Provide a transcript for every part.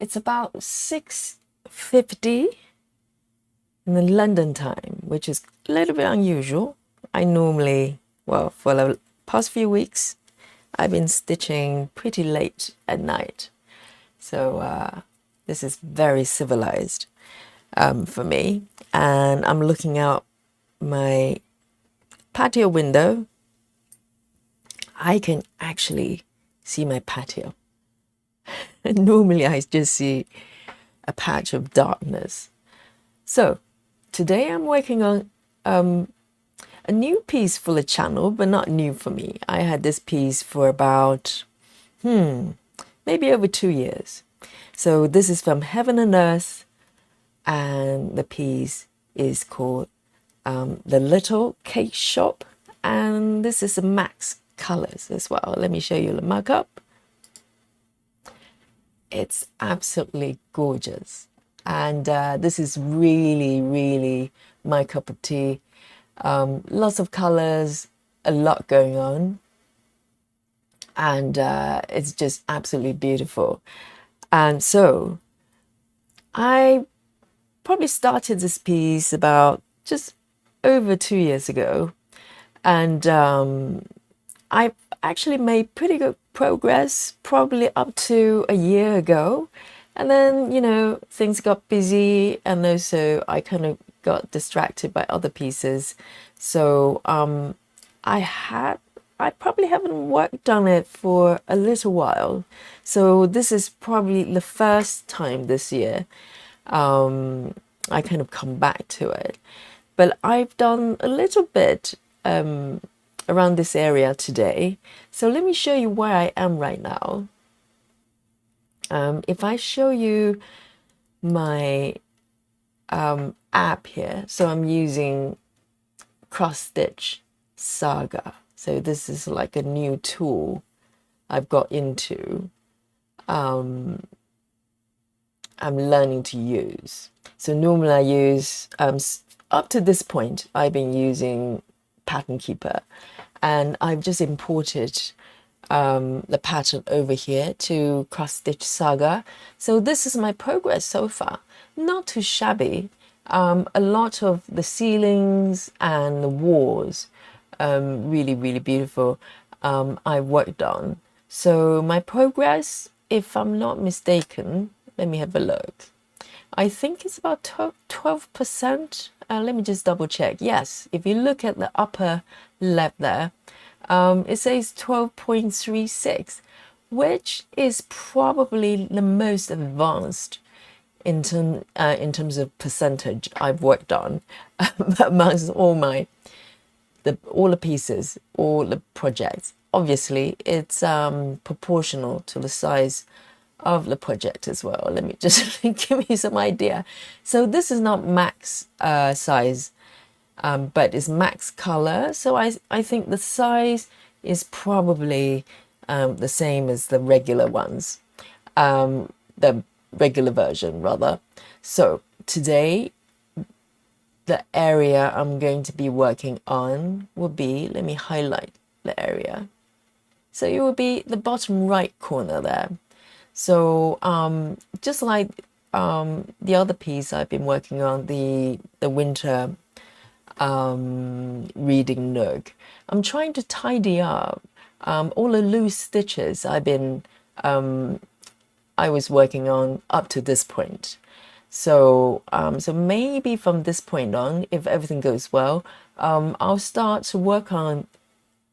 It's about 6:50 in the London time, which is a little bit unusual. I normally, well, for the past few weeks, I've been stitching pretty late at night. So this is very civilized for me. And I'm looking out my patio window. I can actually see my patio. Normally, I just see a patch of darkness. So today I'm working on a new piece for the channel, but not new for me. I had this piece for about, maybe over 2 years. So this is from Heaven and Earth, and the piece is called The Little Cake Shop, and this is a Max Colors as well. Let me show you the markup. It's absolutely gorgeous, and this is really, really my cup of tea. Lots of colors, a lot going on, and it's just absolutely beautiful. And so I probably started this piece about just over 2 years ago, and I actually made pretty good progress probably up to a year ago. And then, things got busy, and also I kind of got distracted by other pieces. So I probably haven't worked on it for a little while. So this is probably the first time this year I kind of come back to it. But I've done a little bit around this area today. So let me show you where I am right now. If I show you my app here, so I'm using Cross Stitch Saga. So this is like a new tool I've got into. I'm learning to use. So normally I use, up to this point, I've been using Pattern Keeper, and I've just imported the pattern over here to Cross Stitch Saga. So this is my progress so far. Not too shabby. A lot of the ceilings and the walls, really, really beautiful, I worked on. So my progress, if I'm not mistaken, let me have a look. I think it's about 12%. Let me just double check. Yes, if you look at the upper left there, it says 12.36, which is probably the most advanced in terms of percentage I've worked on amongst all the pieces, all the projects. Obviously, it's proportional to the size of the project as well. Let me just give you some idea. So this is not max size, but it's max color. So I think the size is probably the same as the regular ones, the regular version rather. So today, the area I'm going to be working on will be, let me highlight the area. So it will be the bottom right corner there. So just like the other piece I've been working on, the winter reading nook, I'm trying to tidy up all the loose stitches I was working on up to this point. So so maybe from this point on, if everything goes well, I'll start to work on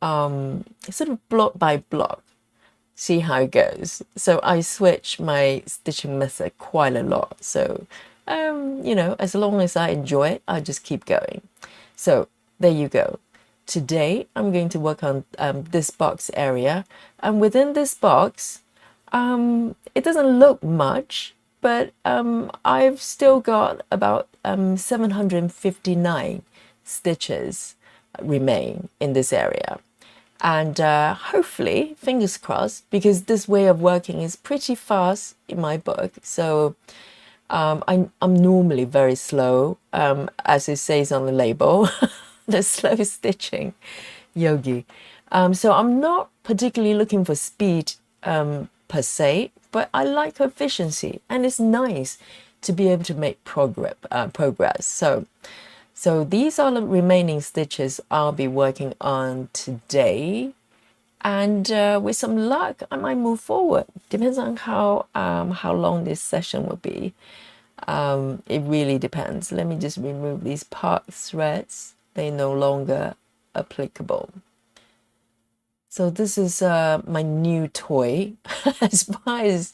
sort of block by block, see how it goes. So I switch my stitching method quite a lot. So, as long as I enjoy it, I just keep going. So there you go. Today, I'm going to work on this box area. And within this box, it doesn't look much, but I've still got about 759 stitches remain in this area. And hopefully, fingers crossed, because this way of working is pretty fast in my book. So I'm normally very slow, as it says on the label, the slow stitching yogi. So I'm not particularly looking for speed per se, but I like efficiency, and it's nice to be able to make progress. So these are the remaining stitches I'll be working on today, and with some luck, I might move forward. Depends on how long this session will be. It really depends. Let me just remove these part threads. They're no longer applicable. So this is my new toy as far as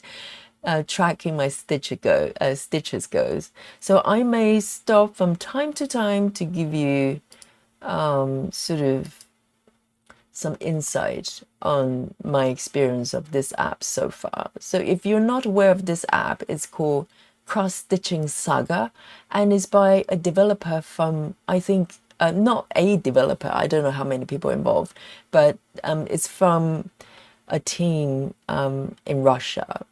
tracking my stitches goes. So I may stop from time to time to give you sort of some insight on my experience of this app so far. So if you're not aware of this app, it's called Cross Stitching Saga, and is by a developer from, I think, not a developer, I don't know how many people involved, but it's from a team in Russia,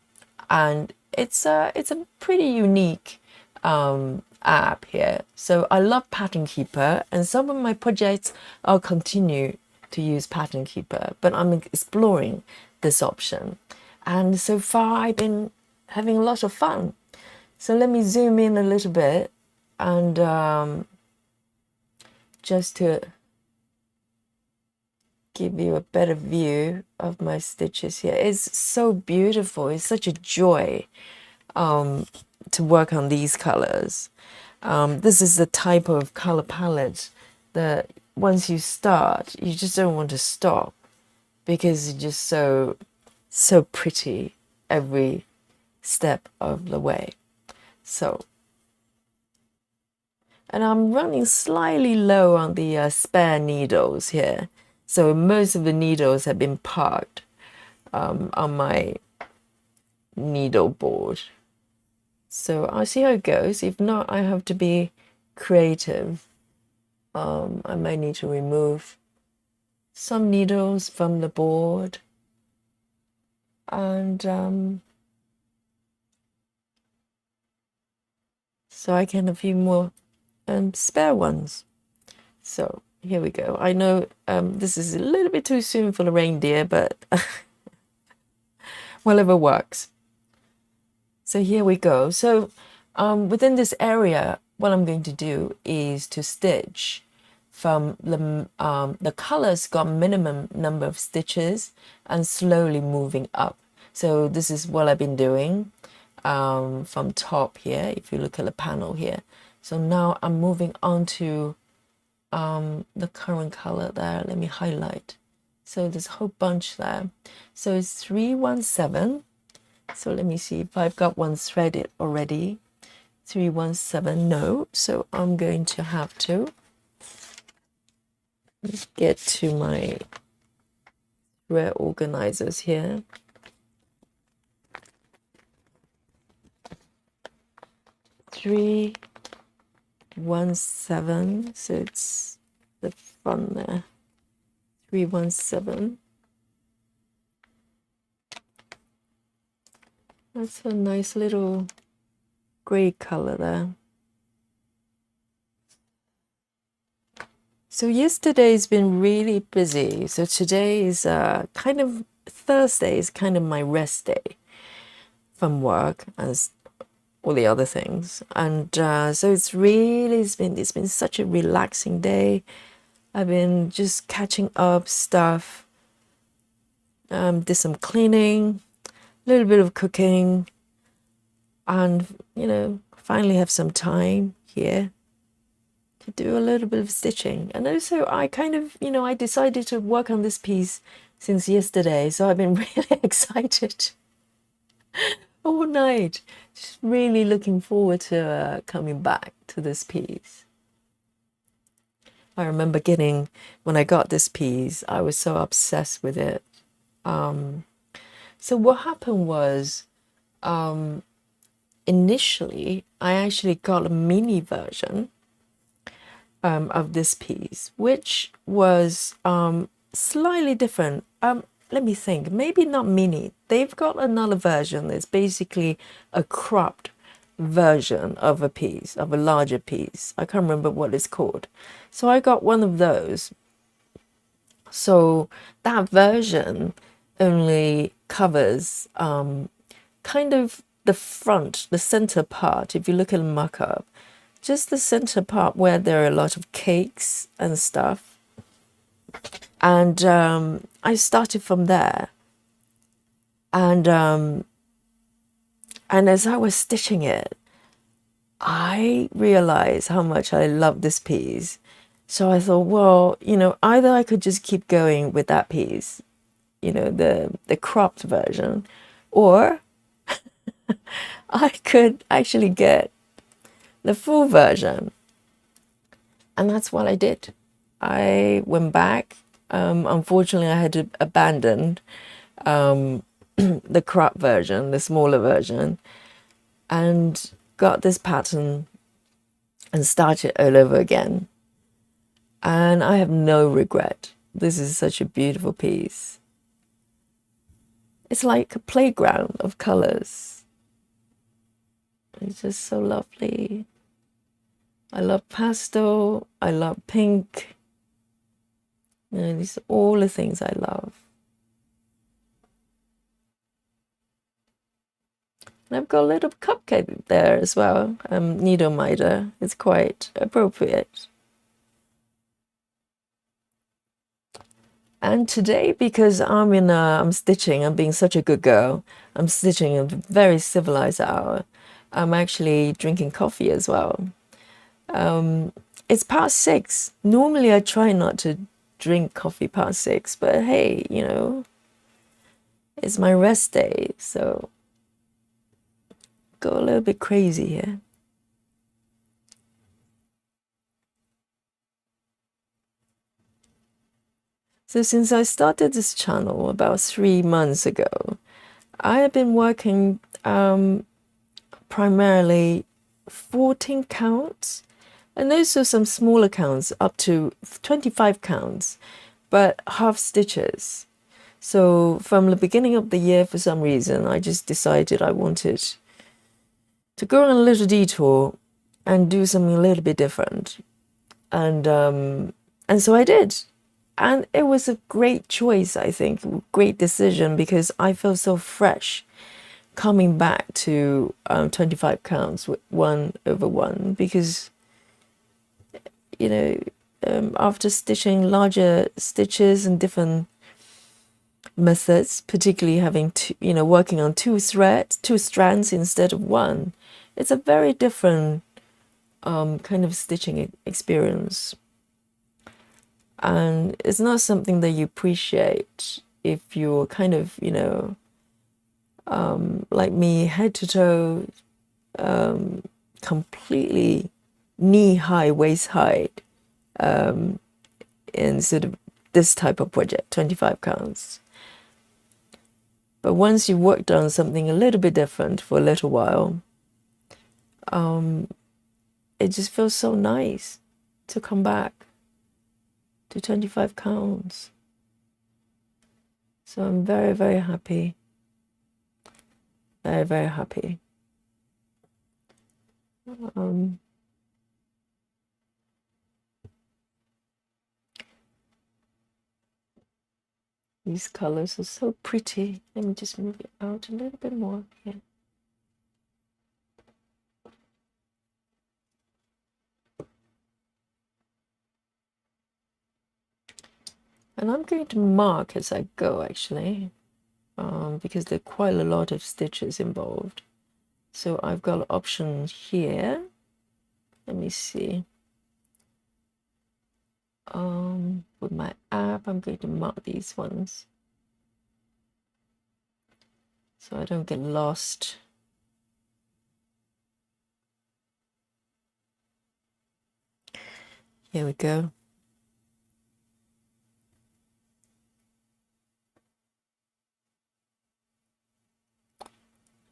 and it's a pretty unique app here. So I love Pattern Keeper, and some of my projects I'll continue to use Pattern Keeper, but I'm exploring this option, and so far I've been having a lot of fun. So let me zoom in a little bit, and just to give you a better view of my stitches here. It's so beautiful. It's such a joy to work on these colors. This is the type of color palette that once you start, you just don't want to stop, because it's just so pretty every step of the way. So, and I'm running slightly low on the spare needles here. So most of the needles have been parked on my needle board. So I'll see how it goes. If not, I have to be creative. I might need to remove some needles from the board, and so I can have a few more spare ones. So here we go. I know this is a little bit too soon for the reindeer, but whatever works. So here we go. So within this area, what I'm going to do is to stitch from the colors got minimum number of stitches and slowly moving up. So this is what I've been doing from top here, if you look at the panel here. So now I'm moving on to the current color there. Let me highlight. So there's a whole bunch there. So it's 317. So let me see if I've got one threaded already. 317, no. So I'm going to have to get to my thread organizers here. Three, 17, so it's the front there. 317. That's a nice little gray color there. So yesterday's been really busy. So today is kind of Thursday is kind of my rest day from work, as all the other things, and so it's been such a relaxing day. I've been just catching up stuff, did some cleaning, a little bit of cooking, and finally have some time here to do a little bit of stitching. And also I kind of I decided to work on this piece since yesterday, so I've been really excited all night. Just really looking forward to coming back to this piece. I remember when I got this piece, I was so obsessed with it. So what happened was, initially, I actually got a mini version of this piece, which was slightly different. Let me think, maybe not mini. They've got another version that's basically a cropped version of a piece, of a larger piece. I can't remember what it's called. So I got one of those. So that version only covers kind of the front, the center part. If you look at a mock-up, just the center part where there are a lot of cakes and stuff. And I started from there. And as I was stitching it, I realized how much I love this piece. So I thought, well, either I could just keep going with that piece, the cropped version, or I could actually get the full version. And that's what I did. I went back. Unfortunately, I had to abandon the crop version, the smaller version, and got this pattern and started all over again. And I have no regret. This is such a beautiful piece. It's like a playground of colors. It's just so lovely. I love pastel. I love pink. These are all the things I love. And I've got a little cupcake there as well. Needle miter. It's quite appropriate. And today, because I'm stitching, I'm being such a good girl, I'm stitching at a very civilized hour. I'm actually drinking coffee as well. It's past 6. Normally I try not to drink coffee past 6, but hey, it's my rest day, so go a little bit crazy here. So since I started this channel about 3 months ago, I have been working primarily 14 counts and also some smaller counts up to 25 counts, but half stitches. So from the beginning of the year, for some reason, I just decided I wanted to go on a little detour and do something a little bit different. And so I did. And it was a great choice, I think, great decision, because I felt so fresh coming back to 25 counts with 1/1, because, after stitching larger stitches and different methods, particularly having working on 2 strands instead of 1, it's a very different kind of stitching experience. And it's not something that you appreciate if you're kind of, like me, head to toe, completely knee-high, waist-high, in sort of this type of project, 25 counts. But once you've worked on something a little bit different for a little while, it just feels so nice to come back to 25 counts. So I'm very, very happy. Very, very happy. These colors are so pretty. Let me just move it out a little bit more here. And I'm going to mark as I go, actually, because there are quite a lot of stitches involved. So I've got an option here. Let me see. With my app, I'm going to mark these ones so I don't get lost. Here we go.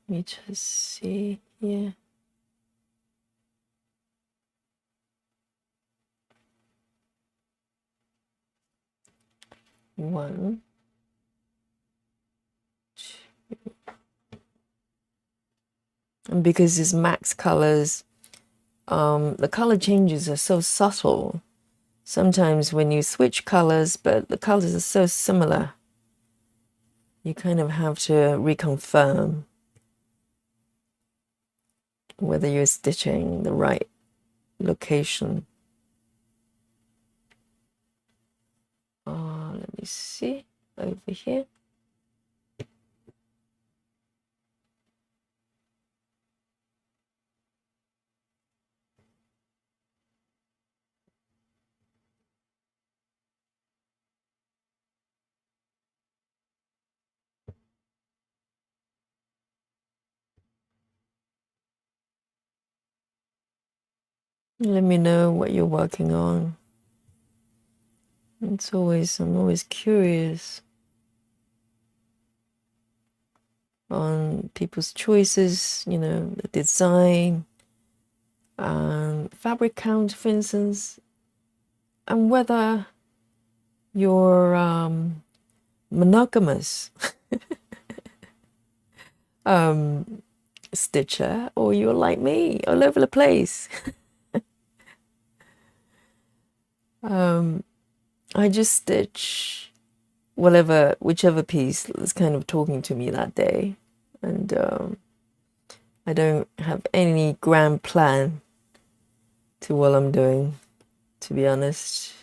Let me just see here. One, two. And because it's max colors, the color changes are so subtle. Sometimes when you switch colors, but the colors are so similar, you kind of have to reconfirm whether you're stitching the right location. Let me see over here. Let me know what you're working on. I'm always curious on people's choices, you know, the design, fabric count, for instance, and whether you're monogamous stitcher or you're like me, all over the place. I just stitch whichever piece is kind of talking to me that day, and I don't have any grand plan to what I'm doing, to be honest.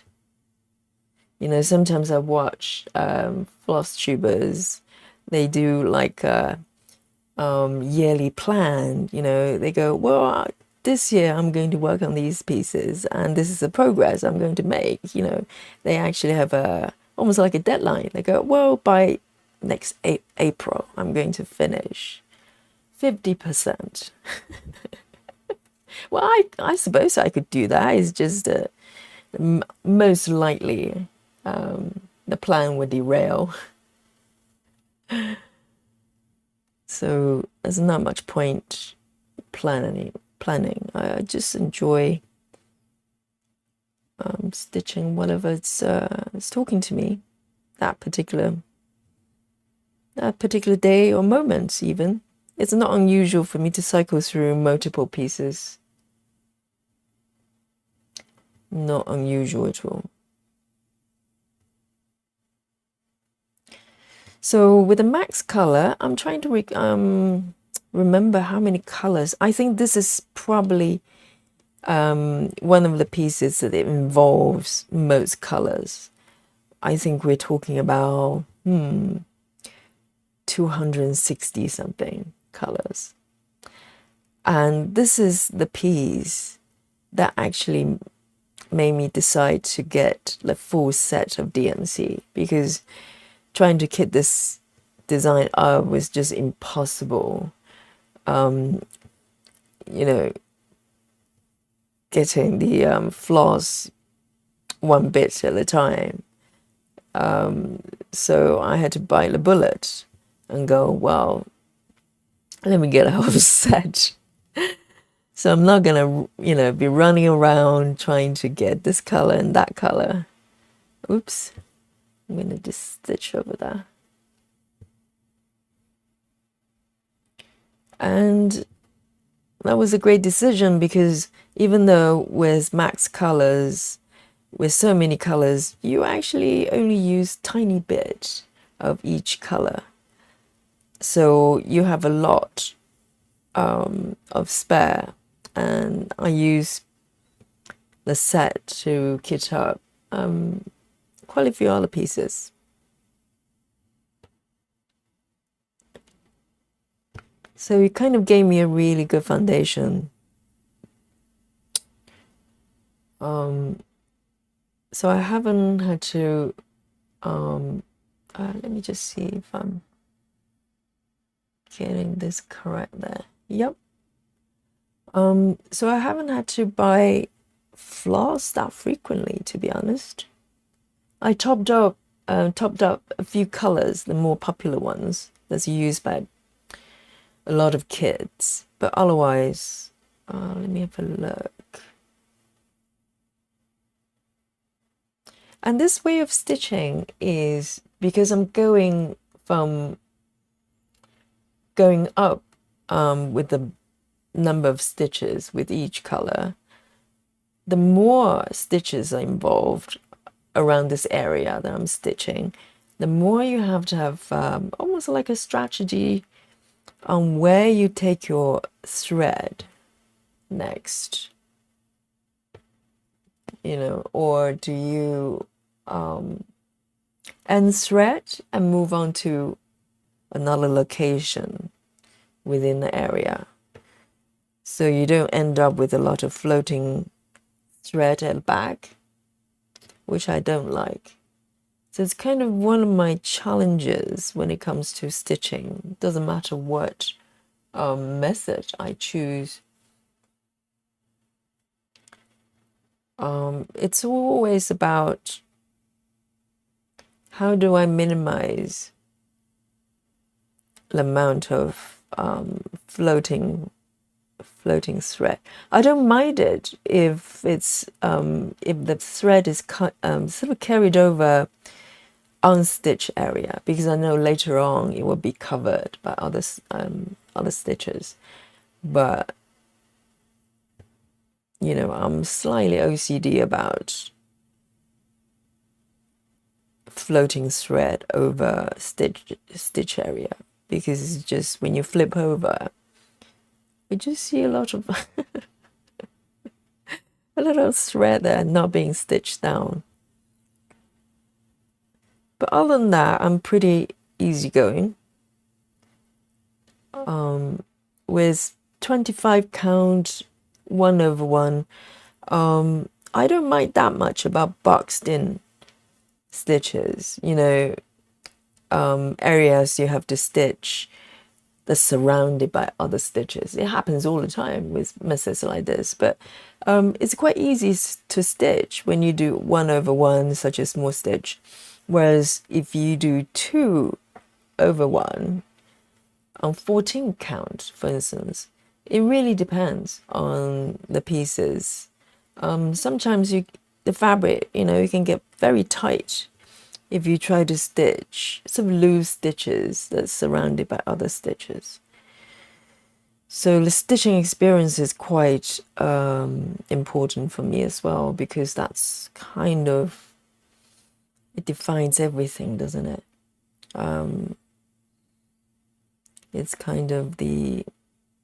You know, sometimes I watch floss tubers. They do like a yearly plan. You know, they go, well, this year I'm going to work on these pieces, and this is the progress I'm going to make. You know, they actually have almost like a deadline. They go, well, by next April I'm going to finish 50%. Well, I suppose I could do that. It's just most likely the plan would derail. So there's not much point planning. I just enjoy stitching whatever it's talking to me that particular day or moment. Even it's not unusual for me to cycle through multiple pieces. Not unusual at all. So with the max color, I'm trying to remember how many colors. I think this is probably one of the pieces that it involves most colors. I think we're talking about 260 something colors. And this is the piece that actually made me decide to get the full set of DMC, because trying to kit this design up was just impossible. You know, getting the floss one bit at a time. So I had to bite the bullet and go, well, let me get a whole set. So I'm not gonna, you know, be running around trying to get this color and that color. Oops, I'm gonna just stitch over that. And that was a great decision, because even though with max colors, with so many colors, you actually only use tiny bit of each color. So you have a lot of spare, and I use the set to kit up quite a few other pieces. So it kind of gave me a really good foundation. So I haven't had to, let me just see if I'm getting this correct there. Yep. So I haven't had to buy floss that frequently, to be honest. I topped up a few colors, the more popular ones that's used by a lot of kids, but otherwise, let me have a look. And this way of stitching is because I'm going up with the number of stitches with each color. The more stitches are involved around this area that I'm stitching, the more you have to have almost like a strategy on where you take your thread next, or do you end thread and move on to another location within the area, so you don't end up with a lot of floating thread at the back, which I don't like. So it's kind of one of my challenges when it comes to stitching. It doesn't matter what method I choose. It's always about how do I minimize the amount of floating thread. I don't mind it if it's if the thread is sort of carried over on stitch area, because I know later on it will be covered by other stitches. But I'm slightly OCD about floating thread over stitch area, because it's just when you flip over, you just see a lot of a little thread there not being stitched down. But other than that, I'm pretty easygoing. With 25 count 1/1, I don't mind that much about boxed in stitches. Areas you have to stitch that's surrounded by other stitches. It happens all the time with methods like this, but it's quite easy to stitch when you do 1/1, such a small stitch. Whereas if you do 2/1 on 14 count, for instance, it really depends on the pieces. Sometimes the fabric, it can get very tight if you try to stitch some loose stitches that's surrounded by other stitches. So the stitching experience is quite important for me as well, because that's kind of, it defines everything, doesn't it? It's kind of the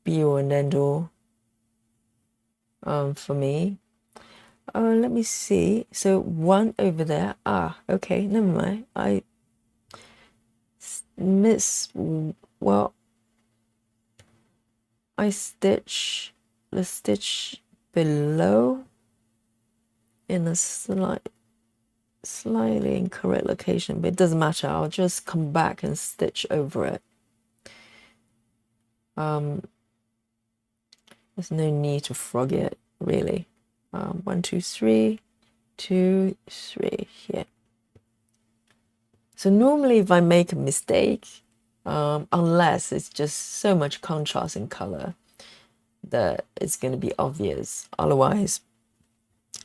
be-all and end-all for me. Let me see. So 1 over there. Okay, never mind. I stitch the stitch below in a slightly incorrect location, but it doesn't matter. I'll just come back and stitch over it. There's no need to frog it, really. 1, 2, 3, 2, 3 here. So normally if I make a mistake, unless it's just so much contrast in color that it's going to be obvious, otherwise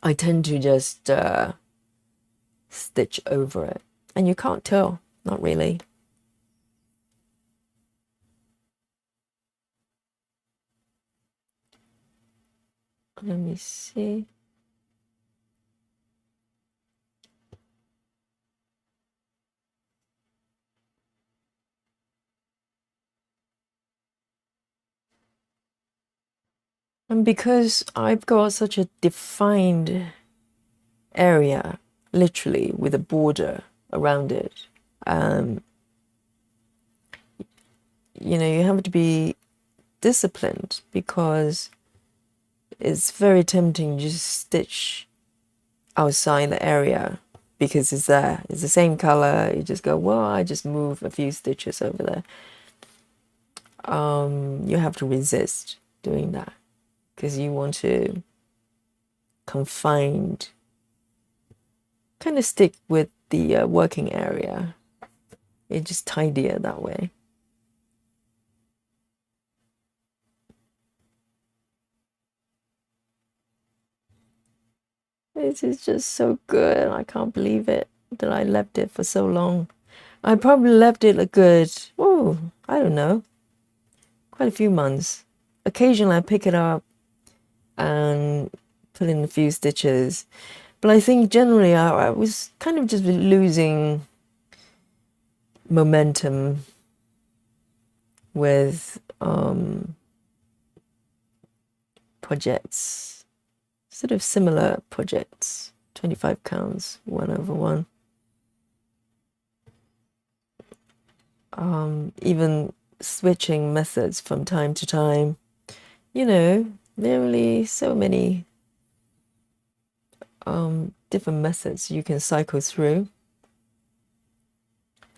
I tend to just stitch over it, and you can't tell, not really. Let me see. And because I've got such a defined area, literally with a border around it, you have to be disciplined, because it's very tempting to just stitch outside the area because it's there. It's the same color. You just go, well, I just move a few stitches over there. You have to resist doing that, because you want to kind of stick with the working area. It's just tidier that way. This is just so good. I can't believe it that I left it for so long. I probably left it a good, I don't know, quite a few months. Occasionally I pick it up and put in a few stitches. But I think generally I was kind of just losing momentum with projects, sort of similar projects, 25 counts, 1/1. Even switching methods from time to time. You know, there are really so many different methods you can cycle through.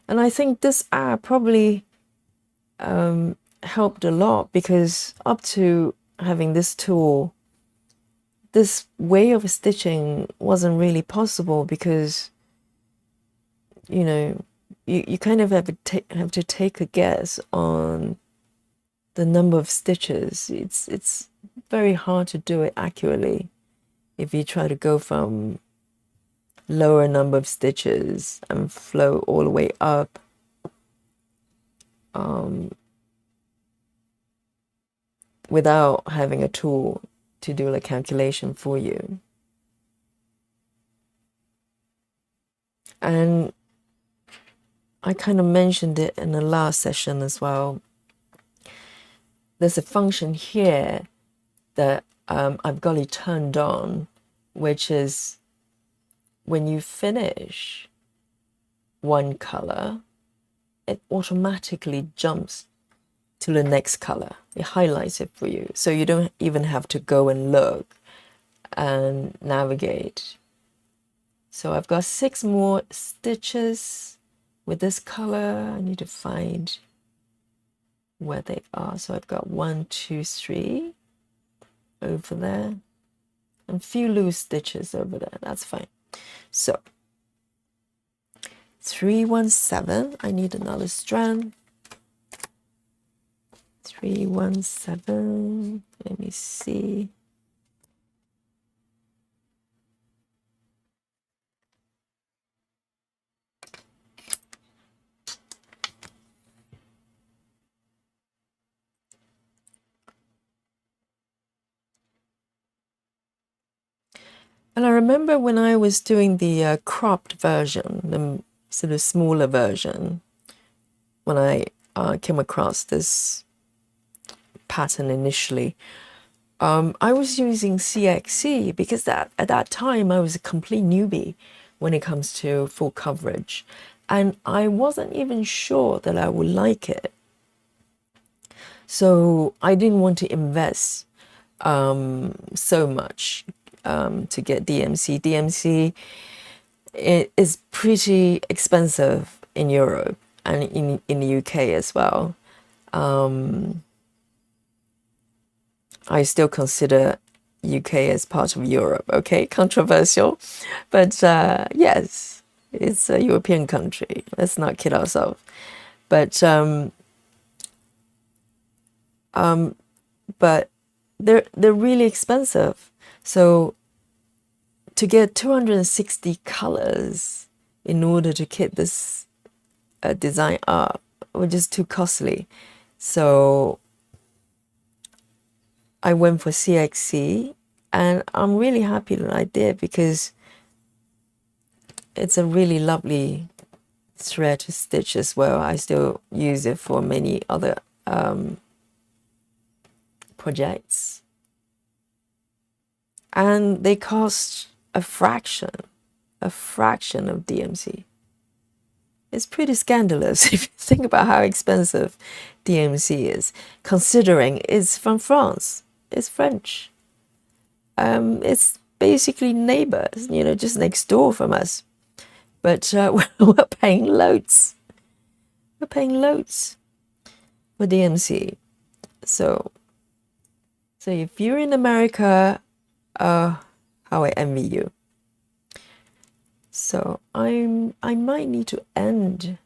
And I think this app probably helped a lot, because up to having this tool, this way of stitching wasn't really possible, because, you know, you kind of have to take a guess on the number of stitches. It's very hard to do it accurately if you try to go from lower number of stitches and flow all the way up. Without having a tool to do the calculation for you. And I kind of mentioned it in the last session as well. There's a function here that I've got it turned on, which is when you finish one color, it automatically jumps to the next color. It highlights it for you, so you don't even have to go and look and navigate. So I've got 6 more stitches with this color. I need to find where they are. So I've got 1, 2, 3 over there, and a few loose stitches over there. That's fine. So 317, I need another strand. 317, let me see. And I remember when I was doing the cropped version, the sort of smaller version, when I came across this pattern initially, I was using CXC, because at that time I was a complete newbie when it comes to full coverage, and I wasn't even sure that I would like it. So I didn't want to invest so much to get DMC. DMC, it is pretty expensive in Europe and in the UK as well. I still consider UK as part of Europe, okay? Controversial. But yes, it's a European country. Let's not kid ourselves. But they're really expensive. So to get 260 colors in order to kit this design up was just too costly. So I went for CXC, and I'm really happy that I did, because it's a really lovely thread to stitch as well. I still use it for many other projects, and they cost a fraction of DMC. It's pretty scandalous if you think about how expensive DMC is, considering it's from France. It's French. It's basically neighbors, you know, just next door from us. But we're paying loads. We're paying loads for DMC. So if you're in America, how I envy you. So I might need to end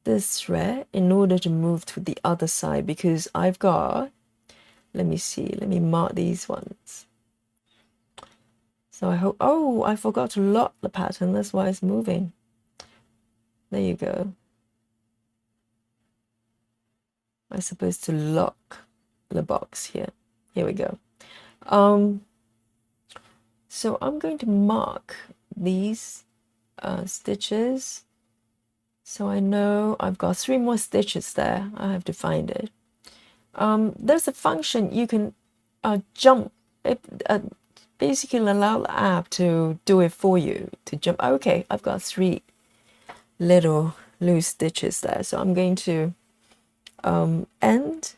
this thread in order to move to the other side, because I've got, let me see, let me mark these ones. So I hope, oh, I forgot to lock the pattern, that's why it's moving. There you go. I'm supposed to lock the box here. Here we go. So I'm going to mark these stitches So I know I've got 3 more stitches there. I have to find it. There's a function you can jump. It basically allow the app to do it for you, to jump. Okay, I've got 3 little loose stitches there. So I'm going to end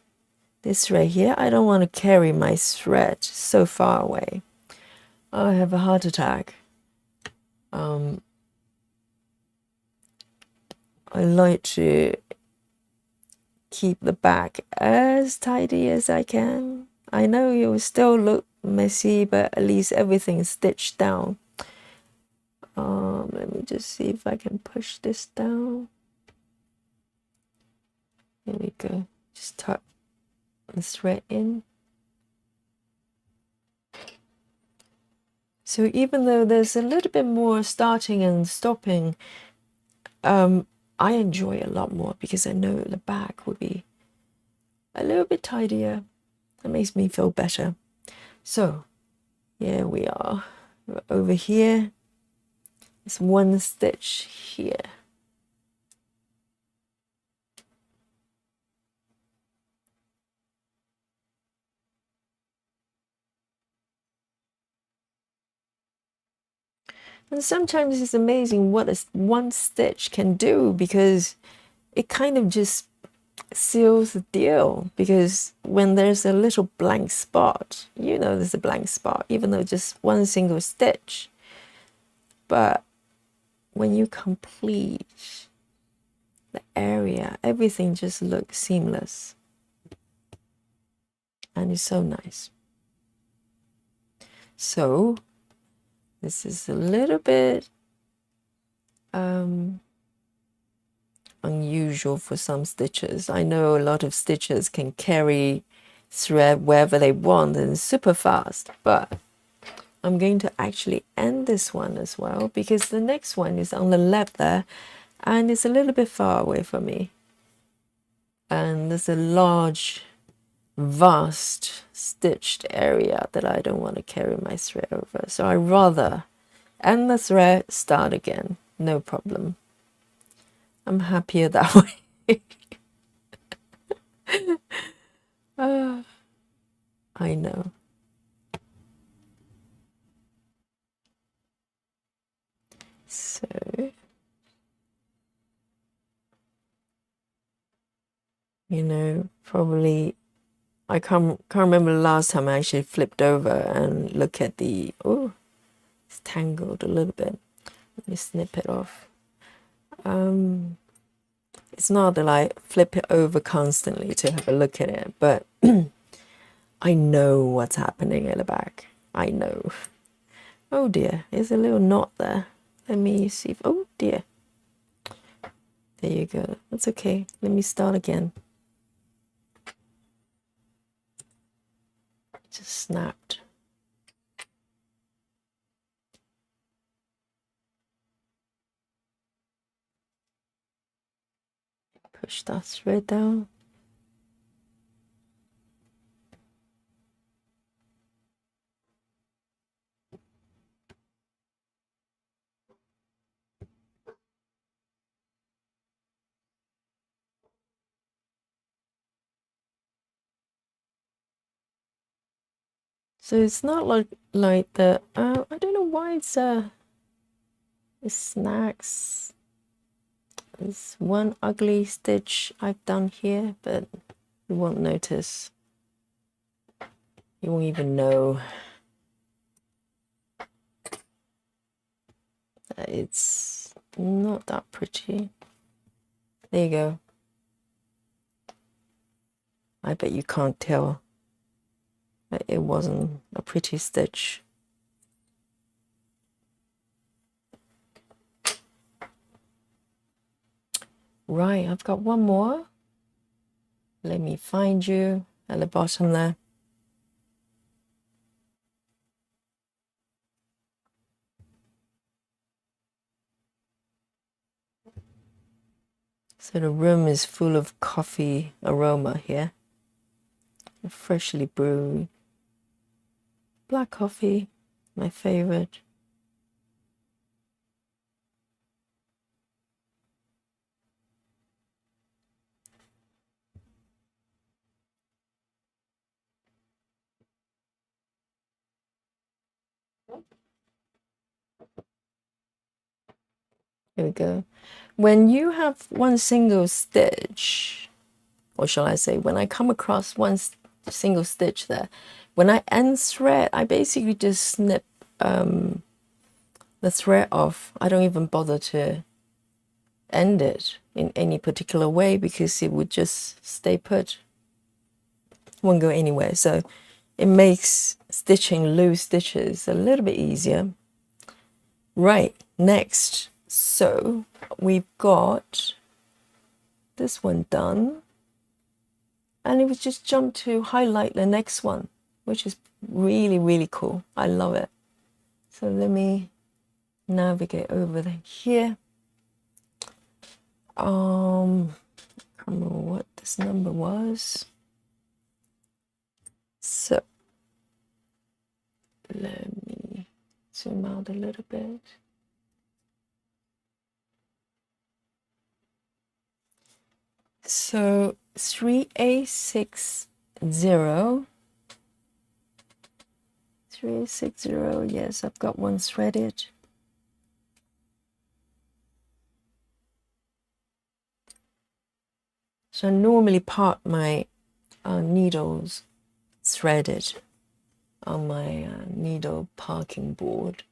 this right here. I don't want to carry my thread so far away. I have a heart attack. I like to keep the back as tidy as I can. I know it will still look messy, but at least everything is stitched down. Let me just see if I can push this down. Here we go. Just tuck the thread in. So even though there's a little bit more starting and stopping, I enjoy a lot more because I know the back will be a little bit tidier. That makes me feel better. So here we are. Over here, it's 1 stitch here. And sometimes it's amazing what 1 stitch can do, because it kind of just seals the deal. Because when there's a little blank spot, you know there's a blank spot, even though just 1 single stitch. But when you complete the area, everything just looks seamless. And it's so nice. So this is a little bit unusual for some stitches. I know a lot of stitches can carry thread wherever they want and super fast, but I'm going to actually end this one as well, because the next one is on the left there and it's a little bit far away from me, and there's a large vast stitched area that I don't want to carry my thread over. So I rather end the thread, start again, no problem. I'm happier that way. I know. So you know, probably I can't remember the last time I actually flipped over and look at the, oh, it's tangled a little bit. Let me snip it off. It's not that I flip it over constantly to have a look at it, but I know what's happening at the back. I know. Oh dear, there's a little knot there. Let me see if, oh dear. There you go. That's okay. Let me start again. Just snapped. Push that thread down. So it's not like the I don't know why it's snags. There's 1 ugly stitch I've done here, but you won't notice. You won't even know that it's not that pretty. There you go. I bet you can't tell that it wasn't a pretty stitch. Right, I've got 1 more. Let me find you at the bottom there. So the room is full of coffee aroma here. Freshly brewed black coffee, my favorite. Here we go. When you have one single stitch, or shall I say, when I come across one single stitch there, when I end thread, I basically just snip the thread off. I don't even bother to end it in any particular way because it would just stay put, won't go anywhere. So it makes stitching loose stitches a little bit easier. Right, next, so we've got this one done, and it was just jump to highlight the next one, which is really, really cool. I love it. So let me navigate over here. I can't remember what this number was. So let me zoom out a little bit. So 3860. 3860, yes, I've got one threaded. So I normally part my needles threaded on my needle parking board.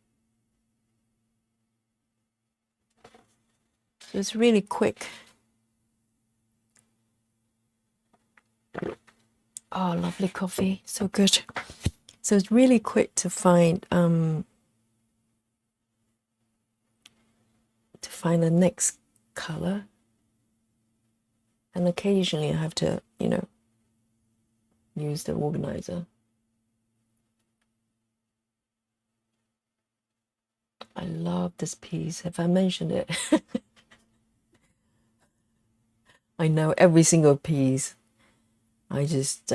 So it's really quick. Oh, lovely coffee, so good. So it's really quick to find the next color, and occasionally I have to, use the organizer. I love this piece. Have I mentioned it? I know every single piece. I just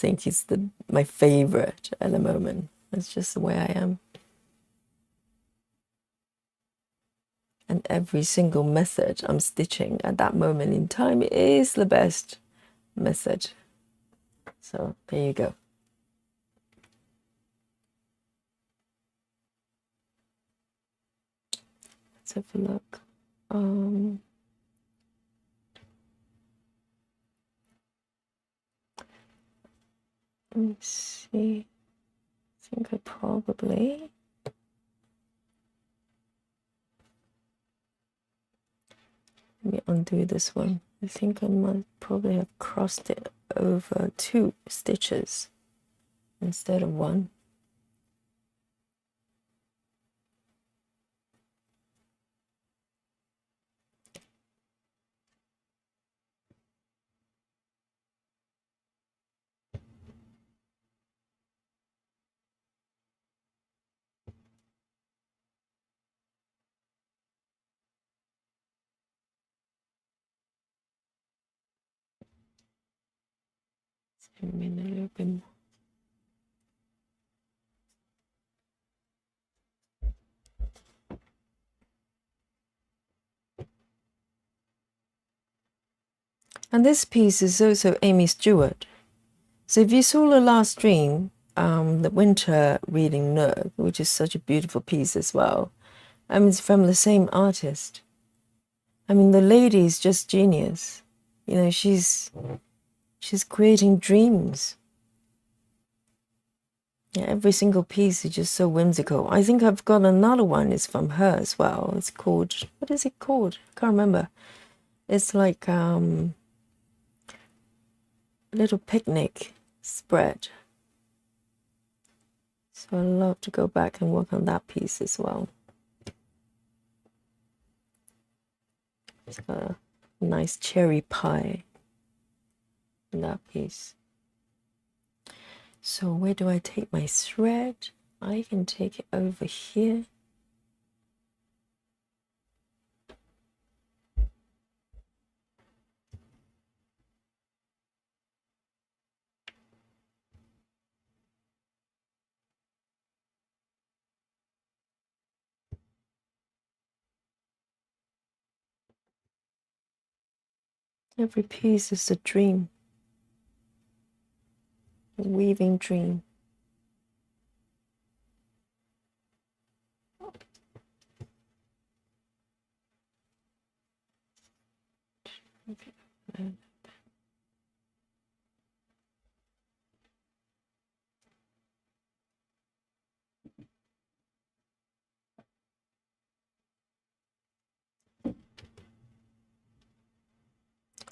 think it's my favorite at the moment. That's just the way I am. And every single method I'm stitching at that moment in time is the best method. So there you go. Let's have a look. Let me see. I think I probably... Let me undo this one. I think I might probably have crossed it over 2 stitches instead of 1. Zoom in a little bit more. And this piece is also Amy Stewart. So if you saw the last stream, the winter reading nook, which is such a beautiful piece as well, it's from the same artist. I mean, the lady is just genius. She's creating dreams. Yeah, every single piece is just so whimsical. I think I've got another one. It's from her as well. It's called, what is it called? I can't remember. It's like little picnic spread. So I love to go back and work on that piece as well. It's got a nice cherry pie in that piece. So where do I take my thread? I can take it over here. Every piece is a dream, a weaving dream.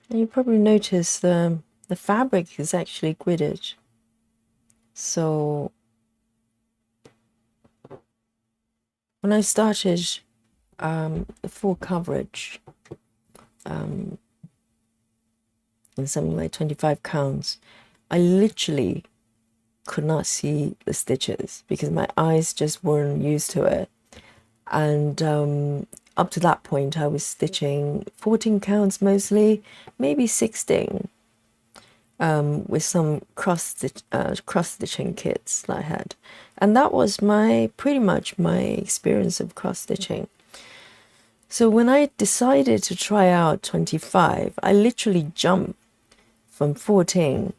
And you probably notice the fabric is actually gridded. So when I started the full coverage in something like 25 counts, I literally could not see the stitches because my eyes just weren't used to it. And up to that point, I was stitching 14 counts mostly, maybe 16, with some cross stitching kits that I had. And that was pretty much my experience of cross stitching. So when I decided to try out 25, I literally jumped from 14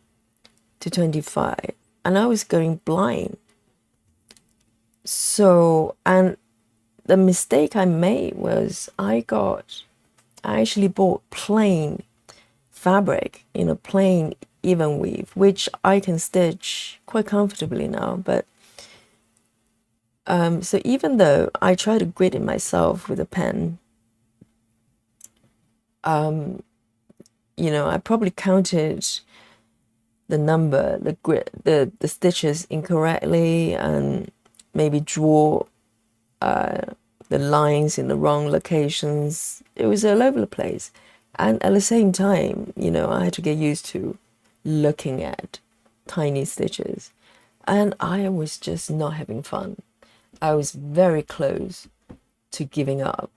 to 25, and I was going blind. So, and the mistake I made was I actually bought plain fabric, plain even weave, which I can stitch quite comfortably now. But so even though I try to grid it myself with a pen, I probably counted the number, the stitches incorrectly, and maybe draw the lines in the wrong locations. It was all over the place. And at the same time, I had to get used to looking at tiny stitches. And I was just not having fun. I was very close to giving up.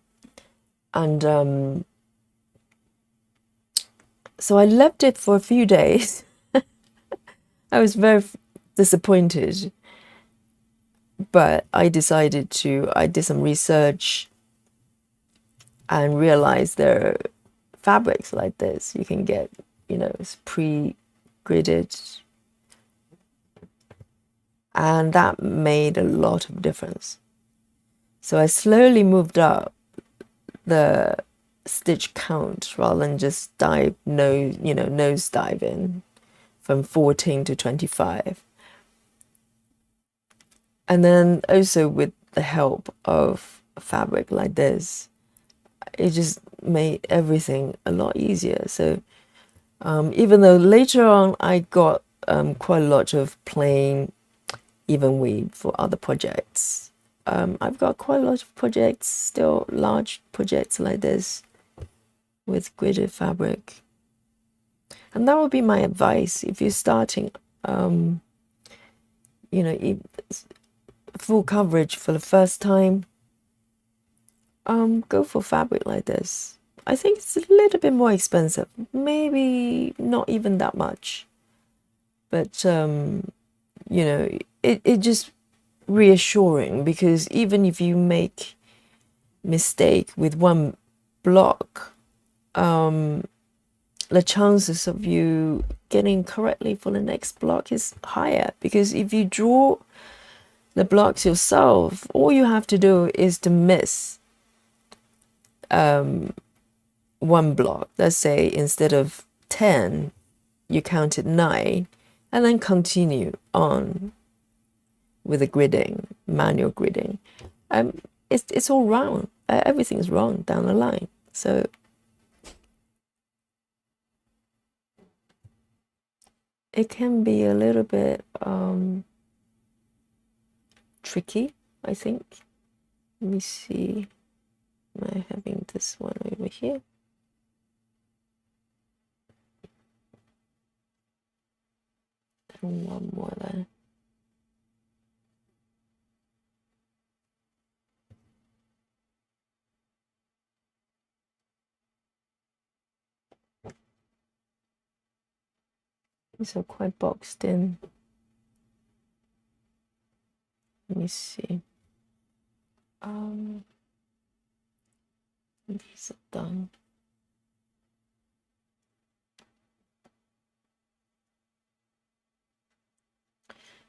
And so I left it for a few days. I was very disappointed. But I did some research and realized there are fabrics like this you can get, it's pre-gridded. And that made a lot of difference. So I slowly moved up the stitch count rather than just nose dive in from 14 to 25. And then also with the help of fabric like this, it just made everything a lot easier. So even though later on I got quite a lot of plain even weave for other projects, I've got quite a lot of projects, still large projects like this with gridded fabric. And that would be my advice if you're starting, full coverage for the first time. Go for fabric like this. I think it's a little bit more expensive, maybe not even that much, but it just reassuring, because even if you make mistake with one block, the chances of you getting correctly for the next block is higher, because if you draw the blocks yourself, all you have to do is to miss one block. Let's say instead of 10 you counted 9, and then continue on with the gridding, manual gridding. It's all wrong. Everything's wrong down the line. So it can be a little bit tricky, I think. Let me see. Am I having this one over here? And one more there. These are quite boxed in. Let me see. These are done.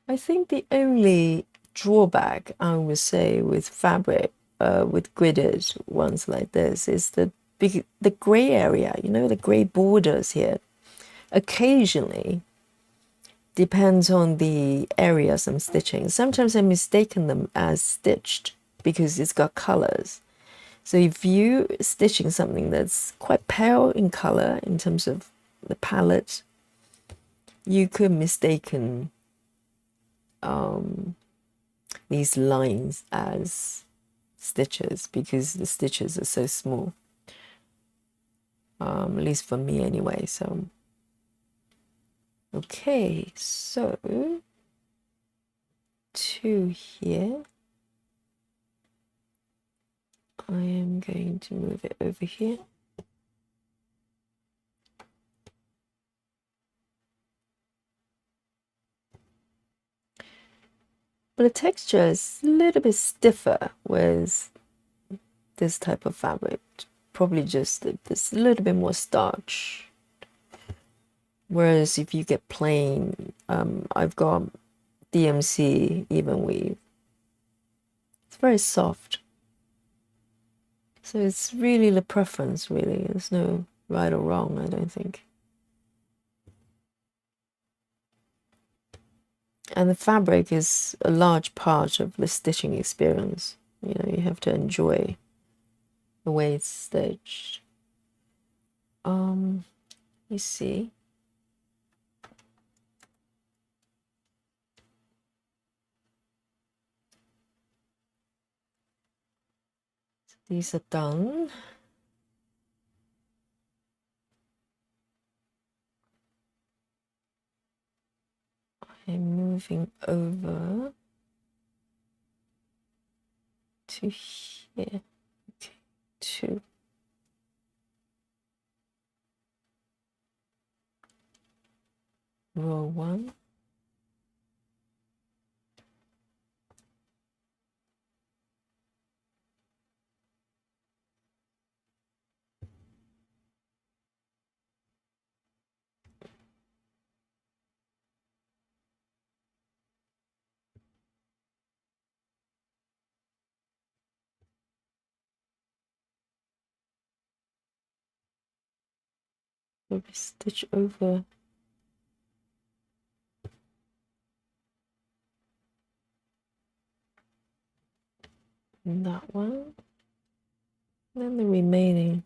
I think the only drawback I would say with fabric, with gridded ones like this, is the gray area, the gray borders here. Occasionally, depends on the areas I'm stitching. Sometimes I mistaken them as stitched because it's got colors. So if you're stitching something that's quite pale in color in terms of the palette, you could mistaken these lines as stitches because the stitches are so small, at least for me anyway. So okay, so to here, I am going to move it over here. But the texture is a little bit stiffer with this type of fabric. Probably just there's a little bit more starch. Whereas if you get plain, I've got DMC even weave. It's very soft. So it's really the preference, really. There's no right or wrong, I don't think. And the fabric is a large part of the stitching experience. You know, you have to enjoy the way it's stitched. You see. These are done. I'm moving over to here. Okay, to row 1. Maybe stitch over that one. Then the remaining.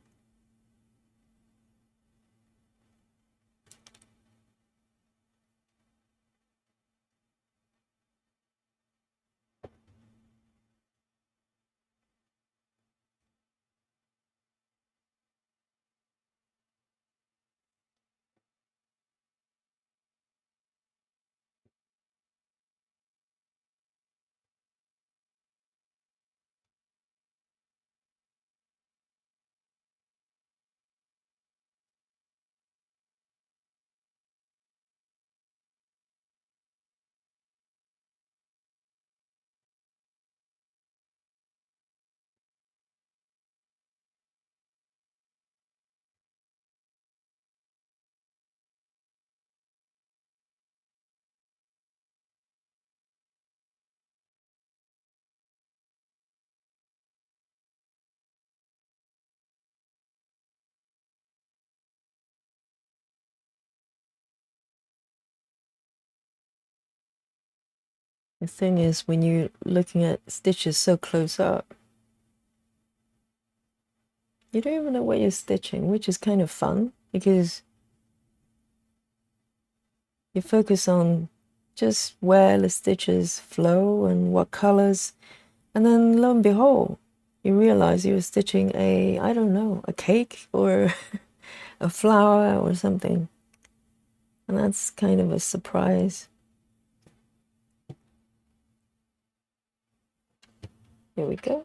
The thing is, when you're looking at stitches so close up, you don't even know what you're stitching, which is kind of fun because you focus on just where the stitches flow and what colors, and then lo and behold, you realize you're stitching I don't know, a cake or a flower or something. And that's kind of a surprise. Here we go.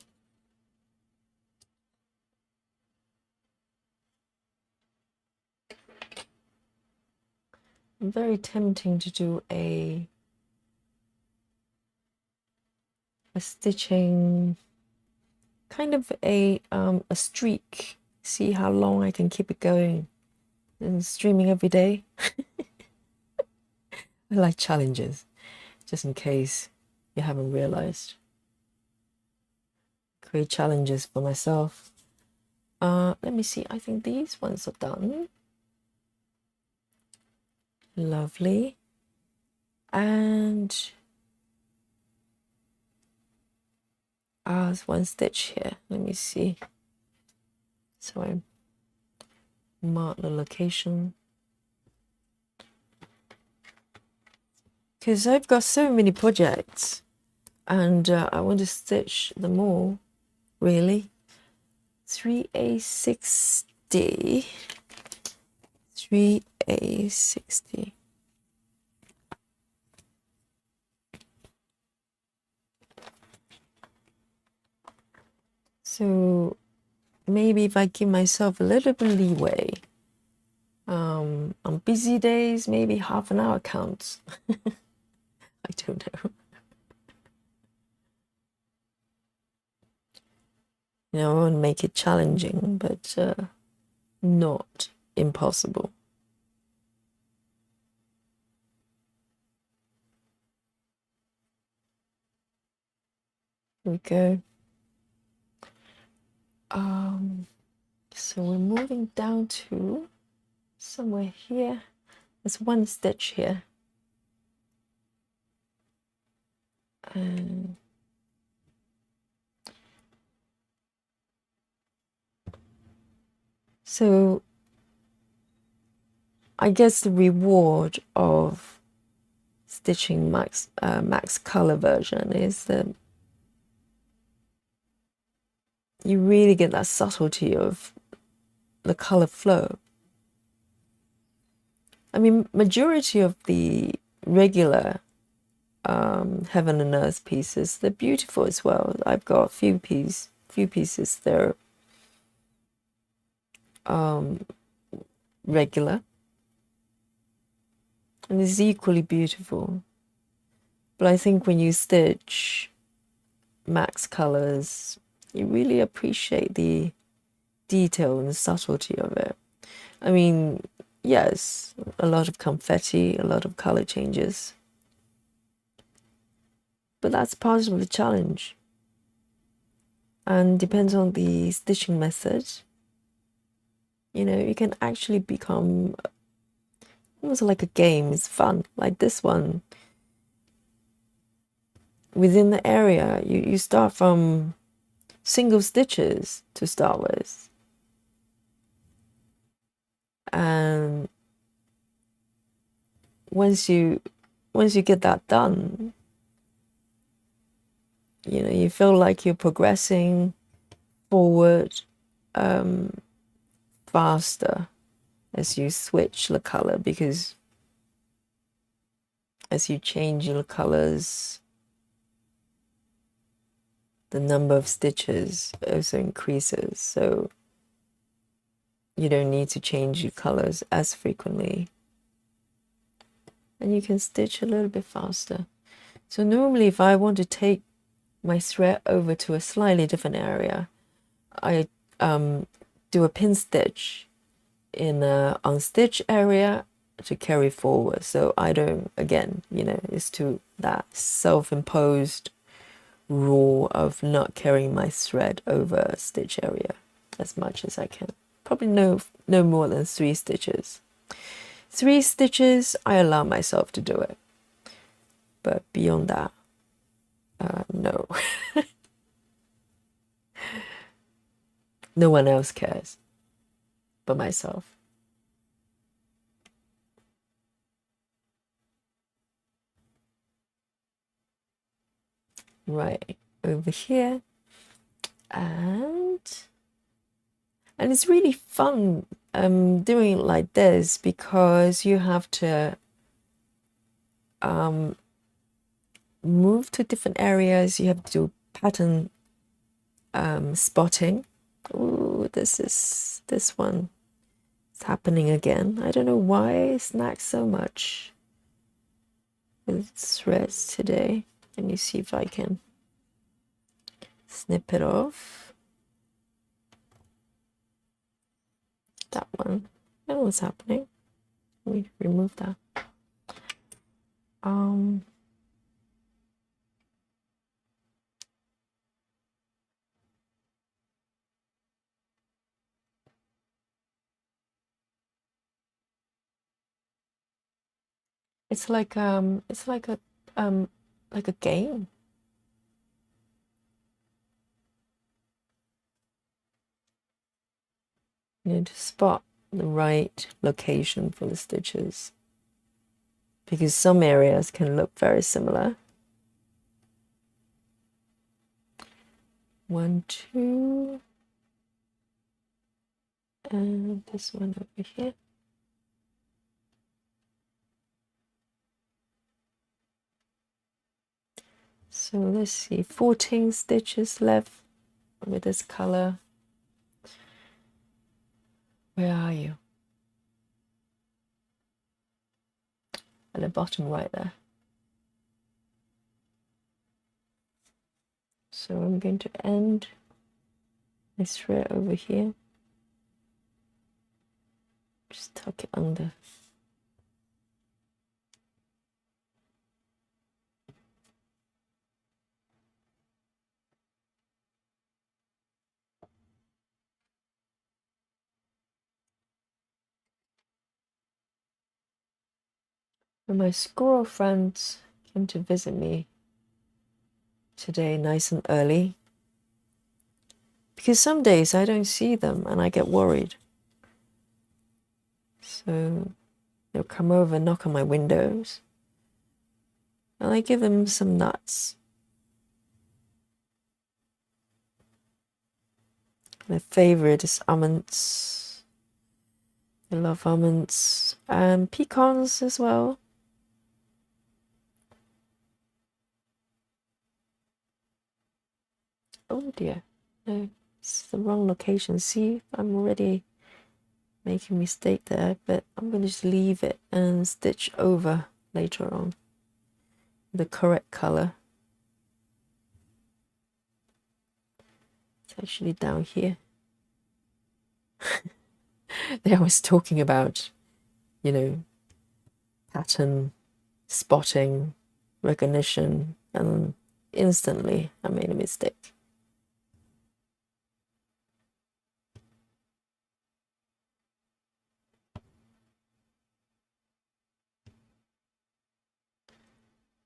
Very tempting to do a stitching, kind of a streak. See how long I can keep it going and streaming every day. I like challenges, just in case you haven't realized. Create challenges for myself. Let me see. I think these ones are done. Lovely. And there's one stitch here. Let me see. So I mark the location. Because I've got so many projects and I want to stitch them all, really. 3A60. 3A60. So maybe if I give myself a little bit of leeway, on busy days, maybe half an hour counts. I don't know. You know, I want to make it challenging, but not impossible. Here we go. So we're moving down to somewhere here. There's one stitch here. And so I guess the reward of stitching max color version is that you really get that subtlety of the color flow. I mean, majority of the regular heaven and earth pieces, they're beautiful as well. I've got a few pieces they're regular, and it's equally beautiful. But I think when you stitch max colors, you really appreciate the detail and the subtlety of it. I mean, yes, a lot of confetti, a lot of color changes, but that's part of the challenge, and depends on the stitching method. You know, you can actually become almost like a game. It's fun, like this one. Within the area, you start from single stitches to start with, and once you get that done, you know, you feel like you're progressing forward faster as you switch the color, because as you change your colors, the number of stitches also increases, so you don't need to change your colors as frequently, and you can stitch a little bit faster. So normally if I want to take my thread over to a slightly different area, I do a pin stitch in a unstitched area to carry forward, so I don't, again, you know, it's to that self-imposed rule of not carrying my thread over a stitch area as much as I can. Probably no more than 3 stitches. 3 stitches, I allow myself to do it, but beyond that, no. No one else cares but myself. Right over here, and it's really fun doing it like this, because you have to move to different areas. You have to do pattern spotting. Ooh, this one is happening again. I don't know why I snack so much with threads today. Let me see if I can snip it off. That one. I don't know what's happening. Let me remove that. It's like a game. You need to spot the right location for the stitches, because some areas can look very similar. 1, 2, and this one over here. So let's see, 14 stitches left with this color. Where are you? At the bottom right there. So I'm going to end this thread over here. Just tuck it under. And my squirrel friends came to visit me today nice and early, because some days I don't see them and I get worried. So they'll come over and knock on my windows, and I give them some nuts. Their favorite is almonds. They love almonds and pecans as well. Oh dear, no, it's the wrong location. See, I'm already making a mistake there, but I'm going to just leave it and stitch over later on the correct color. It's actually down here. They was talking about, you know, pattern spotting, recognition, and instantly I made a mistake.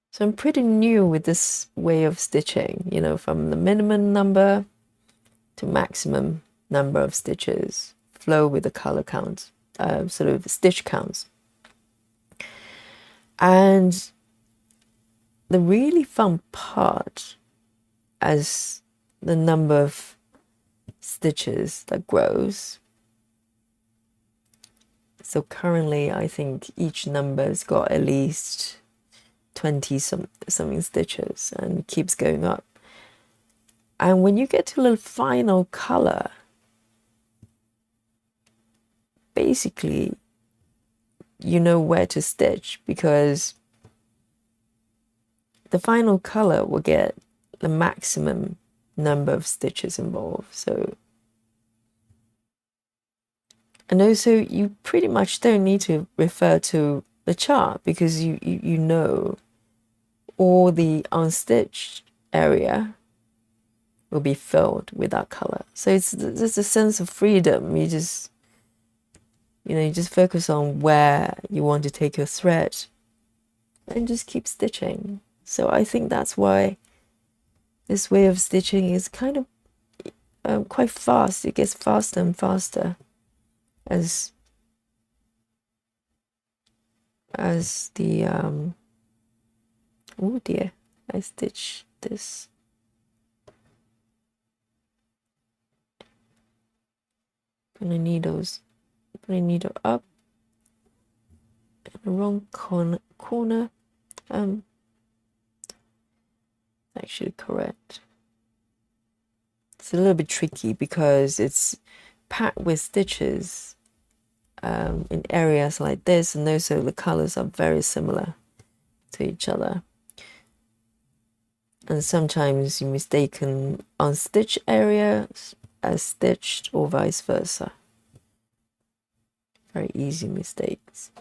So I'm pretty new with this way of stitching, you know, from the minimum number to maximum number of stitches, flow with the color count, sort of stitch counts. And the really fun part, as the number of stitches that grows, so currently I think each number's got at least 20 something stitches and it keeps going up. And when you get to the final color, basically you know where to stitch, because the final color will get the maximum number of stitches involved. So, and also you pretty much don't need to refer to the chart, because you know all the unstitched area will be filled with that color. So it's there's a sense of freedom. You just, you know, you just focus on where you want to take your thread and just keep stitching. So I think that's why this way of stitching is kind of quite fast. It gets faster and faster as the oh dear, I stitched this. Put the needles, put a needle up in the wrong corner. Actually correct. It's a little bit tricky because it's packed with stitches in areas like this, and also the colors are very similar to each other. And sometimes you mistaken unstitched areas as stitched, or vice versa. Very easy mistakes.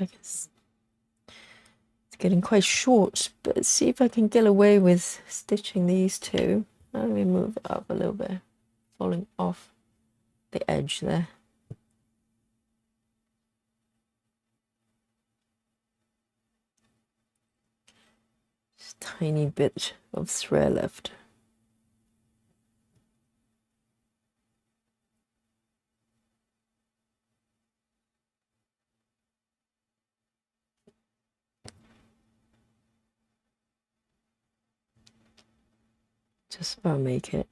I can getting quite short, but let's see if I can get away with stitching these two. Let me move it up a little bit, falling off the edge there. Just a tiny bit of thread left. Just about make it.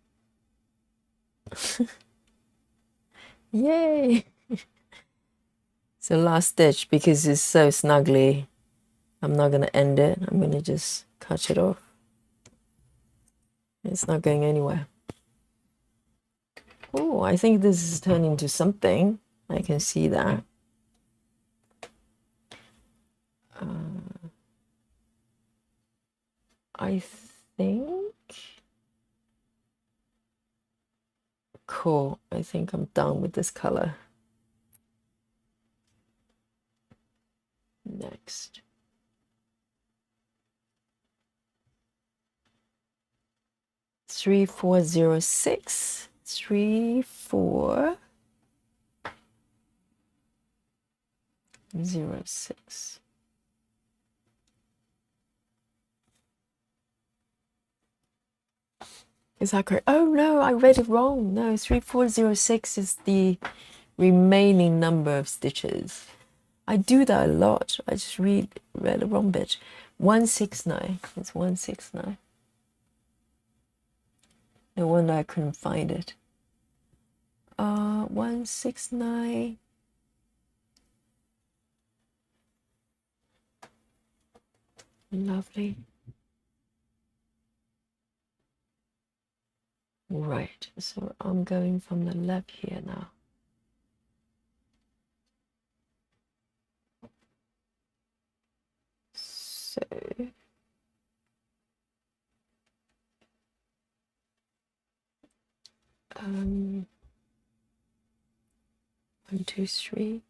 Yay! So last stitch, because it's so snugly, I'm not going to end it. I'm going to just cut it off. It's not going anywhere. Oh, I think this is turning into something. I can see that. I think... Cool. I think I'm done with this color. Next. Three, 4, 0, 6. 3, 4, 0, 6. Is that correct? Oh no, I read it wrong. No, 3, 4, 0, 6 is the remaining number of stitches. I do that a lot. I just read the wrong bit. 169. It's 169. No wonder I couldn't find it. 169. Lovely. Right, so I'm going from the left here now. So one, 2, 3.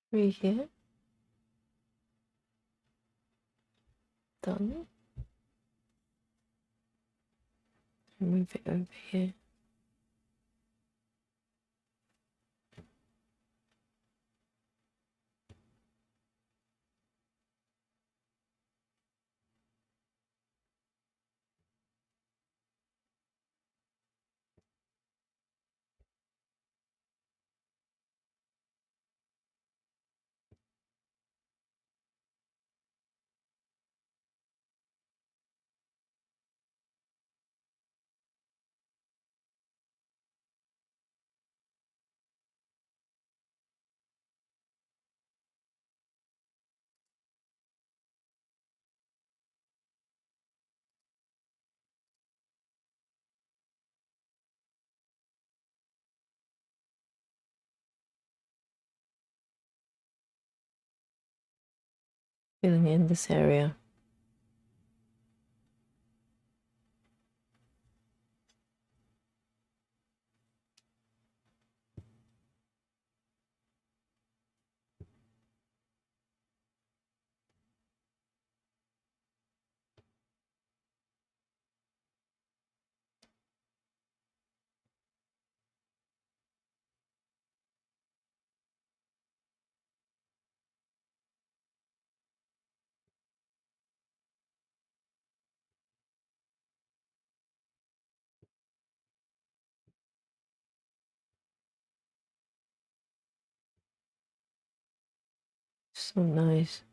Three here. Done. Move it over here. Filling in this area. So nice.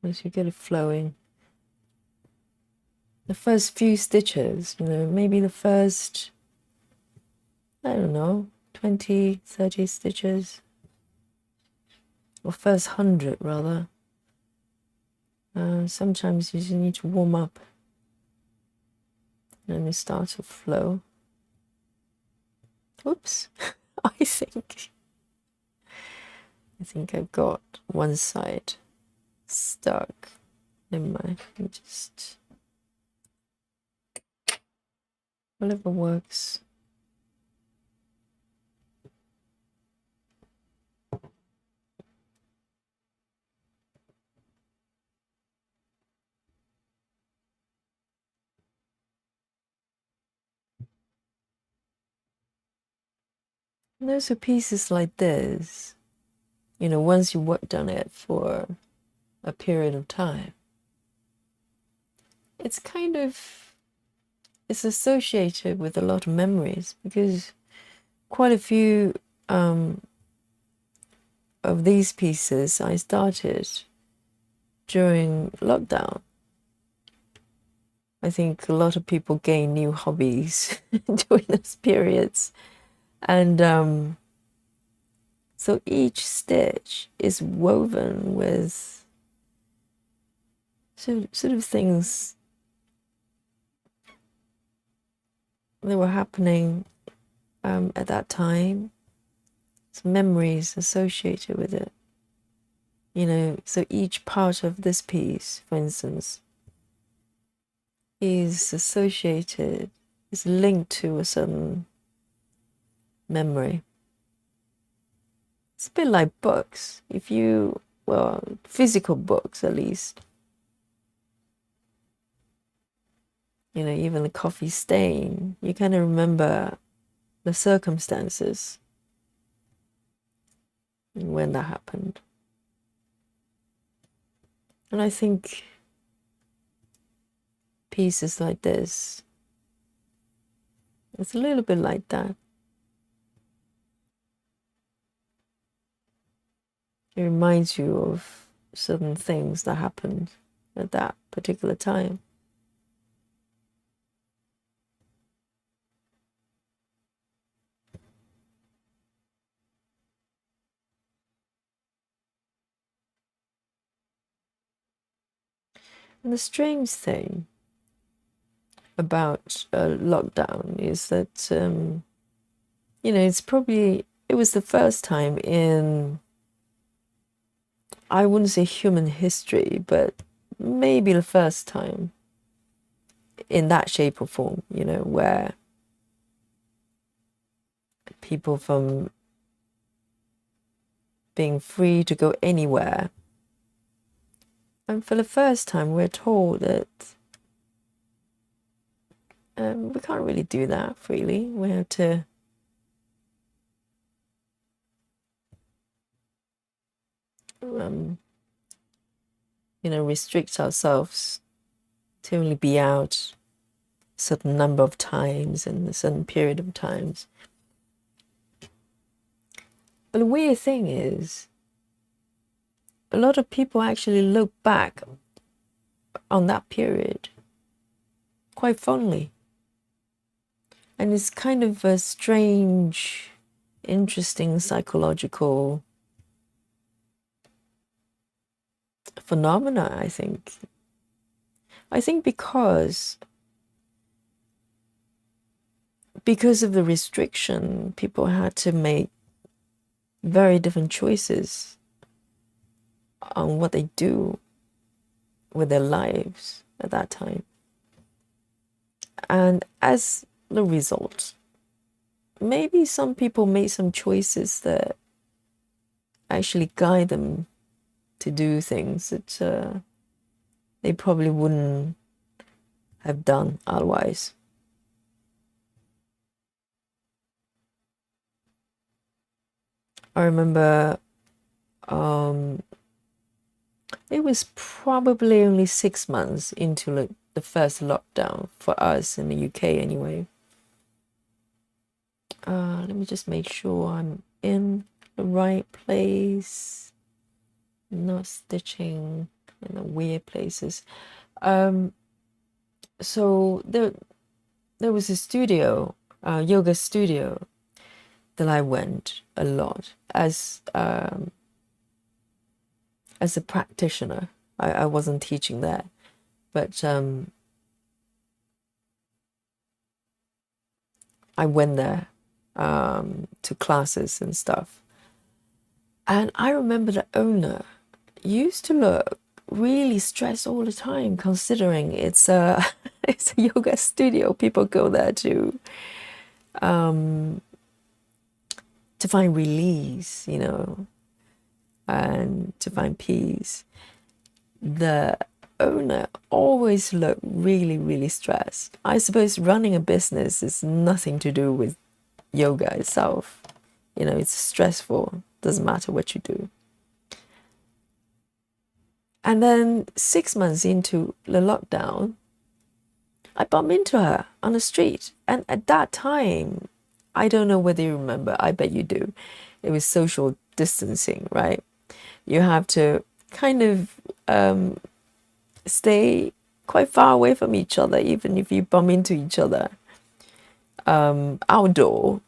Once you get it flowing. The first few stitches, maybe the first, I don't know, 20, 30 stitches. Or first 100, rather. Sometimes you just need to warm up. And it starts to flow. Oops. I think I've got one side stuck. Never mind. Just whatever works. And those are pieces like this. Once you worked on it for a period of time, it's associated with a lot of memories, because quite a few of these pieces I started during lockdown. I think a lot of people gain new hobbies during those periods. And so each stitch is woven with sort of things that were happening at that time, some memories associated with it. So each part of this piece, for instance, is linked to a certain memory. It's a bit like books. Physical books at least. Even the coffee stain, you kind of remember the circumstances when that happened. And I think pieces like this, it's a little bit like that. It reminds you of certain things that happened at that particular time. And the strange thing about lockdown is that, it was the first time in, I wouldn't say human history, but maybe the first time in that shape or form, where people, from being free to go anywhere, and for the first time we're told that we can't really do that freely. We have to restrict ourselves to only be out a certain number of times and a certain period of times. But the weird thing is, a lot of people actually look back on that period quite fondly. And it's kind of a strange, interesting psychological phenomena, I think. I think because of the restriction, people had to make very different choices on what they do with their lives at that time. And as the result, maybe some people made some choices that actually guide them to do things that they probably wouldn't have done otherwise. I remember it was probably only 6 months into the first lockdown for us in the UK anyway. Let me just make sure I'm in the right place. not stitching in the weird places. Um, so there was a studio, yoga studio that I went a lot as a practitioner. I wasn't teaching there, but I went there to classes and stuff. And I remember the owner used to look really stressed all the time, considering it's a it's a yoga studio. People go there to find release, and to find peace. The owner always looked really, really stressed. I suppose running a business is nothing to do with yoga itself. It's stressful. Doesn't matter what you do. And then 6 months into the lockdown, I bumped into her on the street. And at that time, I don't know whether you remember, I bet you do. It was social distancing, right? You have to kind of stay quite far away from each other, even if you bump into each other outdoor.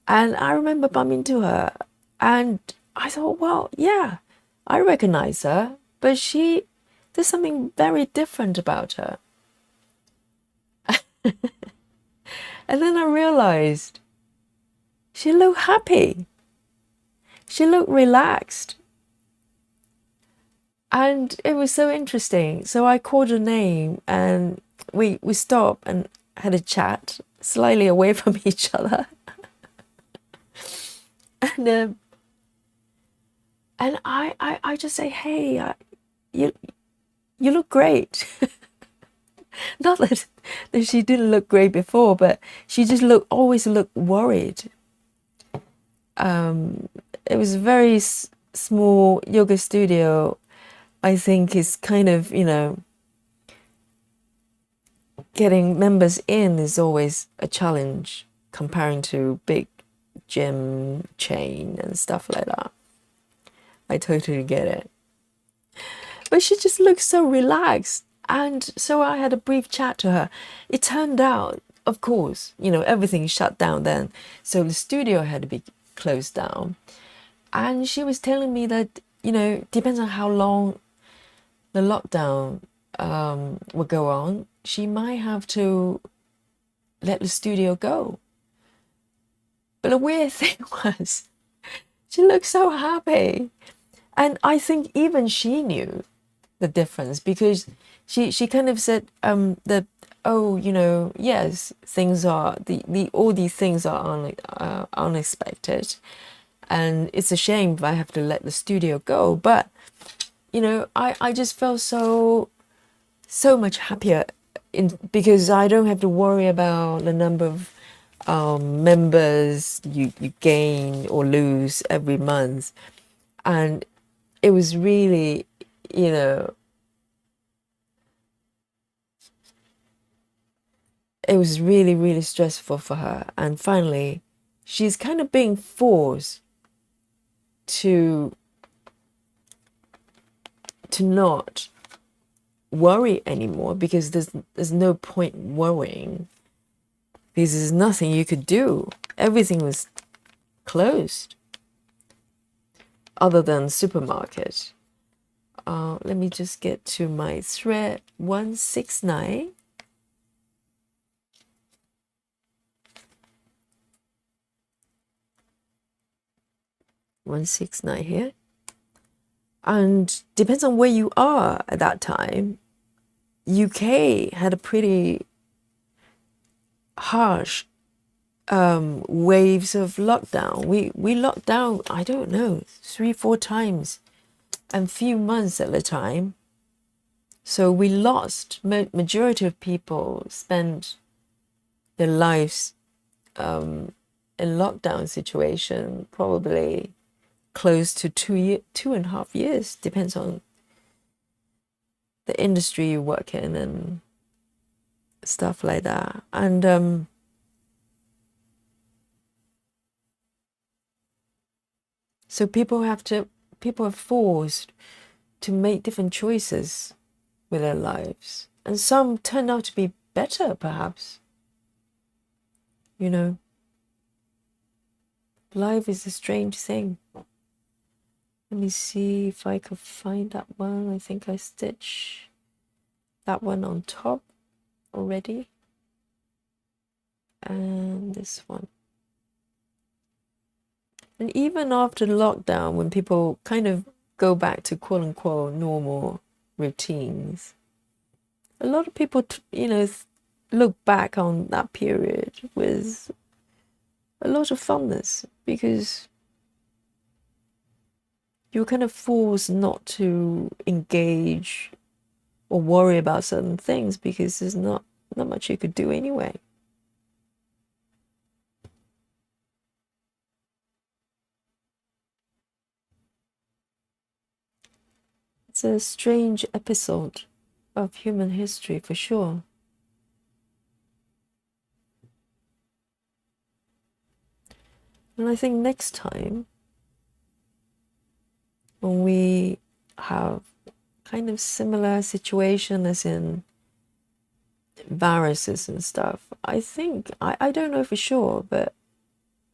And I remember bumping into her, and I thought, well, yeah, I recognize her, but there's something very different about her. And then I realized she looked happy. She looked relaxed. And it was so interesting. So I called her name, and we stopped and had a chat slightly away from each other. And I just say, hey, you look great. Not that she didn't look great before, but she just always looked worried. It was a very small yoga studio. I think is kind of, getting members in is always a challenge comparing to big gym chain and stuff like that. I totally get it. But she just looked so relaxed. And so I had a brief chat to her. It turned out, of course, everything shut down then. So the studio had to be closed down. And she was telling me that, depends on how long the lockdown will go on, she might have to let the studio go. But the weird thing was, she looked so happy. And I think even she knew the difference, because she kind of said that, yes, things are all these things are unexpected, and it's a shame if I have to let the studio go, but I just felt so much happier because I don't have to worry about the number of members you gain or lose every month. And it was really, it was really, really stressful for her. And finally, she's kind of being forced to not worry anymore, because there's no point worrying, because there's nothing you could do. Everything was closed other than supermarket. Let me just get to my thread 169. Here. And depends on where you are at that time. UK had a pretty harsh waves of lockdown. We locked down, I don't know, 3-4 times and few months at a time. So we lost, majority of people spent their lives in lockdown situation, probably close to 2.5 years, depends on the industry you work in and stuff like that. And so people have to people are forced to make different choices with their lives. And some turn out to be better, perhaps. You know, life is a strange thing. Let me see if I could find that one. I think I stitched that one on top already. And this one. And even after lockdown, when people kind of go back to quote unquote normal routines, a lot of people, look back on that period with a lot of fondness, because you're kind of forced not to engage or worry about certain things because there's not much you could do anyway. It's a strange episode of human history for sure. And I think next time, when we have kind of similar situation as in viruses and stuff, I think, I don't know for sure, but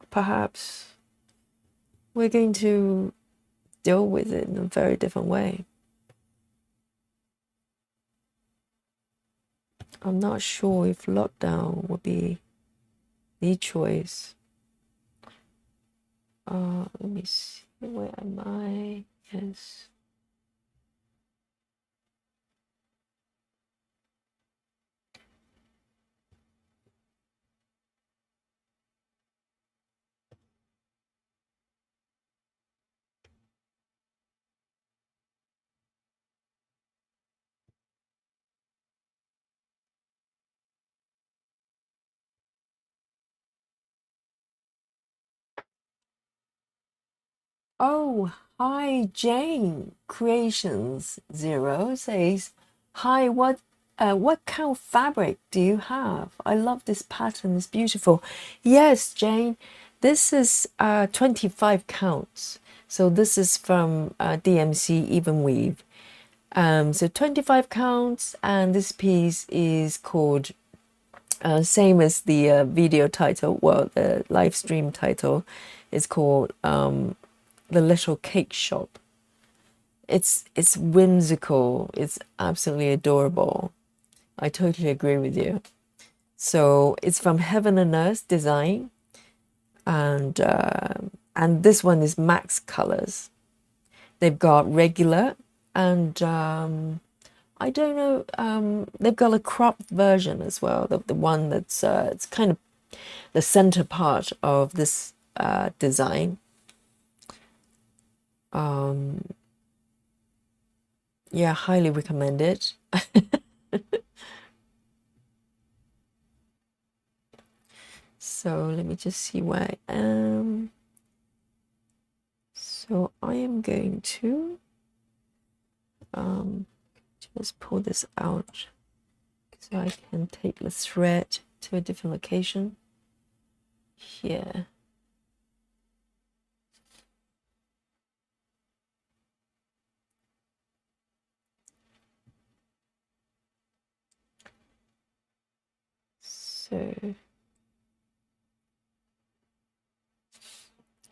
perhaps we're going to deal with it in a very different way. I'm not sure if lockdown will be the choice. Let me see, where am I? Yes. Oh, hi, Jane. Creations Zero says, "Hi, what kind of fabric do you have? I love this pattern. It's beautiful." Yes, Jane. This is 25 counts. So this is from DMC Even Weave. So 25 counts, and this piece is called same as the video title. Well, the live stream title is called The Little Cake Shop. It's whimsical. It's absolutely adorable. I totally agree with you. So it's from Heaven and Earth Design, and this one is max colors. They've got regular, and I don't know. They've got a cropped version as well. The one that's it's kind of the center part of this design. Yeah, highly recommend it. So let me just see where I am. So I am going to just pull this out so I can take the thread to a different location here. So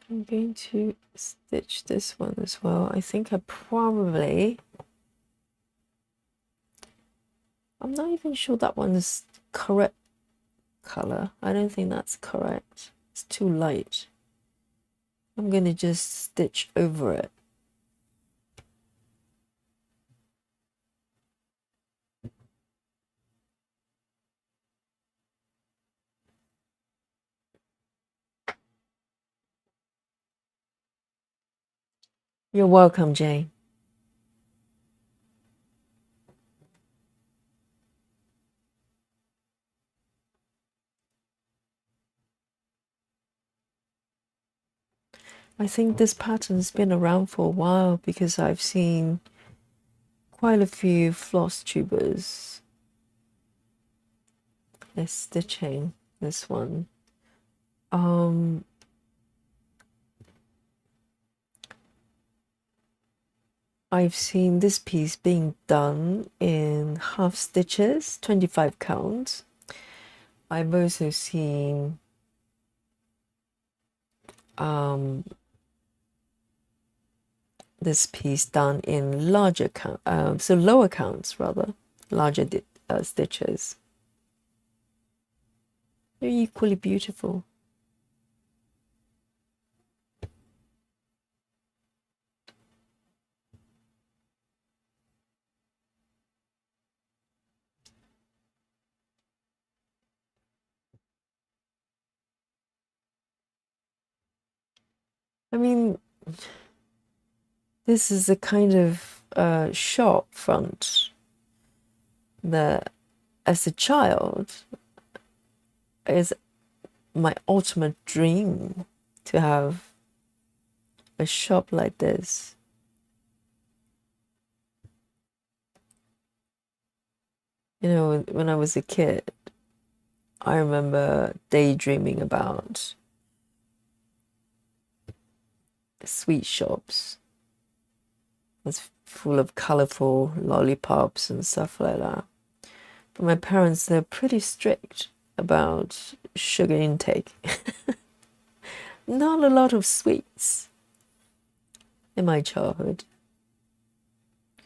I'm going to stitch this one as well. I think I'm not even sure that one is correct color. I don't think that's correct. It's too light. I'm going to just stitch over it. You're welcome, Jane. I think this pattern's been around for a while because I've seen quite a few floss tubers. They're stitching this one. I've seen this piece being done in half stitches, 25 counts. I've also seen this piece done in larger count, so lower counts rather, larger stitches. They're equally beautiful. I mean, this is a kind of shop front that, as a child, is my ultimate dream to have a shop like this. You know, when I was a kid, I remember daydreaming about sweet shops. It's full of colorful lollipops and stuff like that. But my parents, they're pretty strict about sugar intake. Not a lot of sweets in my childhood.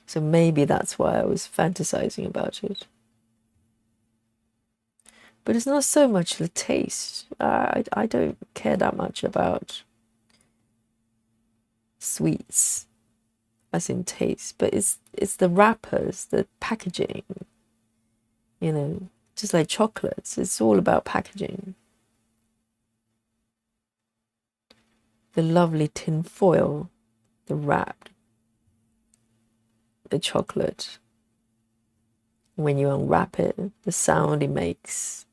So maybe that's why I was fantasizing about it. But it's not so much the taste. I don't care that much about sweets as in taste, but it's the wrappers, the packaging, you know, just like chocolates. It's all about packaging. The lovely tin foil, the wrap, the chocolate. When you unwrap it, the sound it makes.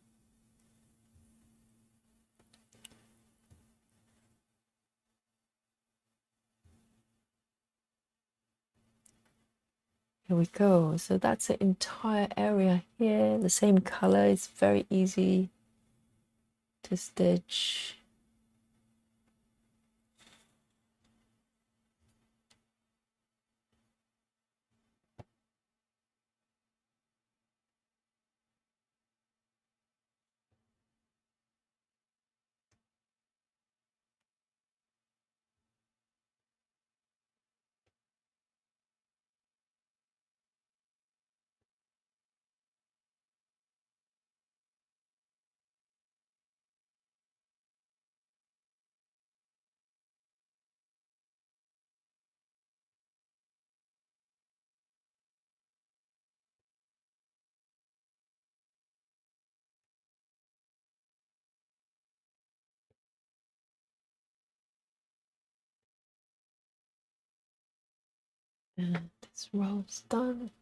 Here we go. So that's the entire area here. The same color. It's very easy to stitch. And this row's done.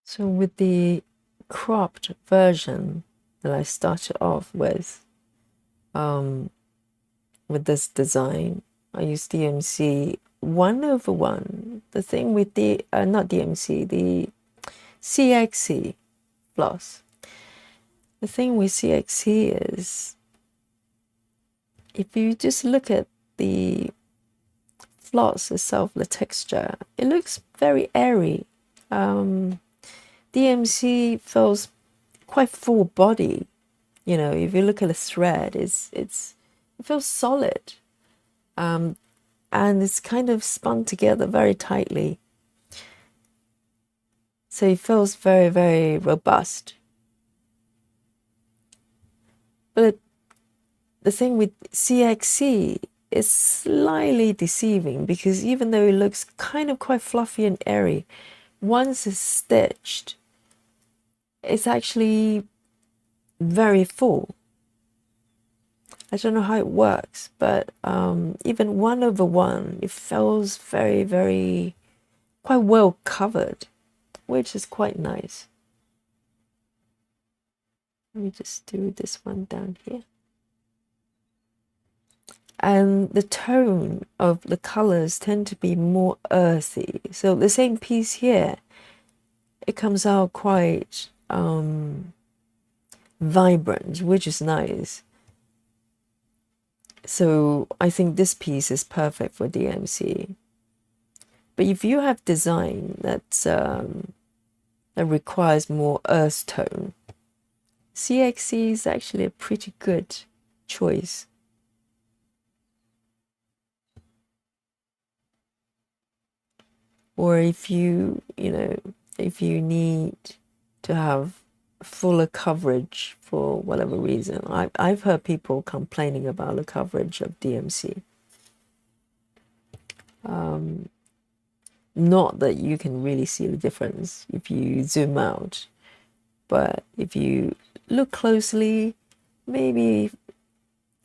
So with the cropped version that I started off with this design, I used DMC 1/1. The thing with the, not DMC, the CXC floss. The thing with CXC is, if you just look at the floss itself, the texture, it looks very airy. DMC feels quite full body. You know, if you look at the thread, it feels solid, and it's kind of spun together very tightly. So it feels very, very robust. But the thing with CXC is slightly deceiving, because even though it looks kind of quite fluffy and airy, once it's stitched, it's actually very full. I don't know how it works, but even 1/1, it feels very, very, quite well covered, which is quite nice. Let me just do this one down here. and the tone of the colors tend to be more earthy. So the same piece here, it comes out quite vibrant, which is nice. So I think this piece is perfect for DMC. But if you have design that's that requires more earth tone, CXC is actually a pretty good choice. Or if you if you need to have fuller coverage for whatever reason, I've heard people complaining about the coverage of DMC. Not that you can really see the difference if you zoom out, but if you look closely, maybe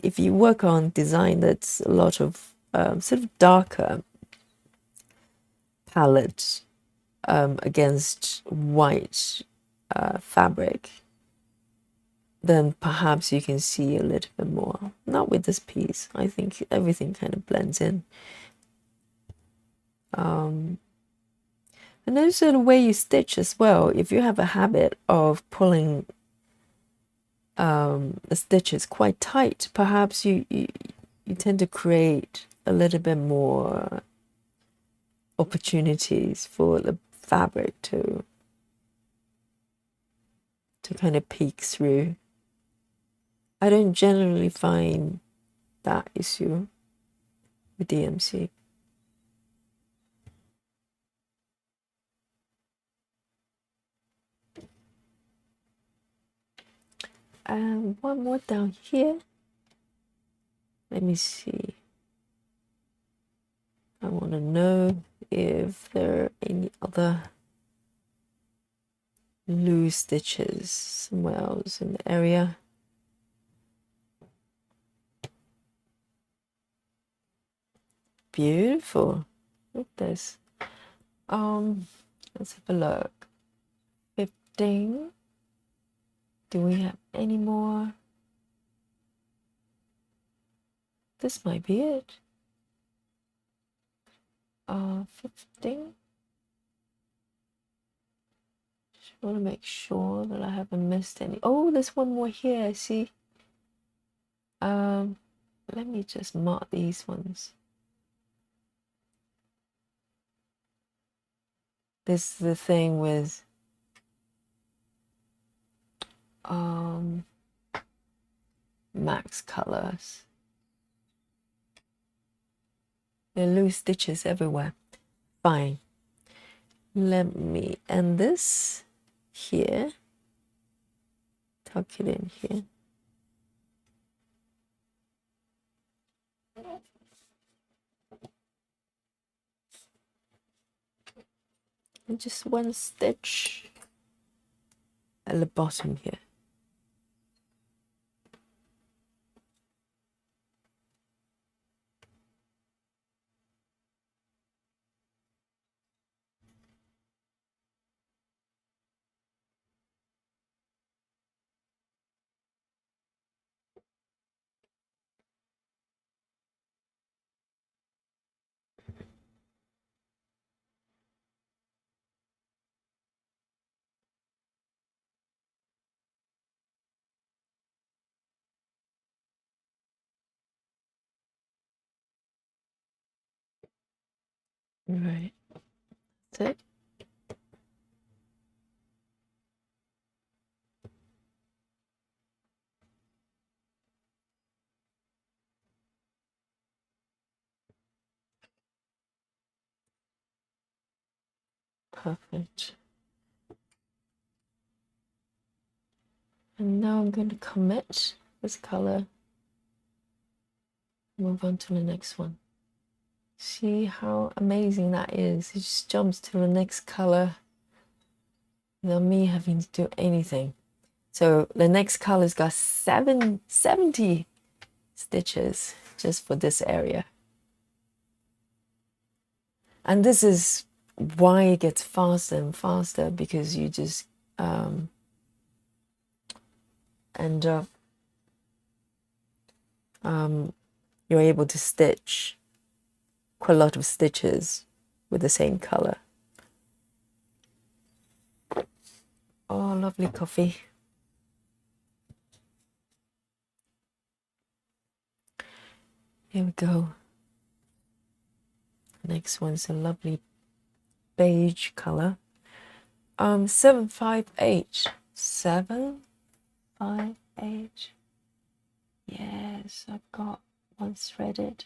if you work on design that's a lot of sort of darker palette against white fabric, then perhaps you can see a little bit more. Not with this piece. I think everything kind of blends in. And also the way you stitch as well. If you have a habit of pulling the stitches quite tight, perhaps you tend to create a little bit more opportunities for the fabric to kind of peek through. I don't generally find that issue with DMC. And one more down here. Let me see. I want to know if there are any other loose stitches somewhere else in the area. Beautiful. Look at this. Let's have a look. 15. Do we have any more? This might be it. 15. Just want to make sure that I haven't missed any. Oh, there's one more here, I see. Let me just mark these ones. This is the thing with Max colors. There are loose stitches everywhere. Fine. Let me end this here. Tuck it in here. And just one stitch at the bottom here. Right. That's it. Perfect. And now I'm going to commit this color. Move on to the next one. See how amazing that is. It just jumps to the next color without me having to do anything. So the next color's got 70 stitches just for this area. And this is why it gets faster and faster, because you just end up you're able to stitch quite a lot of stitches with the same color. Oh, lovely coffee. Here we go. Next one's a lovely beige color. 758. 758. Yes, I've got one threaded.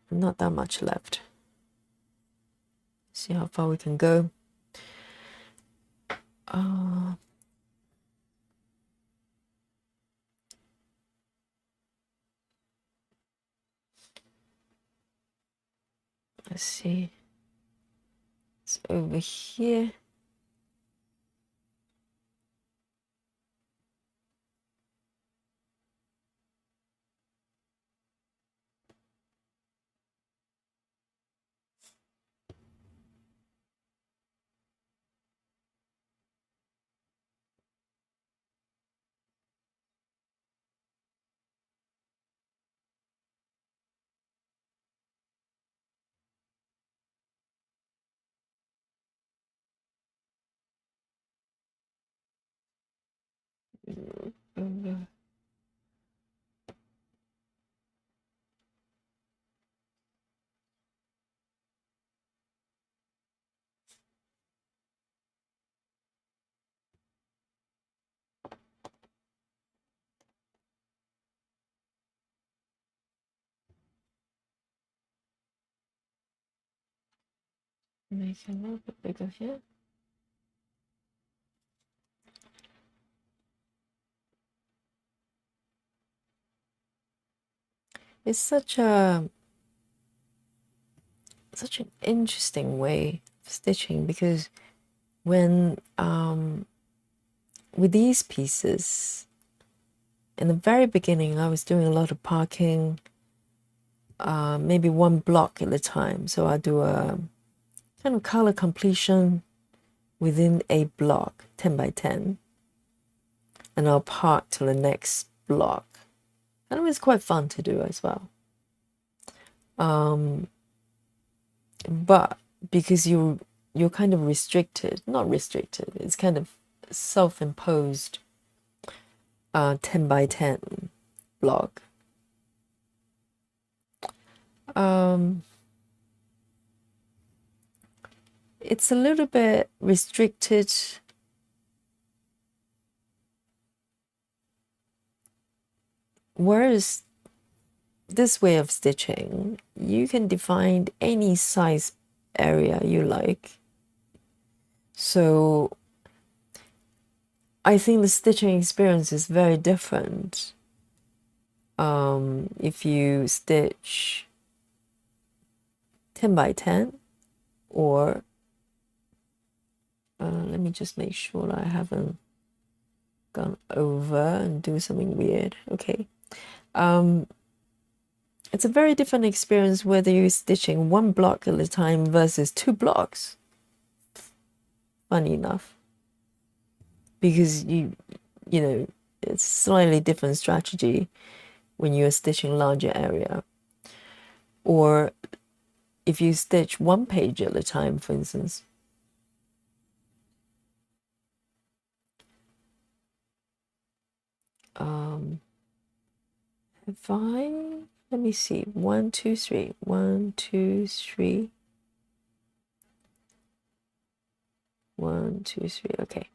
Not that much left. See how far we can go. Let's see. It's over here. Over. Make it a little bit bigger here. It's such an interesting way of stitching, because when with these pieces in the very beginning, I was doing a lot of parking, maybe one block at a time. So I do a kind of color completion within a block, 10 by 10, and I'll park to the next block. And it was quite fun to do as well. But because you're kind of restricted, not restricted, it's kind of self-imposed 10 by 10 block. It's a little bit restricted. Whereas this way of stitching, you can define any size area you like. So I think the stitching experience is very different. If you stitch 10 by 10, or let me just make sure I haven't gone over and do something weird. Okay. It's a very different experience whether you're stitching one block at a time versus 2 blocks. Funny enough, because you know, it's slightly different strategy when you're stitching larger area, or if you stitch 1 page at a time, for instance. If let me see, 1 2 3, 1 2 3, 1 2 3. Okay.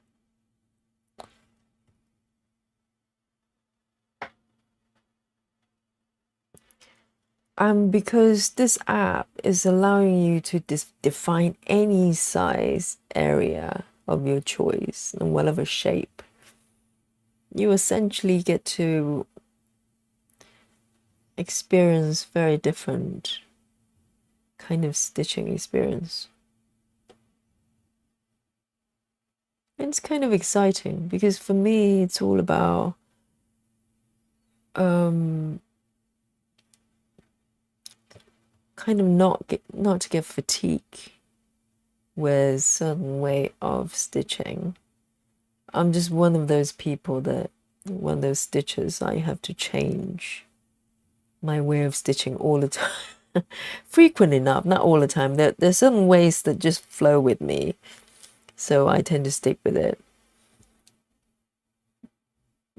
Because this app is allowing you to define any size area of your choice and whatever shape, you essentially get to experience very different kind of stitching experience. And it's kind of exciting, because for me it's all about kind of not to get fatigue with certain way of stitching. I'm just one of those people that one of those stitches I have to change my way of stitching all the time. Frequent enough, not all the time. There's certain ways that just flow with me, so I tend to stick with it.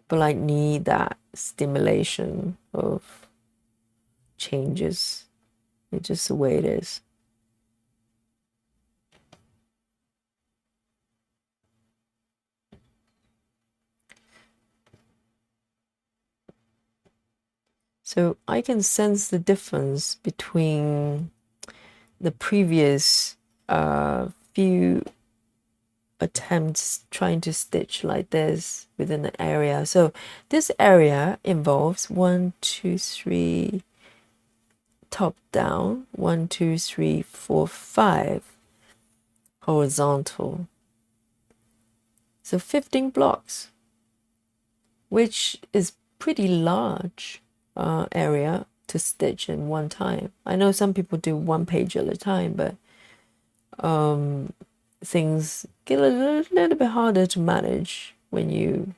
But I need that stimulation of changes. It's just the way it is. So I can sense the difference between the previous few attempts trying to stitch like this within an area. So this area involves 1, 2, 3, top down, 1, 2, 3, 4, 5 horizontal. So 15 blocks, which is pretty large area to stitch in one time. I know some people do one page at a time, but things get a little bit harder to manage when you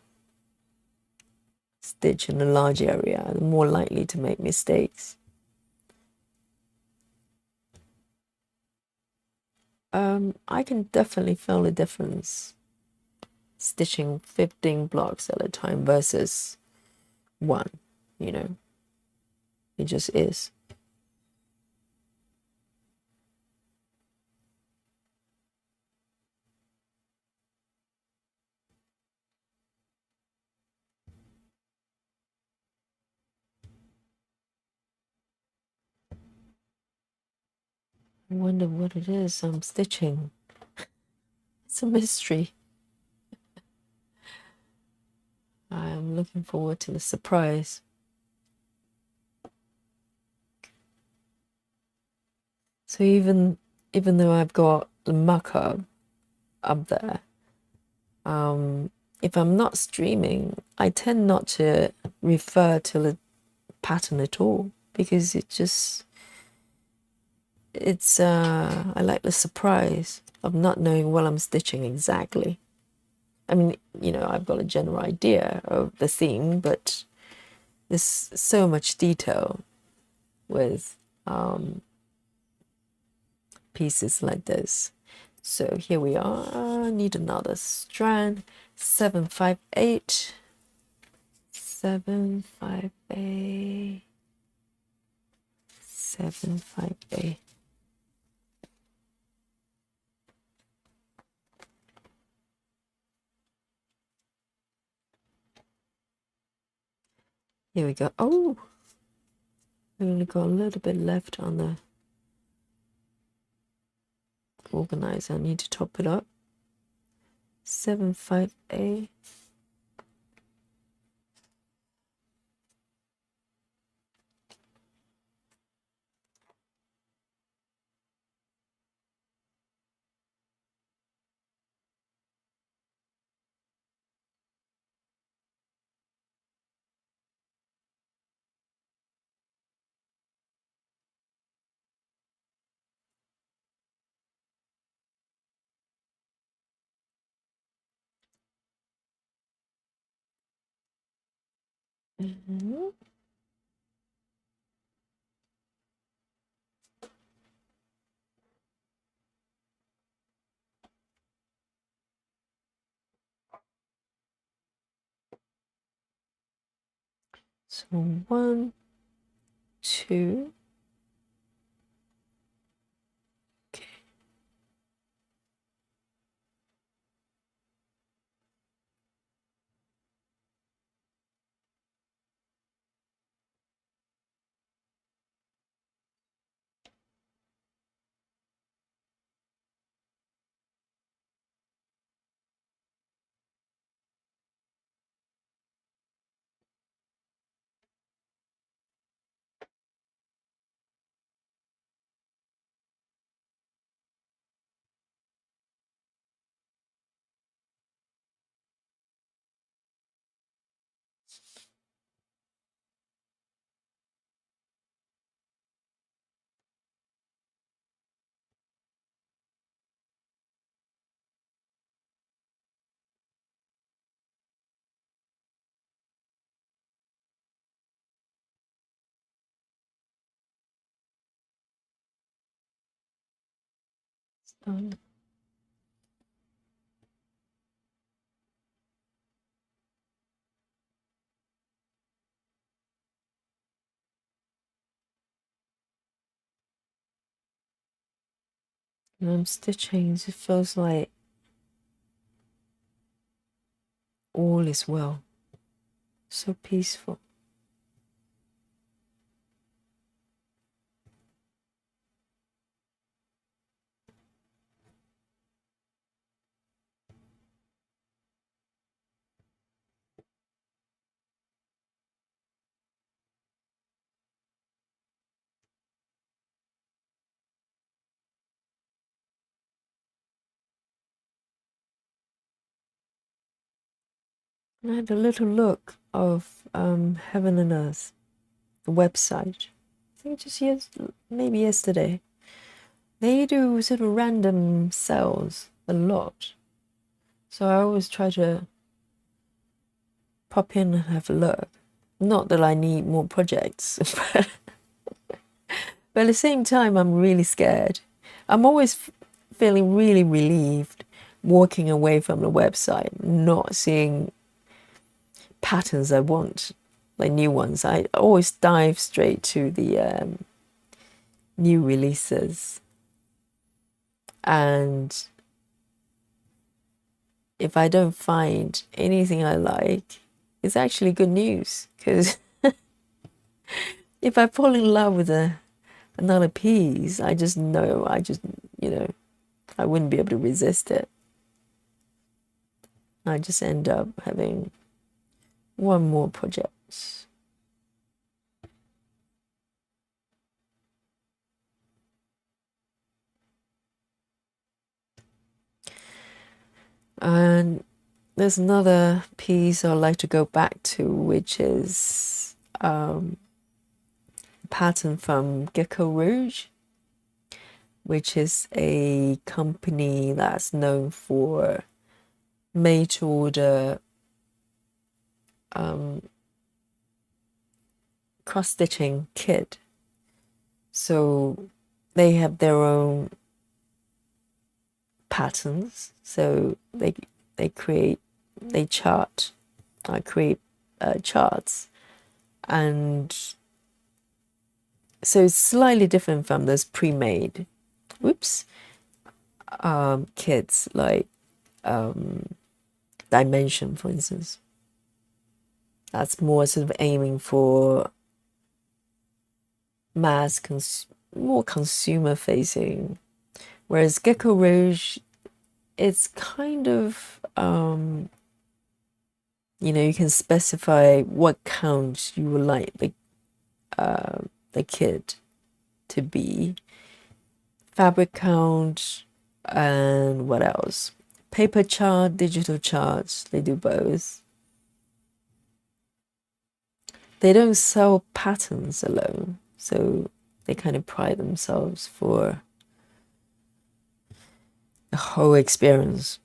stitch in a large area, more likely to make mistakes. I can definitely feel the difference stitching 15 blocks at a time versus one, you know, it just is. I wonder what it is I'm stitching. It's a mystery. I'm looking forward to the surprise. So even though I've got the marker up there, if I'm not streaming, I tend not to refer to the pattern at all because it's I like the surprise of not knowing what I'm stitching exactly. I mean, you know, I've got a general idea of the theme, but there's so much detail with pieces like this. So here we are. Need another strand. 758. 758. 758. Here we go. Oh, we only got a little bit left on the organizer. I need to top it up. 758. So 1, 2. Okay. done. And I'm stitching. It feels like all is well. So peaceful. I had a little look of Heaven and Earth, the website. I think just maybe yesterday. They do sort of random sales a lot. So I always try to pop in and have a look. Not that I need more projects, but at the same time, I'm really scared. I'm always feeling really relieved walking away from the website, not seeing patterns I want, like new ones. I always dive straight to the new releases. And if I don't find anything I like, it's actually good news, because if I fall in love with another piece, I just know, I wouldn't be able to resist it. I just end up having one more project. And there's another piece I'd like to go back to, which is a pattern from Gecko Rouge, which is a company that's known for made-to-order cross-stitching kit. So they have their own patterns. So they create charts, and so it's slightly different from those pre-made kits, like Dimension, for instance. That's more sort of aiming for more consumer facing, whereas Gecko Rouge, it's kind of you can specify what count you would like the kit to be, fabric count, and what else? Paper chart, digital charts. They do both. They don't sell patterns alone, so they kind of pride themselves for the whole experience.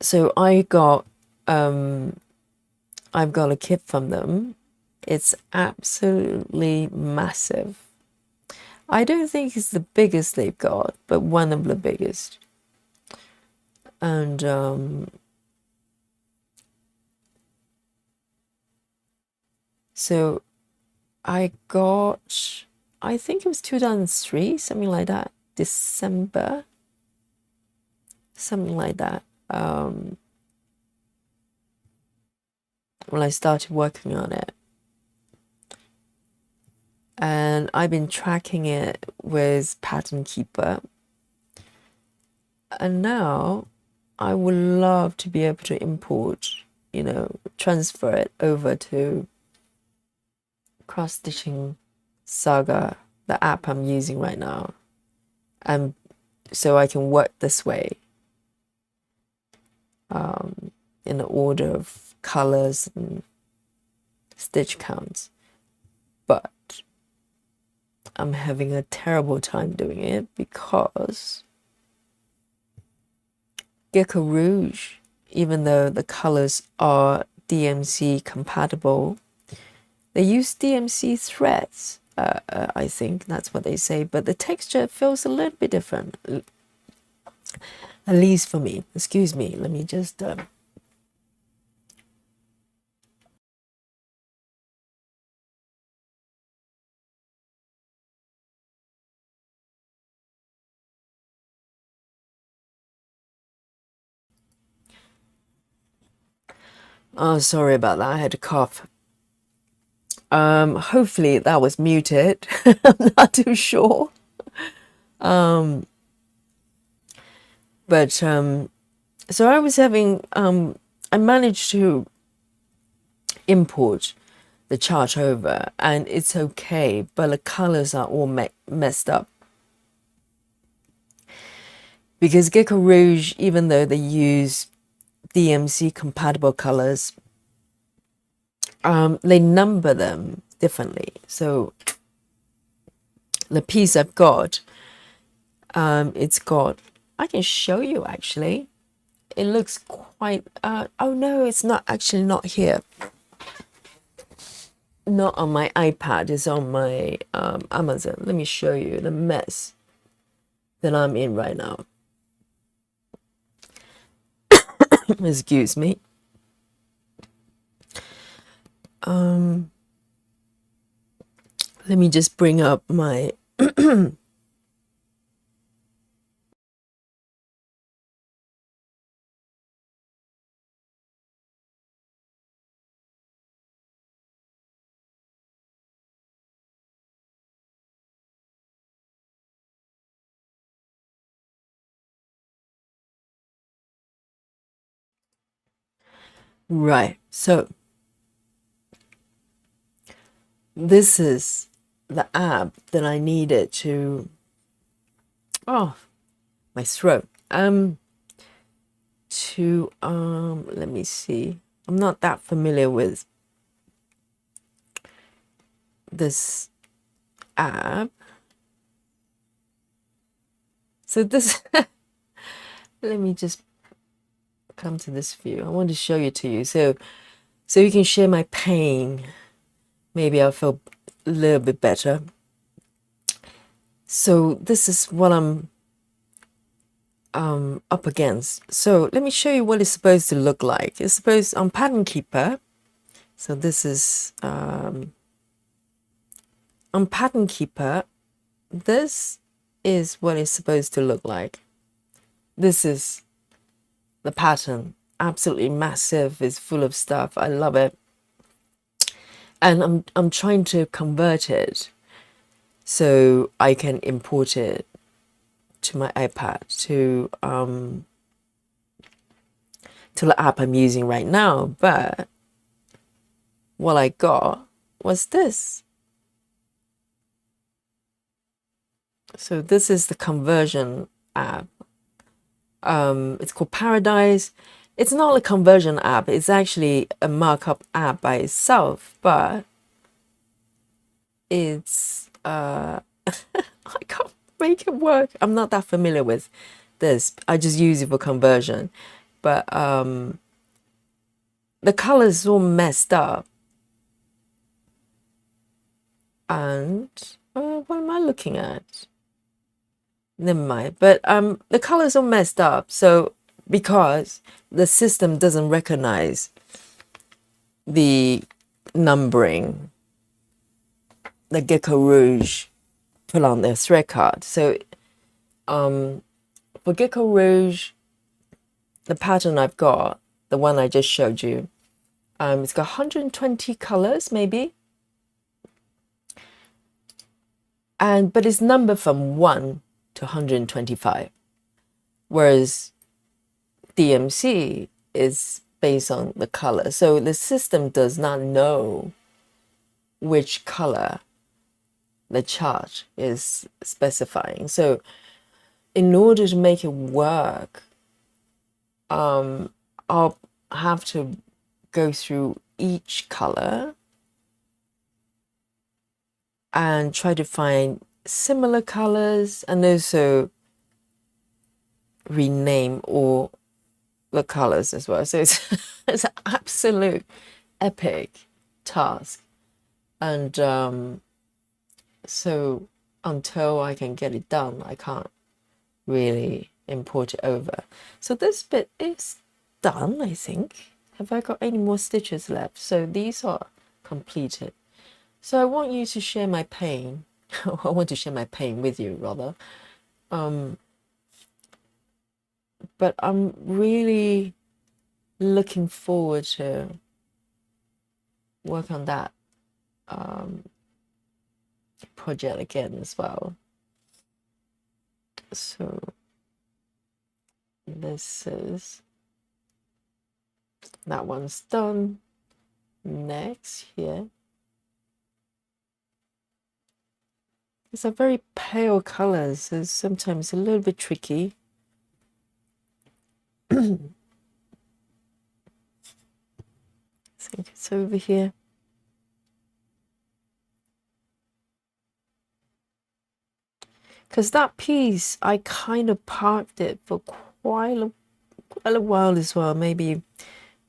So I've got a kit from them. It's absolutely massive. I don't think it's the biggest they've got, but one of the biggest. And so I think it was 2003, something like that, December, something like that, when I started working on it. And I've been tracking it with Pattern Keeper. And now I would love to be able to import, transfer it over to Cross Stitching Saga, the app I'm using right now. And so I can work this way, in the order of colors and stitch counts. But I'm having a terrible time doing it because Gecko Rouge, even though the colors are DMC compatible, they use DMC threads. I think that's what they say, but the texture feels a little bit different, at least for me. Excuse me, let me just oh, sorry about that, I had a cough. Hopefully that was muted. I'm not too sure. But so I was having I managed to import the chart over, and it's okay, but the colors are all messed up because Gecko Rouge, even though they use DMC compatible colors, they number them differently. So the piece I've got, it's got, I can show you actually. It looks quite, oh no, it's not actually not here. Not on my iPad, it's on my Amazon. Let me show you the mess that I'm in right now. Excuse me. Let me just bring up my right. So this is the app that I needed to, oh, my throat. Let me see. I'm not that familiar with this app. So this, let me just come to this view. I want to show you to you. So you can share my pain. Maybe I'll feel a little bit better. So this is what I'm up against. So let me show you what it's supposed to look like. It's supposed on Pattern Keeper. So this is on Pattern Keeper. This is what it's supposed to look like. This is the pattern. Absolutely massive. It's full of stuff. I love it. And I'm trying to convert it so I can import it to my iPad, to the app I'm using right now. But what I got was this. So this is the conversion app. It's called Paradise. It's not a conversion app. It's actually a markup app by itself, but it's I can't make it work. I'm not that familiar with this. I just use it for conversion, but the colors all messed up. And what am I looking at? Never mind. But the colors are messed up. So because the system doesn't recognize the numbering, the Gecko Rouge put on their thread card. So for Gecko Rouge, the pattern I've got, the one I just showed you, it's got 120 colors maybe. But it's numbered from 1 to 125. Whereas DMC is based on the color. So the system does not know which color the chart is specifying. So in order to make it work, I'll have to go through each color and try to find similar colors and also rename all the colors as well. So it's it's an absolute epic task. And So until I can get it done, I can't really import it over. So this bit is done, I think. Have I got any more stitches left? So these are completed. So I want you to share my pain. I want to share my pain with you, rather. But I'm really looking forward to work on that project again as well. So this is, that one's done. Next here. These are very pale colors, so sometimes a little bit tricky. I think it's over here. Because that piece, I kind of parked it for quite a while as well, maybe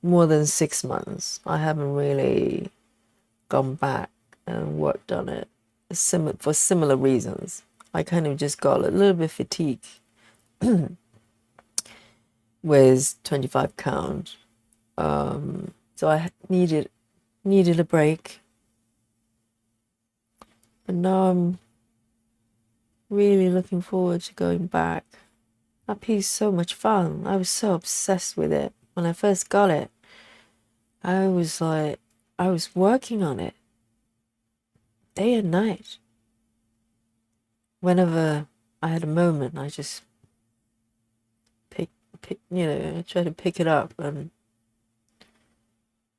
more than 6 months. I haven't really gone back and worked on it for similar reasons. I kind of just got a little bit fatigued with 25 count. So I needed a break. But now I'm really looking forward to going back. That piece is so much fun. I was so obsessed with it. When I first got it, I was working on it day and night. Whenever I had a moment, I just try to pick it up and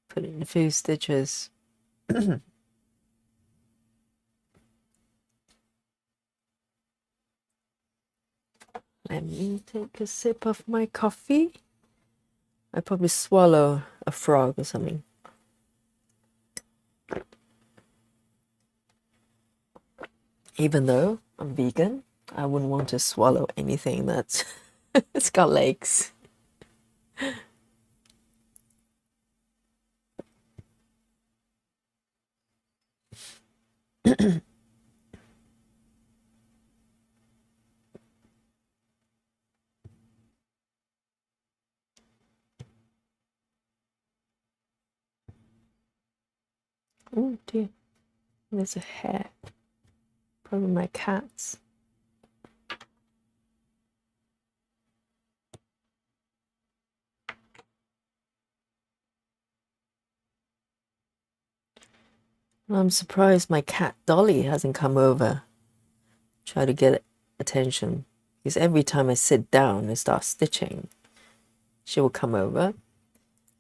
put it in a few stitches. Let me take a sip of my coffee. I probably swallow a frog or something. Even though I'm vegan, I wouldn't want to swallow anything that's it's got legs. Oh dear, there's a hair. Probably my cat's. I'm surprised my cat Dolly hasn't come over. Try to get attention. Because every time I sit down and start stitching, she will come over.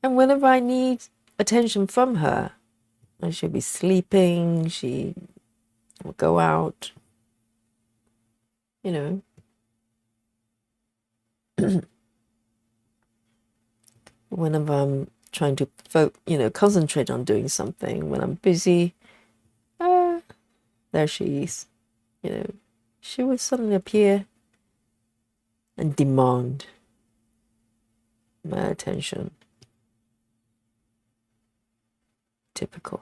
And whenever I need attention from her, she'll be sleeping, she will go out, you know. Whenever I'm trying to concentrate on doing something, when I'm busy, there she is. She will suddenly appear and demand my attention. Typical.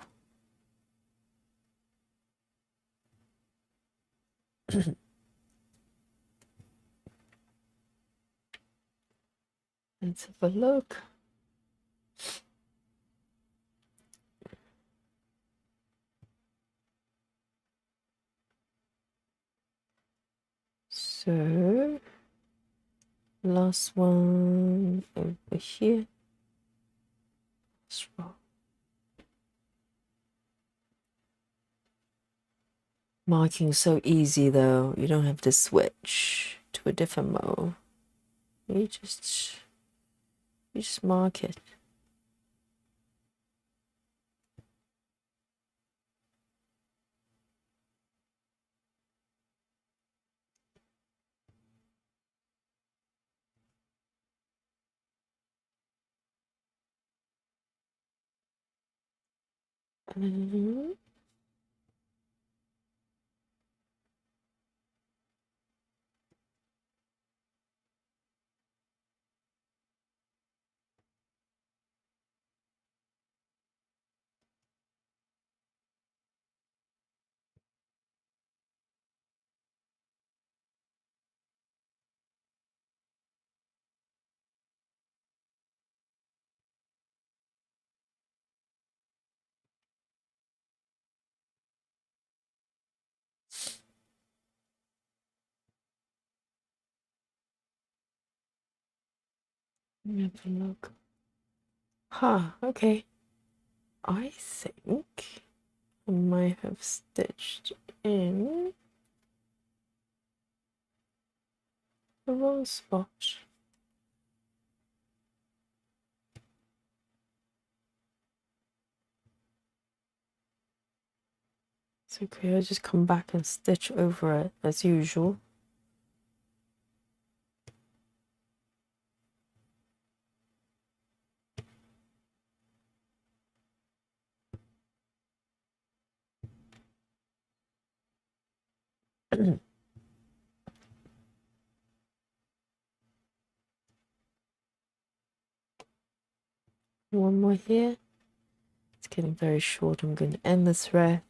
Let's have a look. So, last one over here. What's wrong? Marking so easy though. You don't have to switch to a different mode. You just mark it. Let me have a look. Huh, okay. I think I might have stitched in the wrong spot. It's okay, I'll just come back and stitch over it as usual. One more here. It's getting very short. I'm going to end the thread.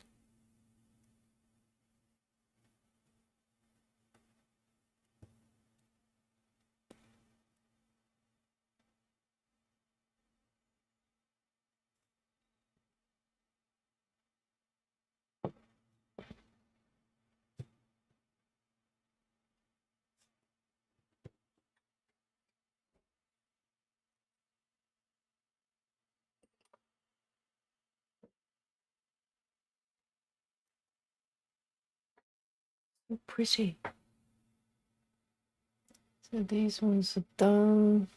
So pretty. So these ones are done.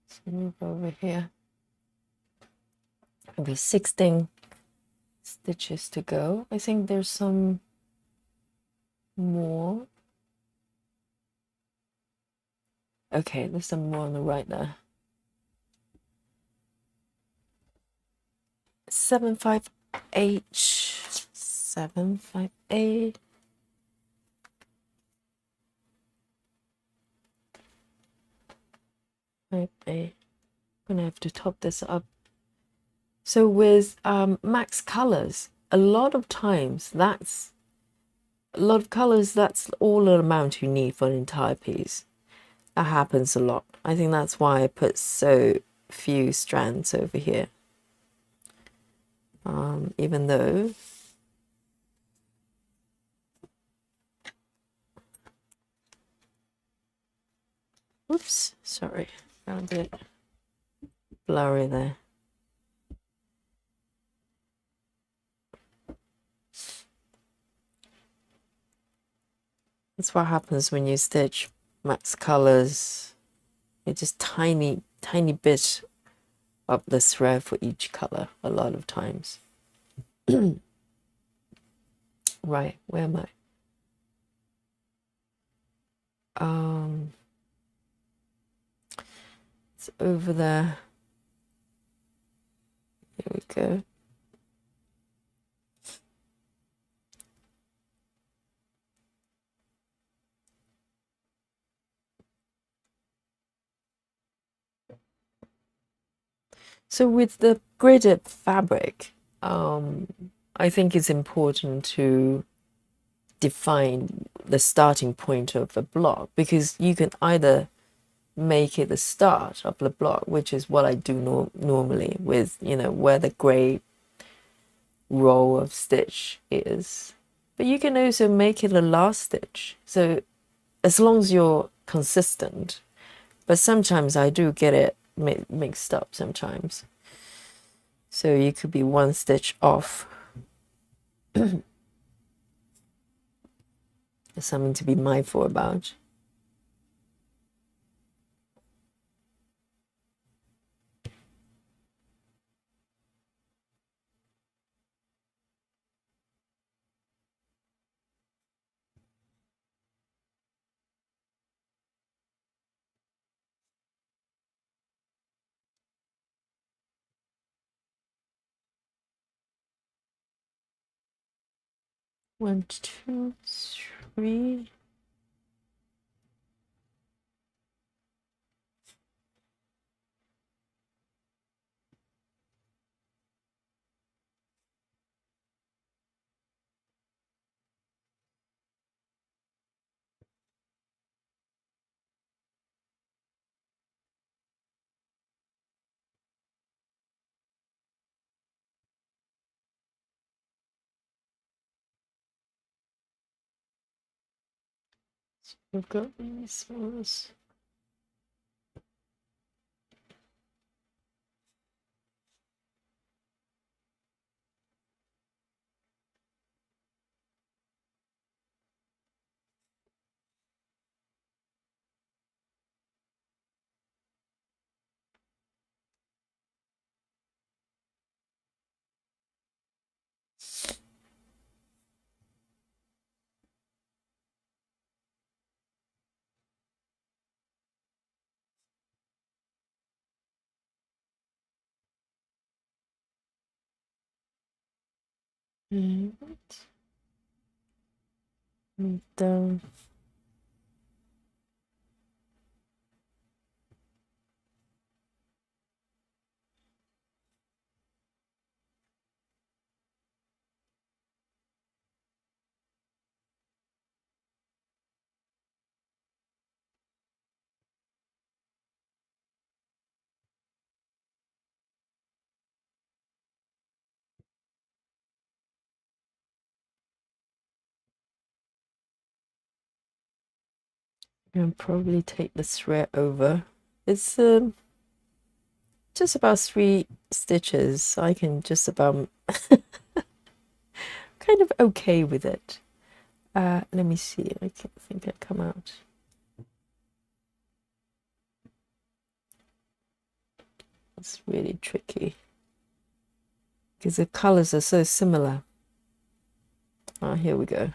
Let's move over here. There's 16 stitches to go. I think there's some more. Okay, there's some more on the right there. 758. 758. I'm gonna have to top this up. So with max colors, a lot of times that's all the amount you need for an entire piece. That happens a lot. I think that's why I put so few strands over here. Even though oops, sorry, got a bit blurry there. That's what happens when you stitch max colors. It's just tiny bit of the thread for each color a lot of times. Right, where am I? It's over there. Here we go. So with the gridded fabric, I think it's important to define the starting point of a block, because you can either make it the start of the block, which is what I do normally with, where the gray row of stitch is, but you can also make it a last stitch. So as long as you're consistent, but sometimes I do get it mixed up sometimes. So you could be one stitch off. There's something to be mindful about. One, two, three. So we've got these ones. And down. And probably take the thread over. It's just about 3 stitches. I can just about kind of okay with it. Let me see. I think I come out. It's really tricky because the colors are so similar. Oh, here we go.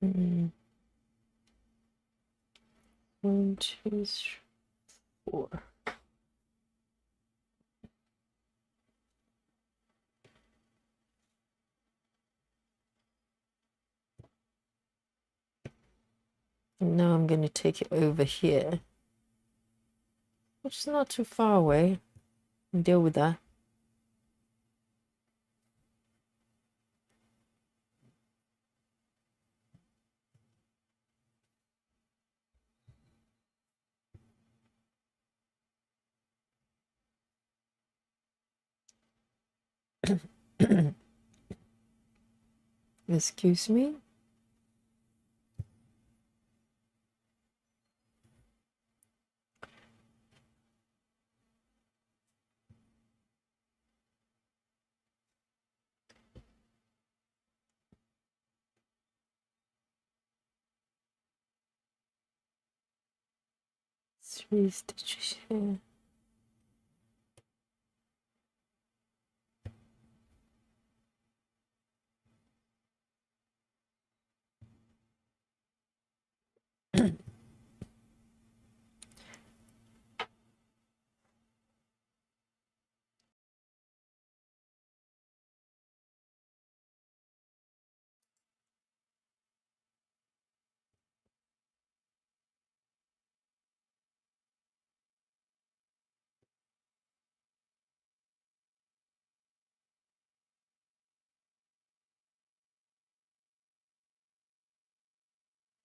Mm. 1, 2, 3, 4. And now I'm going to take it over here, which is not too far away, and deal with that. Excuse me. Three stitches here.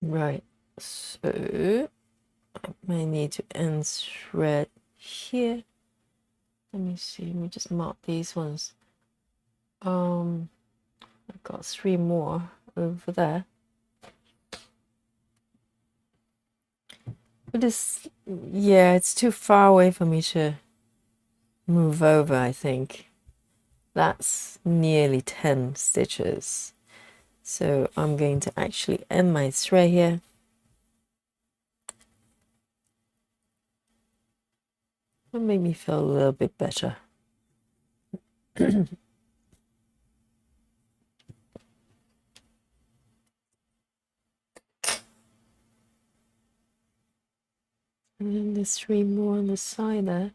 Right, so I may need to end thread here. Let me see, let me just mark these ones. I've got 3 more over there. But it's, yeah, it's too far away for me to move over, I think. That's nearly 10 stitches. So I'm going to actually end my thread here. It'll make me feel a little bit better. And then there's 3 more on the side there.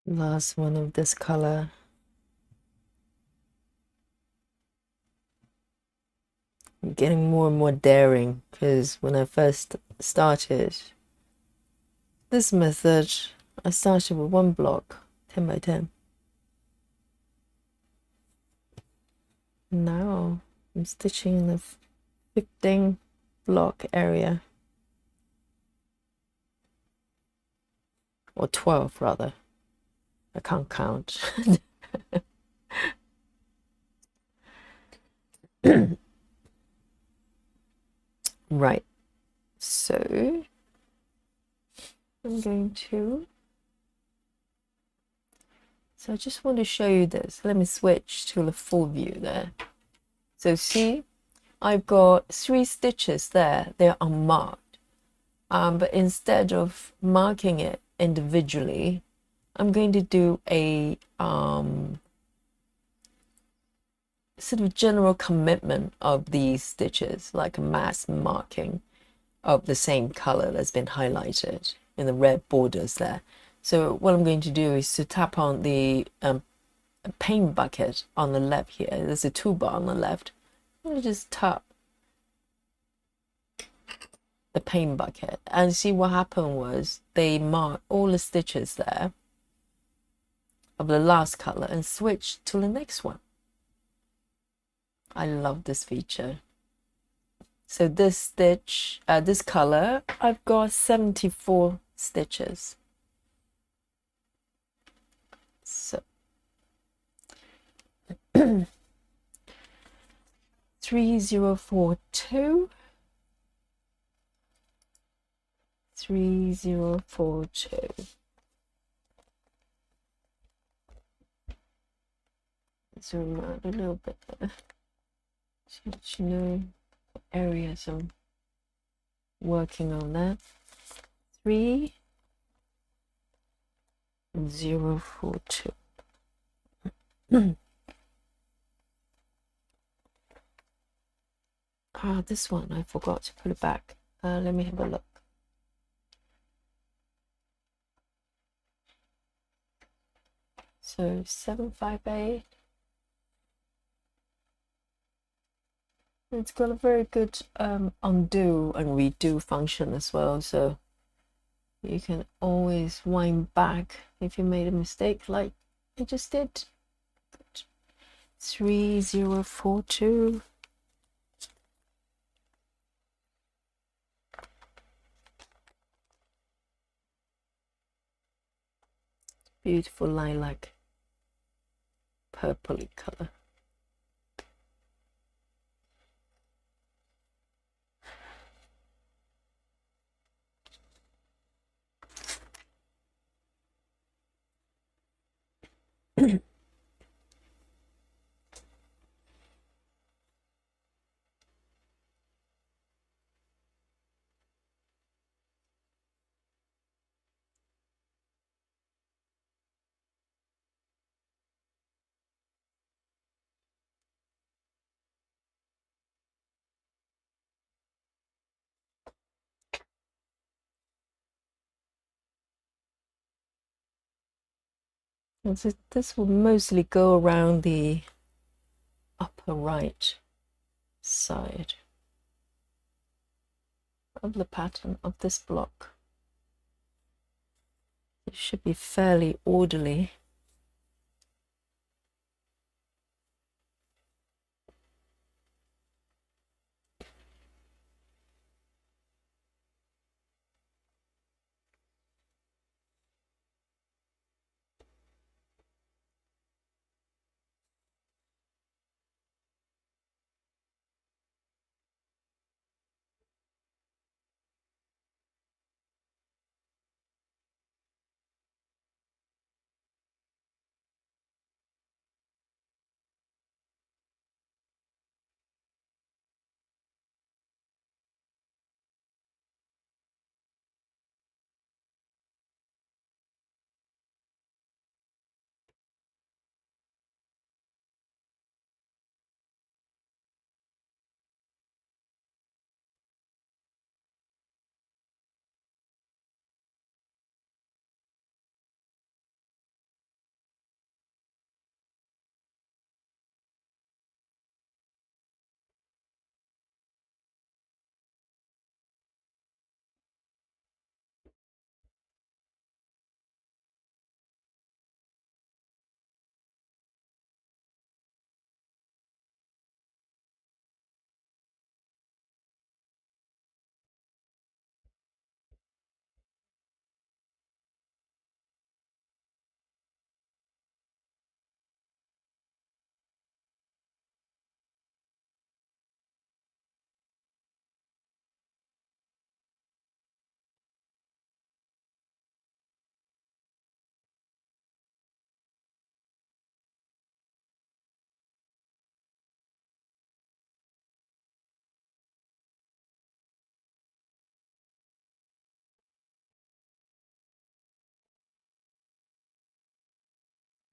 Last one of this color. I'm getting more and more daring because when I first started this method, I started with 1 block, 10 by 10. Now I'm stitching in the 15 block area, or 12 rather. I can't count. Right, so I'm going to, so I just want to show you this. Let me switch to the full view there. So see, I've got 3 stitches there. They're unmarked. But instead of marking it individually, I'm going to do a sort of general commitment of these stitches, like a mass marking of the same color that's been highlighted in the red borders there. So what I'm going to do is to tap on the paint bucket on the left here. There's a toolbar on the left. I'm going to just tap the paint bucket and see what happened was they marked all the stitches there of the last color and switch to the next one. I love this feature. So this stitch, this color, I've got 74 stitches. So 3042, 3042. Zoom out a little bit there, so that you know what areas I'm working on that. 3042. Ah, this one I forgot to put it back. Let me have a look. So 758. It's got a very good undo and redo function as well, so you can always wind back if you made a mistake like I just did. 3042. Beautiful lilac purpley color. And so this will mostly go around the upper right side of the pattern of this block. It should be fairly orderly.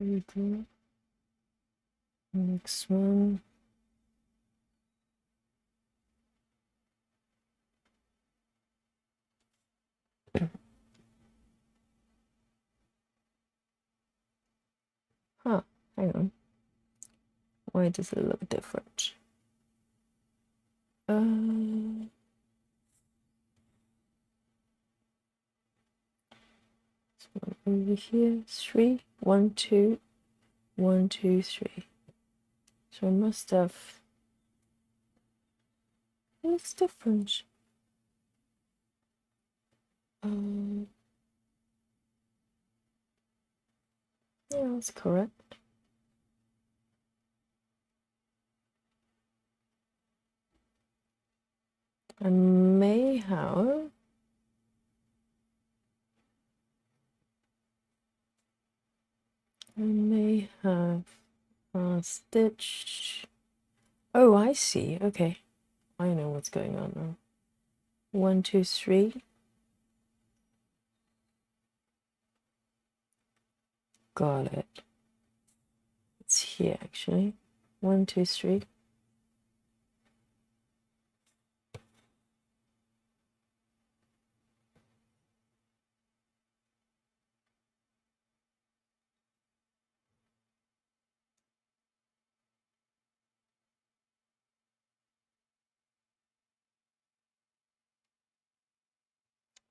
Okay. Next one. Huh, hang on. Why does it look different? Over here, 3, 1, 2, 1, 2, 3. So I must have. It's different. Yeah, that's correct. I may have. A stitch. Oh, I see. Okay. I know what's going on now. 1, 2, 3. Got it. It's here actually. 1, 2, 3.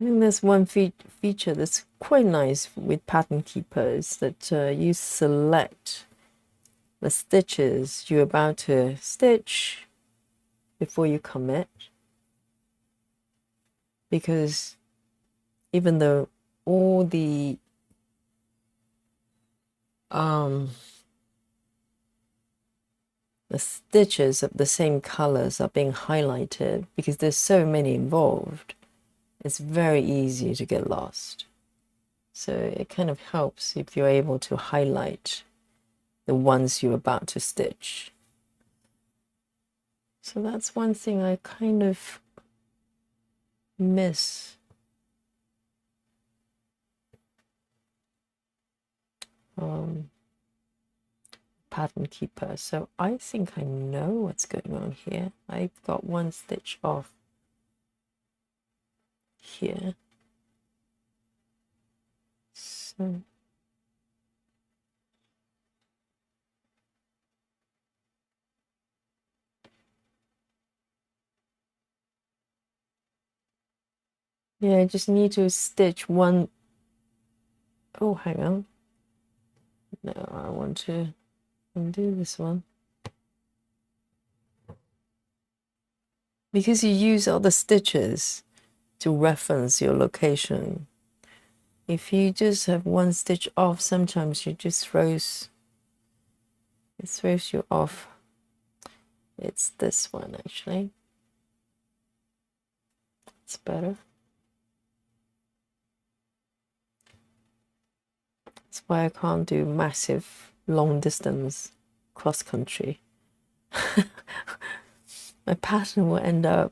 I think there's one feature that's quite nice with Pattern Keeper is that you select the stitches you're about to stitch before you commit, because even though all the stitches of the same colors are being highlighted, because there's so many involved, it's very easy to get lost. So it kind of helps if you're able to highlight the ones you're about to stitch. So that's one thing I kind of miss. Pattern Keeper. So I think I know what's going on here. I've got one stitch off here. So yeah, I just need to stitch one. Oh, hang on. No, I want to undo this one. Because you use all the stitches to reference your location. If you just have one stitch off, sometimes it throws you off. It's this one actually. It's better. That's why I can't do massive long distance cross country. My pattern will end up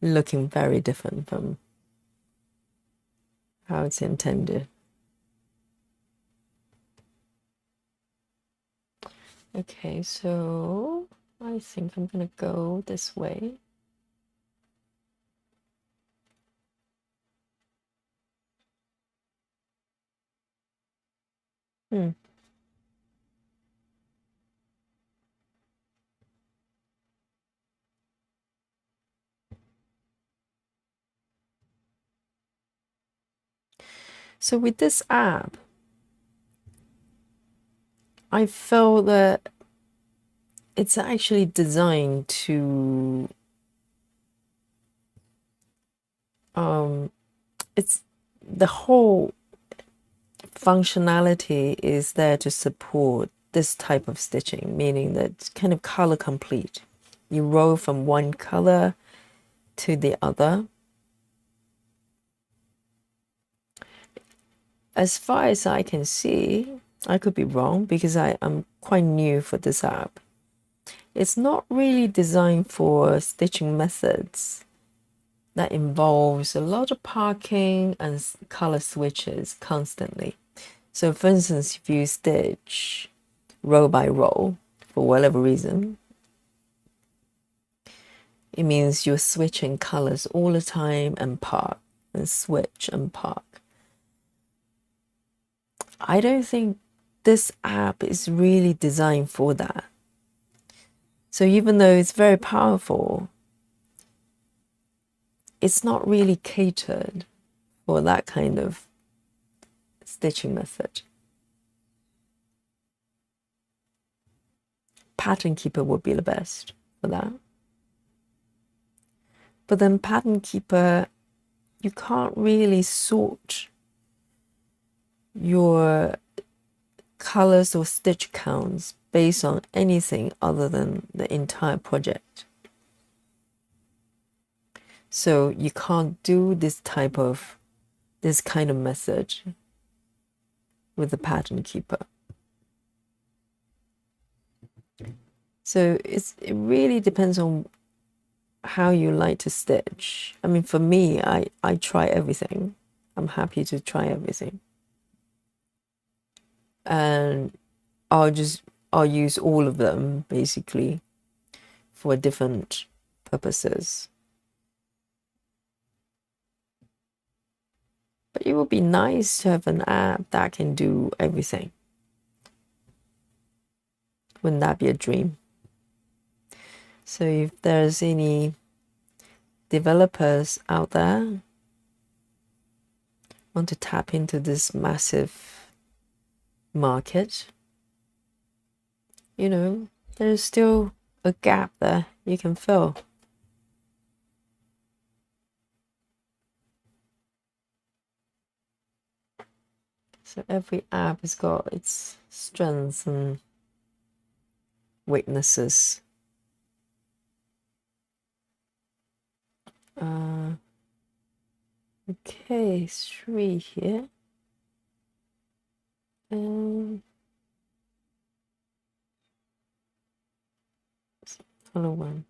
looking very different from how it's intended. Okay, so I think I'm gonna go this way. So with this app, I felt that it's actually designed to it's the whole functionality is there to support this type of stitching, meaning that it's kind of color complete. You roll from one color to the other. As far as I can see, I could be wrong because I'm quite new for this app. It's not really designed for stitching methods that involves a lot of parking and color switches constantly. So for instance, if you stitch row by row, for whatever reason, it means you're switching colors all the time and park and switch and park. I don't think this app is really designed for that. So even though it's very powerful, it's not really catered for that kind of stitching method. Pattern Keeper would be the best for that. But then Pattern Keeper, you can't really sort your colors or stitch counts based on anything other than the entire project. So you can't do this kind of method with the Pattern Keeper. So it really depends on how you like to stitch. I mean, for me, I try everything. I'm happy to try everything. And I'll use all of them basically for different purposes. But it would be nice to have an app that can do everything. Wouldn't that be a dream? So if there's any developers out there want to tap into this massive market, you know, there's still a gap there you can fill. So every app has got its strengths and weaknesses. Okay, 3 here. Another one.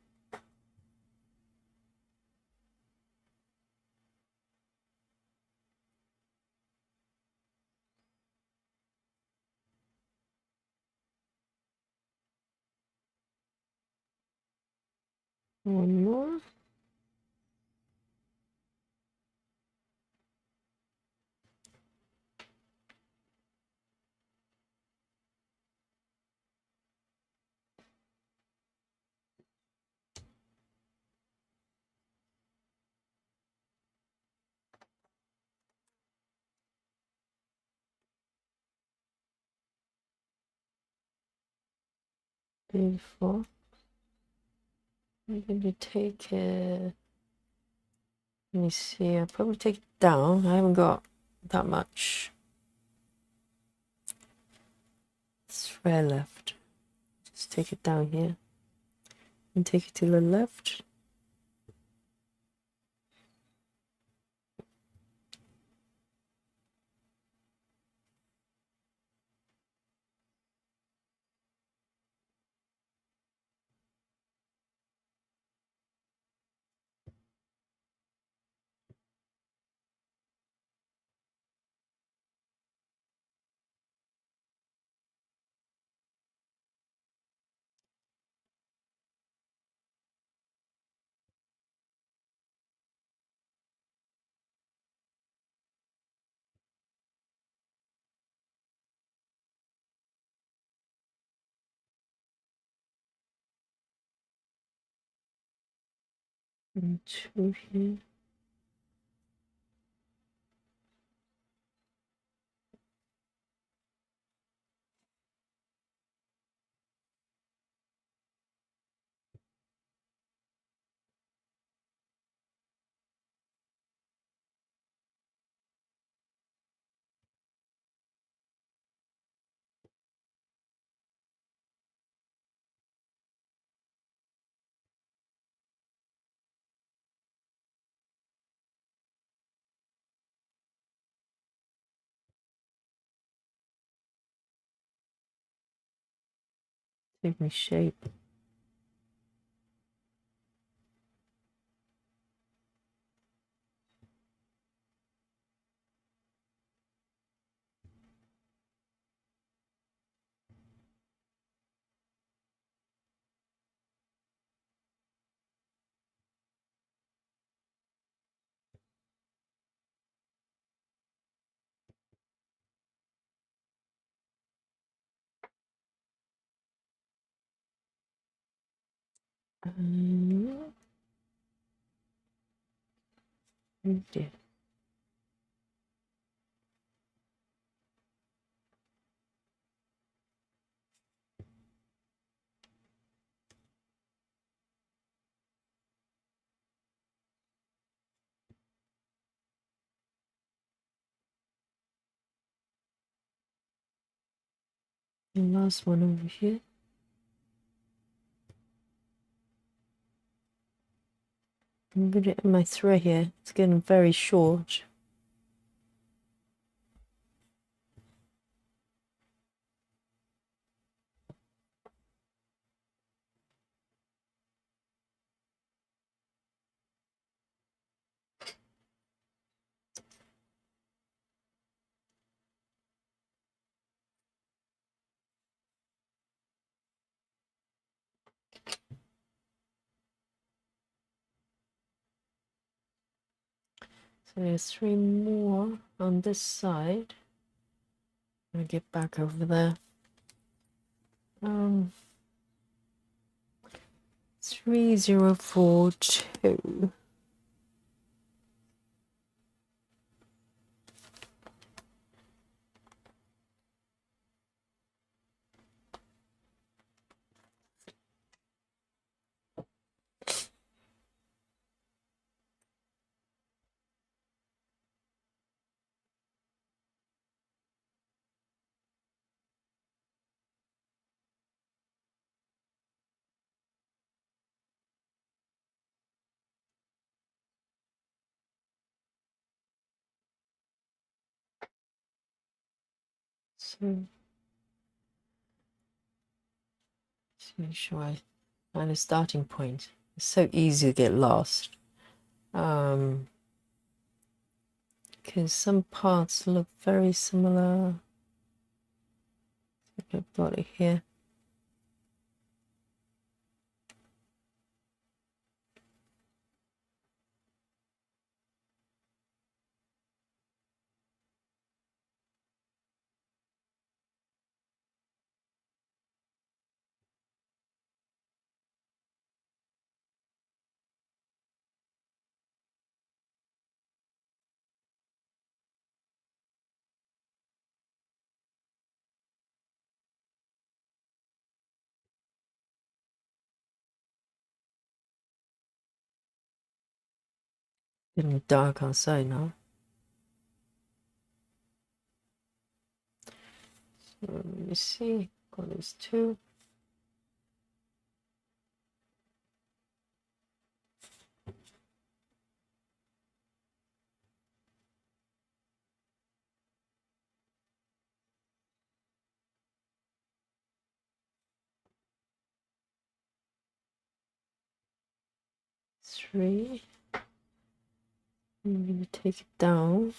One more. Beautiful. I'm going to take it. Let me see. I'll probably take it down. I haven't got that much thread left. Just take it down here and take it to the left. And 2 here. Taking shape. Oh dear. The last one over here. I'm going to end my thread here. It's getting very short. So there's 3 more on this side. I'll get back over there. 3042. So just make sure I find a starting point. It's so easy to get lost. Because some parts look very similar. I think I've got it here. Getting dark outside now. So let me see. Got these 2. Three. I'm going to take it down.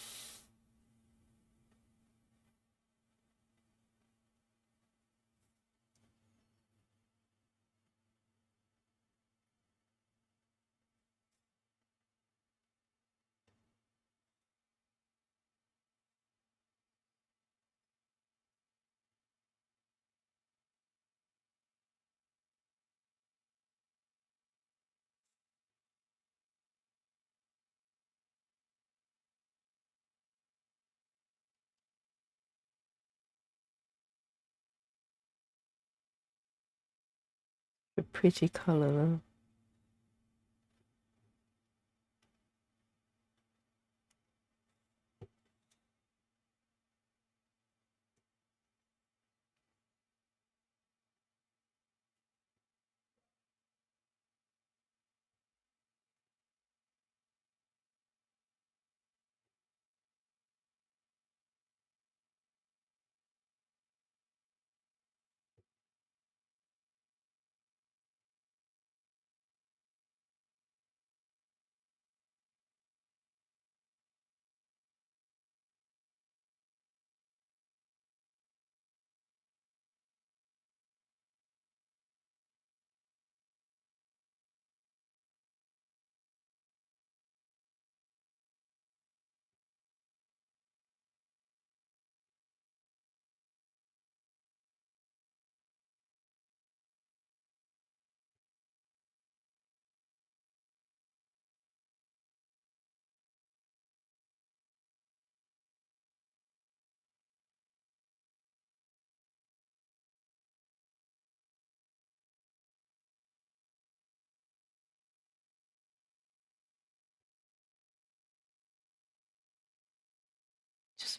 A pretty color though.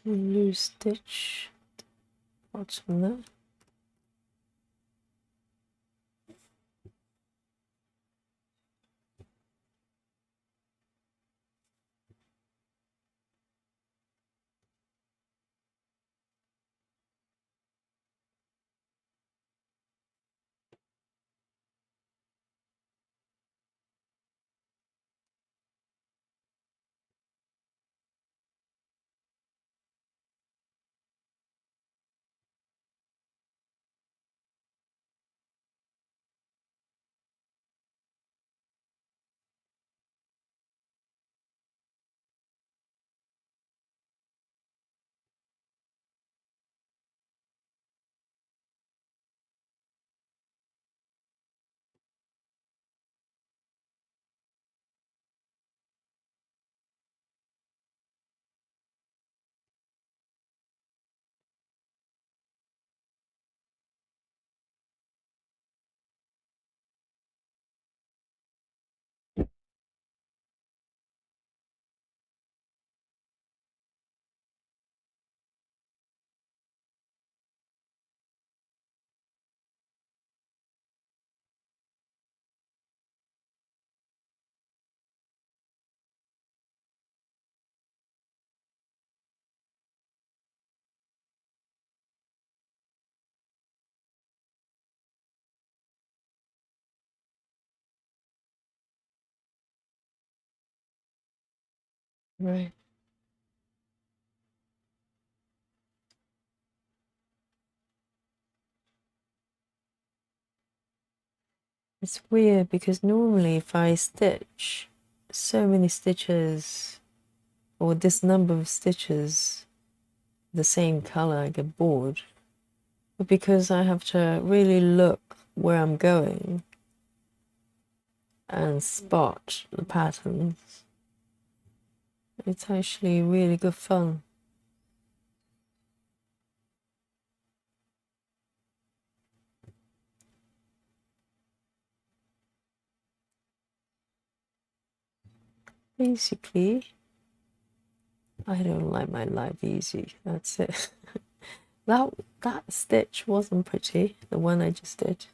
loose stitch bottom there. Right. It's weird because normally if I stitch so many stitches or this number of stitches the same color, I get bored. But because I have to really look where I'm going and spot the patterns, it's actually really good fun. Basically, I don't like my life easy. That's it. That stitch wasn't pretty, the one I just did.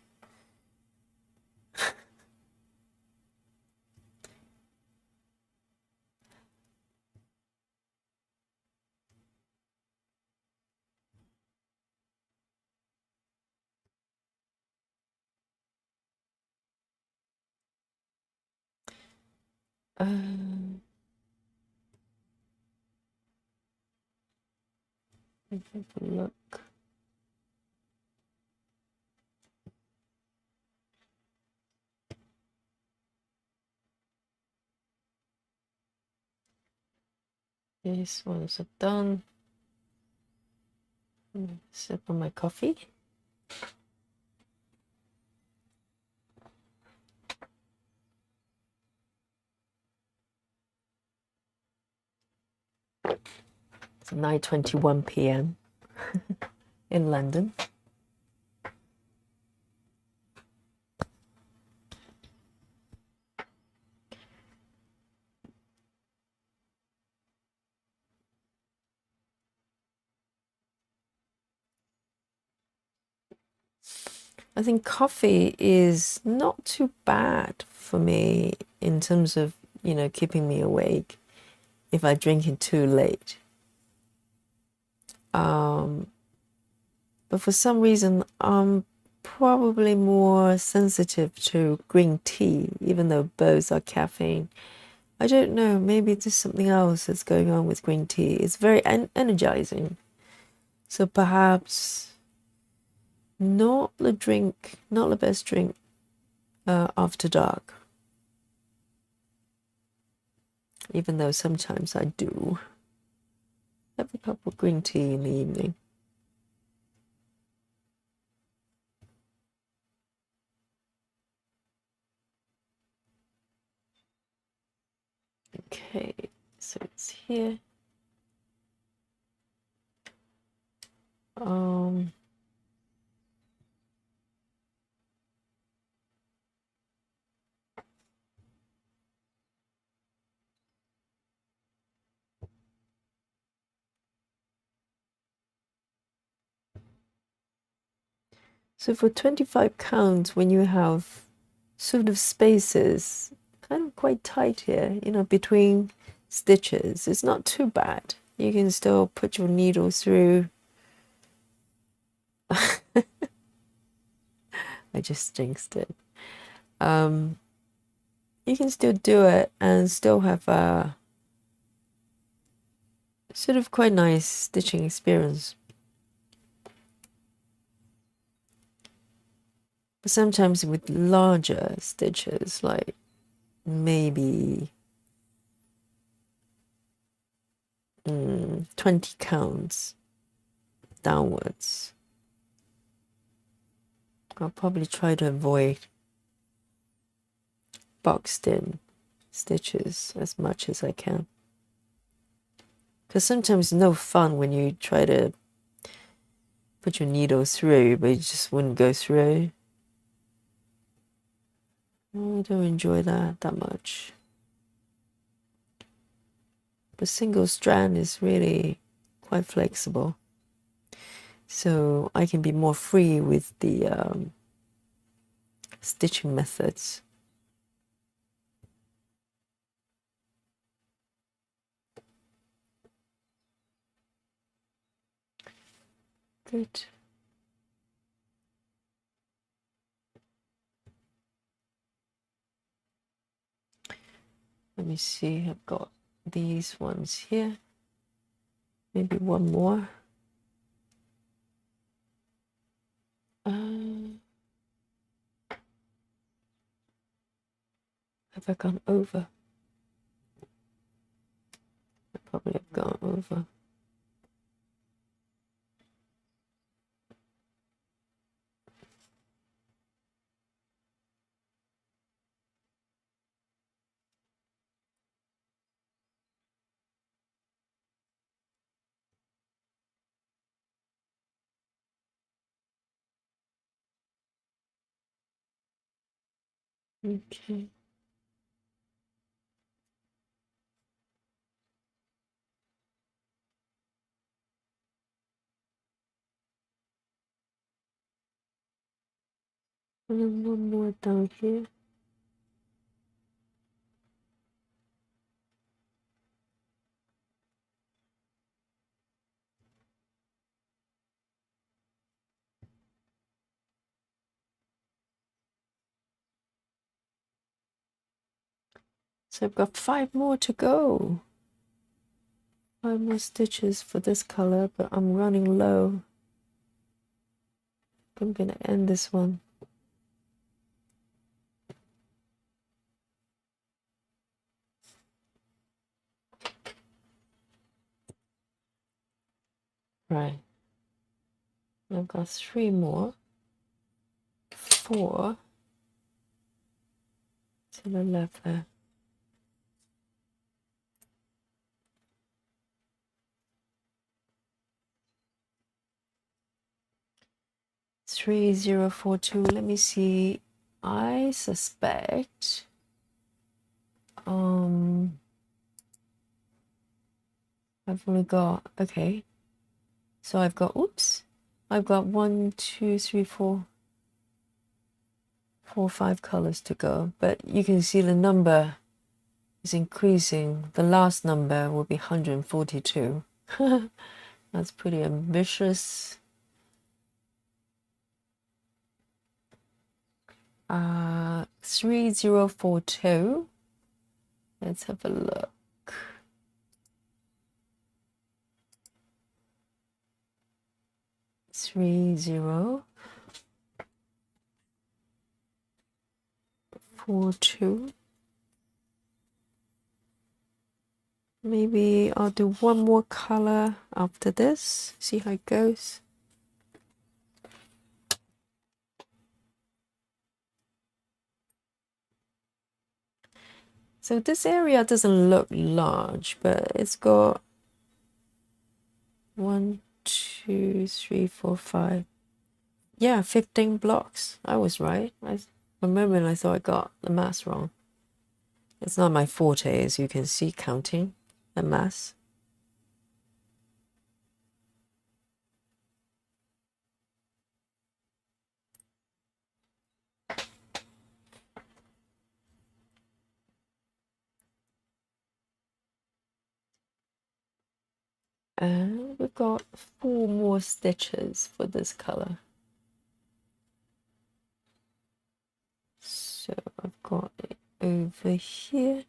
Let's have a look. These ones are done. Sip on my coffee. It's 9:21 p.m. in London. I think coffee is not too bad for me in terms of, keeping me awake if I drink it too late. But for some reason, I'm probably more sensitive to green tea, even though both are caffeine. I don't know, maybe there's something else that's going on with green tea. It's very energizing. So perhaps not the best drink after dark, even though sometimes I do have a cup of green tea in the evening. Okay, so it's here. So for 25 counts, when you have sort of spaces kind of quite tight here, you know, between stitches, it's not too bad. You can still put your needle through. I just jinxed it. You can still do it and still have a sort of quite nice stitching experience. But sometimes with larger stitches, like maybe 20 counts downwards, I'll probably try to avoid boxed in stitches as much as I can. Because sometimes it's no fun when you try to put your needle through, but it just wouldn't go through. I don't enjoy that much. But single strand is really quite flexible. So I can be more free with the stitching methods. Good. Let me see, I've got these ones here. Maybe one more. Have I gone over? I probably have gone over. Okay. And then one more down here. So I've got 5 more to go. 5 more stitches for this color, but I'm running low. I'm gonna end this one. Right. I've got 3 more. 4 to the left there. Three, 0, 4, 2. Let me see. I suspect I've only got, okay, so I've got, oops, I've got 1, 2, 3, 4, 5 colors to go, but you can see the number is increasing. The last number will be 142. That's pretty ambitious. 3042. Let's have a look. Three, 0, 4, 2. Maybe I'll do one more color after this, see how it goes. So this area doesn't look large, but it's got 1, 2, 3, 4, 5. Yeah, 15 blocks. I was right. For a moment I thought I got the math wrong. It's not my forte, as you can see, counting the math. And we've got 4 more stitches for this color. So I've got it over here.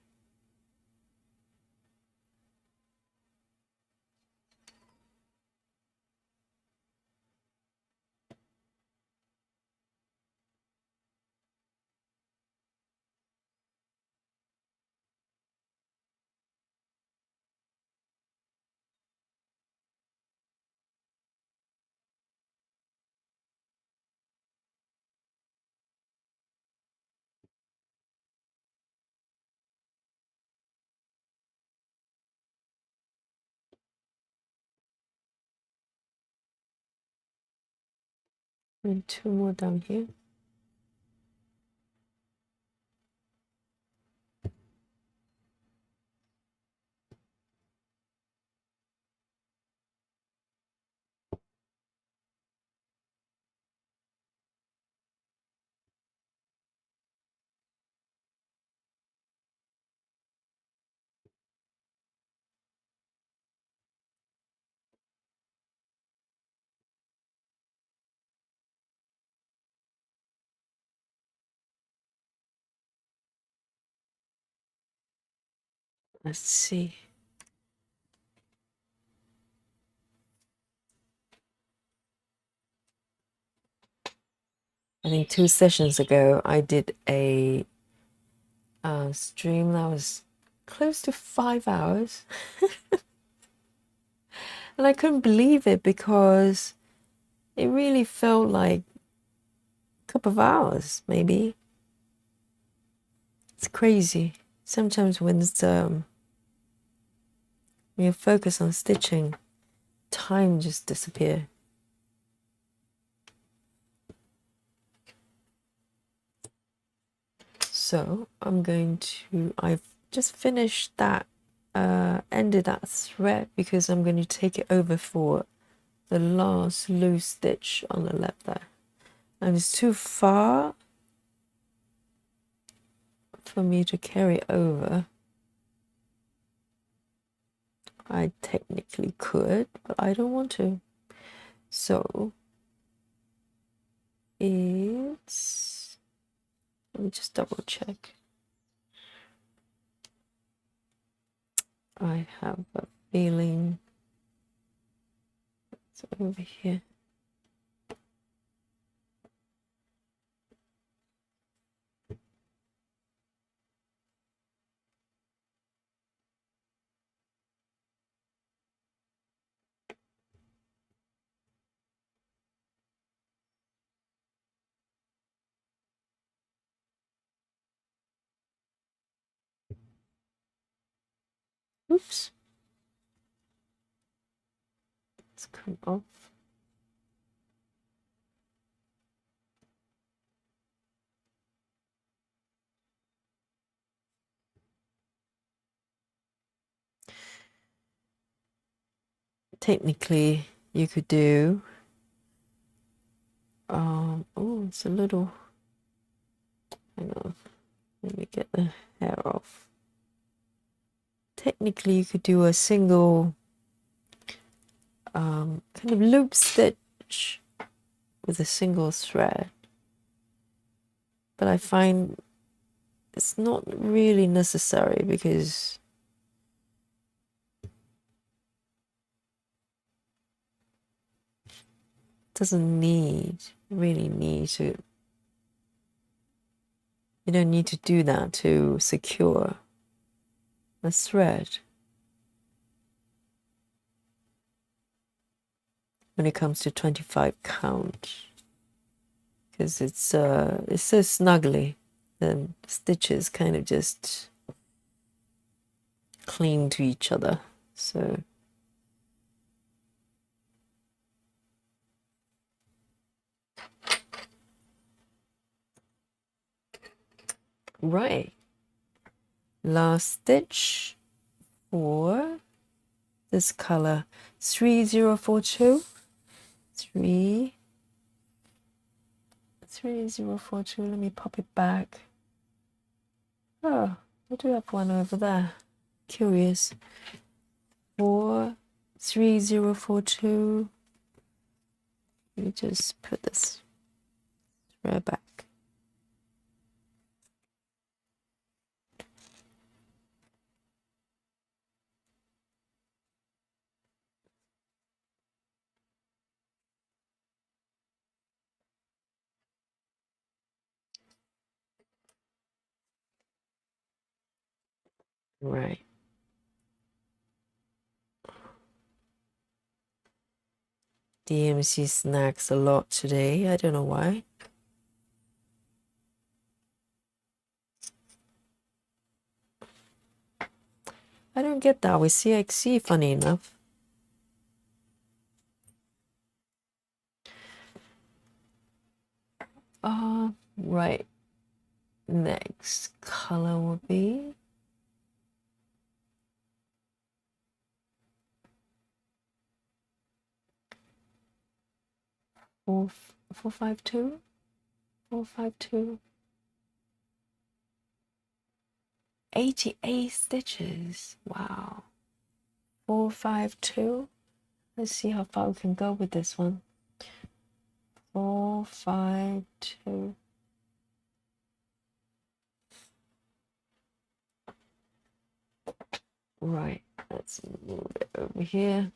And 2 more down here. Let's see. I think 2 sessions ago I did a stream that was close to 5 hours. And I couldn't believe it because it really felt like a couple of hours, maybe. It's crazy. Sometimes when you focus on stitching, time just disappears. So I've just finished that, ended that thread because I'm going to take it over for the last loose stitch on the left there. And it's too far for me to carry over. I technically could, but I don't want to. So it's, let me just double check. I have a feeling it's over here. Oops. It's come off. Technically, you could do, oh, it's a little, hang on, let me get the hair off. Technically, you could do a single kind of loop stitch with a single thread, but I find it's not really necessary because it doesn't really need to, you don't need to do that to secure a thread when it comes to 25 count, because it's so snuggly. The stitches kind of just cling to each other. So right, last stitch for this color 3042. 3042. Let me pop it back. Oh, I do have one over there. Curious. 4 3042. Let me just put this thread back. Right. DMC snacks a lot today. I don't know why. I don't get that with CXC, funny enough. Right. Next color will be 452. 452. 88 stitches. Wow. 452. Let's see how far we can go with this one. 452. Right. Let's move it over here.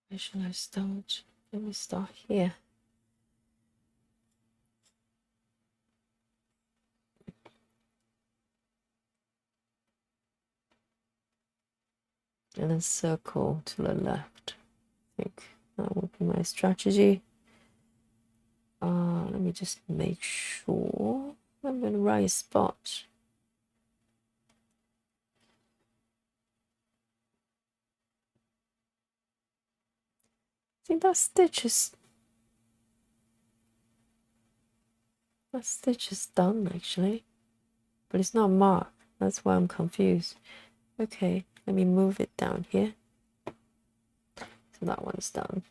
Where should I start? Let me start here. And then circle to the left. I think that would be my strategy. Let me just make sure I'm in the right spot. I think that stitch is done actually, but it's not marked. That's why I'm confused. Okay, let me move it down here. So that one's done.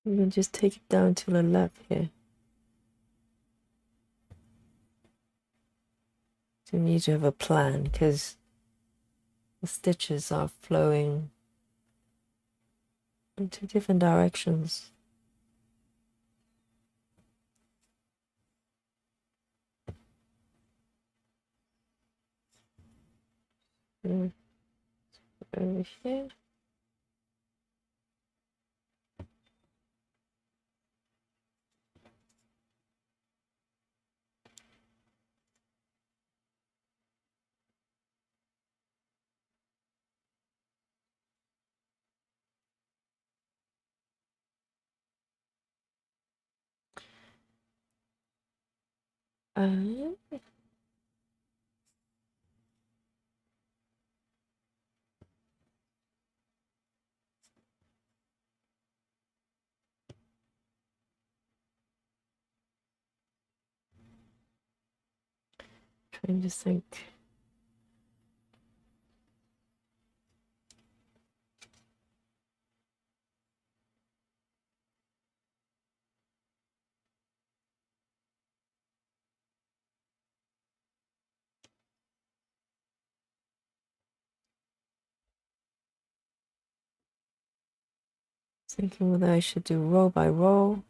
I'm gonna just take it down to the left here. So you need to have a plan because the stitches are flowing into different directions. Over here. And trying to think. Thinking whether I should do row by row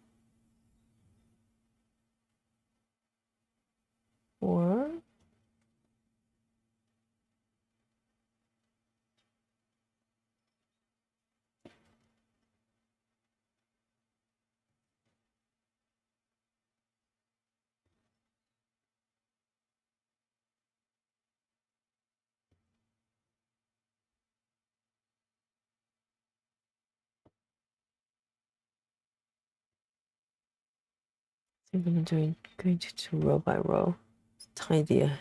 or think I'm going to do row by row. It's tidier.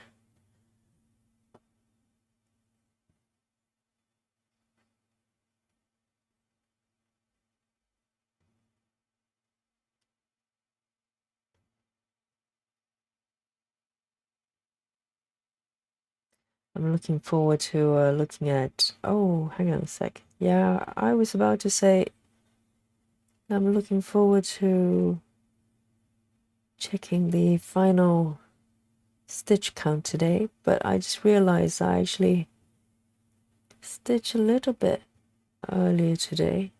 I'm looking forward to looking at. Oh, hang on a sec. Yeah, I was about to say I'm looking forward to checking the final stitch count today, but I just realized I actually stitched a little bit earlier today,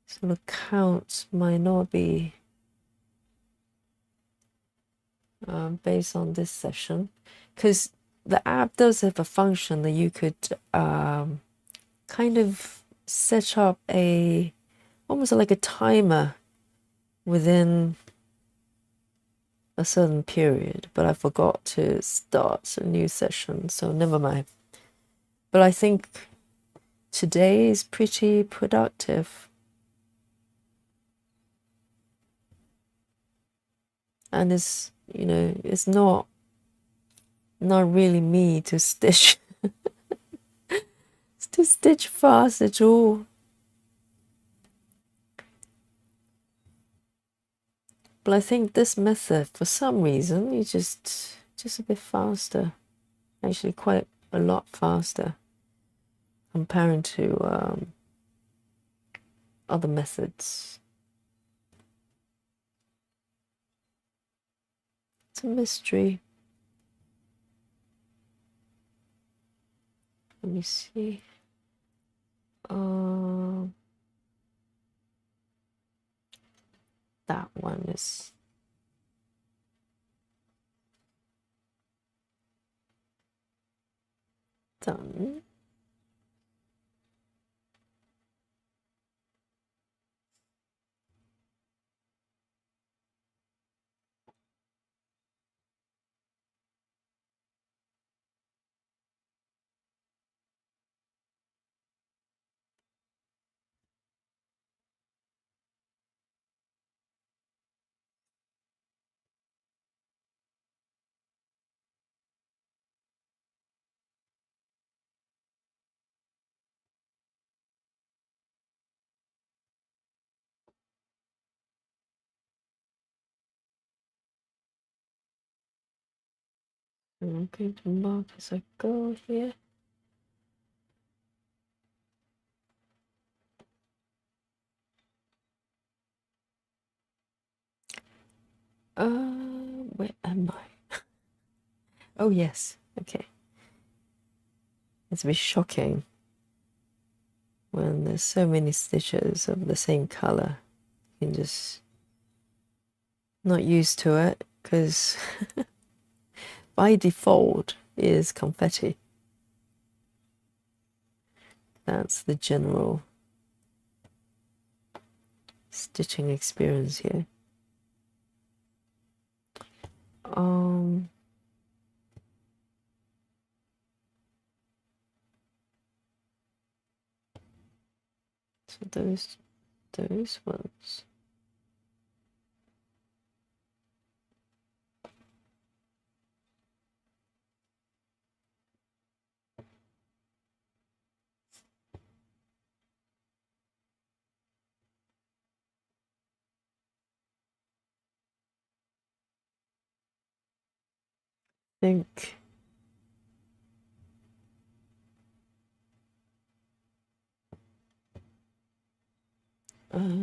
so the counts might not be based on this session, because the app does have a function that you could kind of set up a almost like a timer within a certain period, but I forgot to start a new session, so never mind. But I think today is pretty productive, and it's, you know, it's not really me to stitch to stitch fast at all. But I think this method, for some reason, is just a bit faster. Actually, quite a lot faster comparing to other methods. It's a mystery. Let me see. That one is done. I'm going to mark as I go here. Where am I? Oh yes, okay. It's a bit shocking when there's so many stitches of the same color. You can just not used to it, because by default is confetti. That's the general stitching experience here. So those ones. I think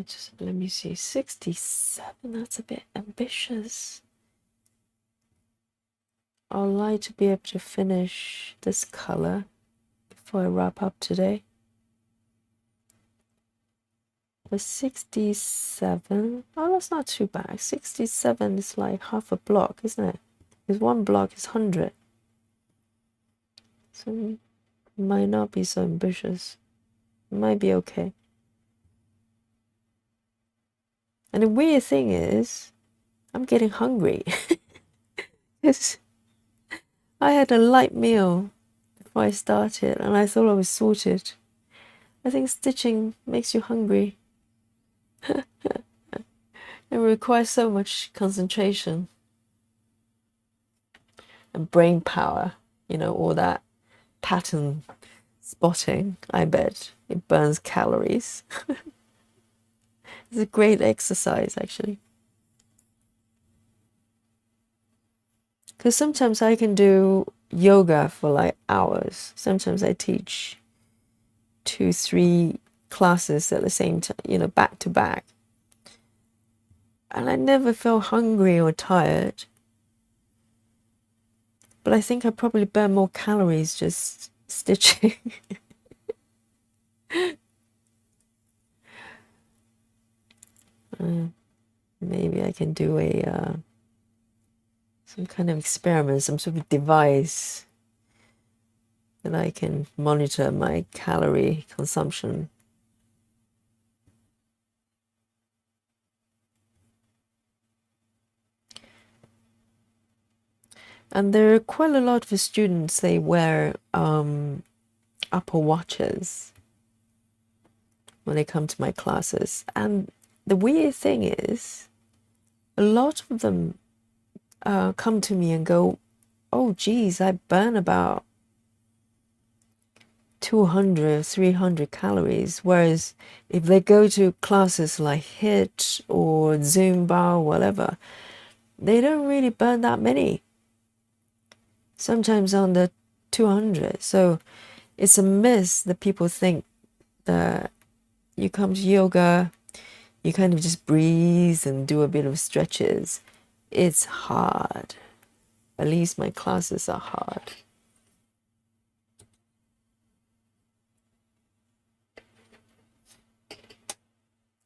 just let me see, 67, that's a bit ambitious. I'd like to be able to finish this color before I wrap up today. But 67, oh, that's not too bad. 67 is like half a block, isn't it? Because one block is 100. So it might not be so ambitious. It might be okay. And the weird thing is, I'm getting hungry. Because I had a light meal before I started, and I thought I was sorted. I think stitching makes you hungry. It requires so much concentration and brain power, all that pattern spotting. I bet it burns calories. It's a great exercise, actually. Because sometimes I can do yoga for like hours. Sometimes I teach 2, 3 classes at the same time, back to back. And I never feel hungry or tired. But I think I probably burn more calories just stitching. Maybe I can do some kind of experiment, some sort of device that I can monitor my calorie consumption. And there are quite a lot of students, they wear Apple Watches when they come to my classes. And the weird thing is, a lot of them come to me and go, oh, geez, I burn about 200, 300 calories. Whereas if they go to classes like HIIT or Zumba or whatever, they don't really burn that many. Sometimes under 200. So it's a myth that people think that you come to yoga, you kind of just breathe and do a bit of stretches. It's hard. At least my classes are hard.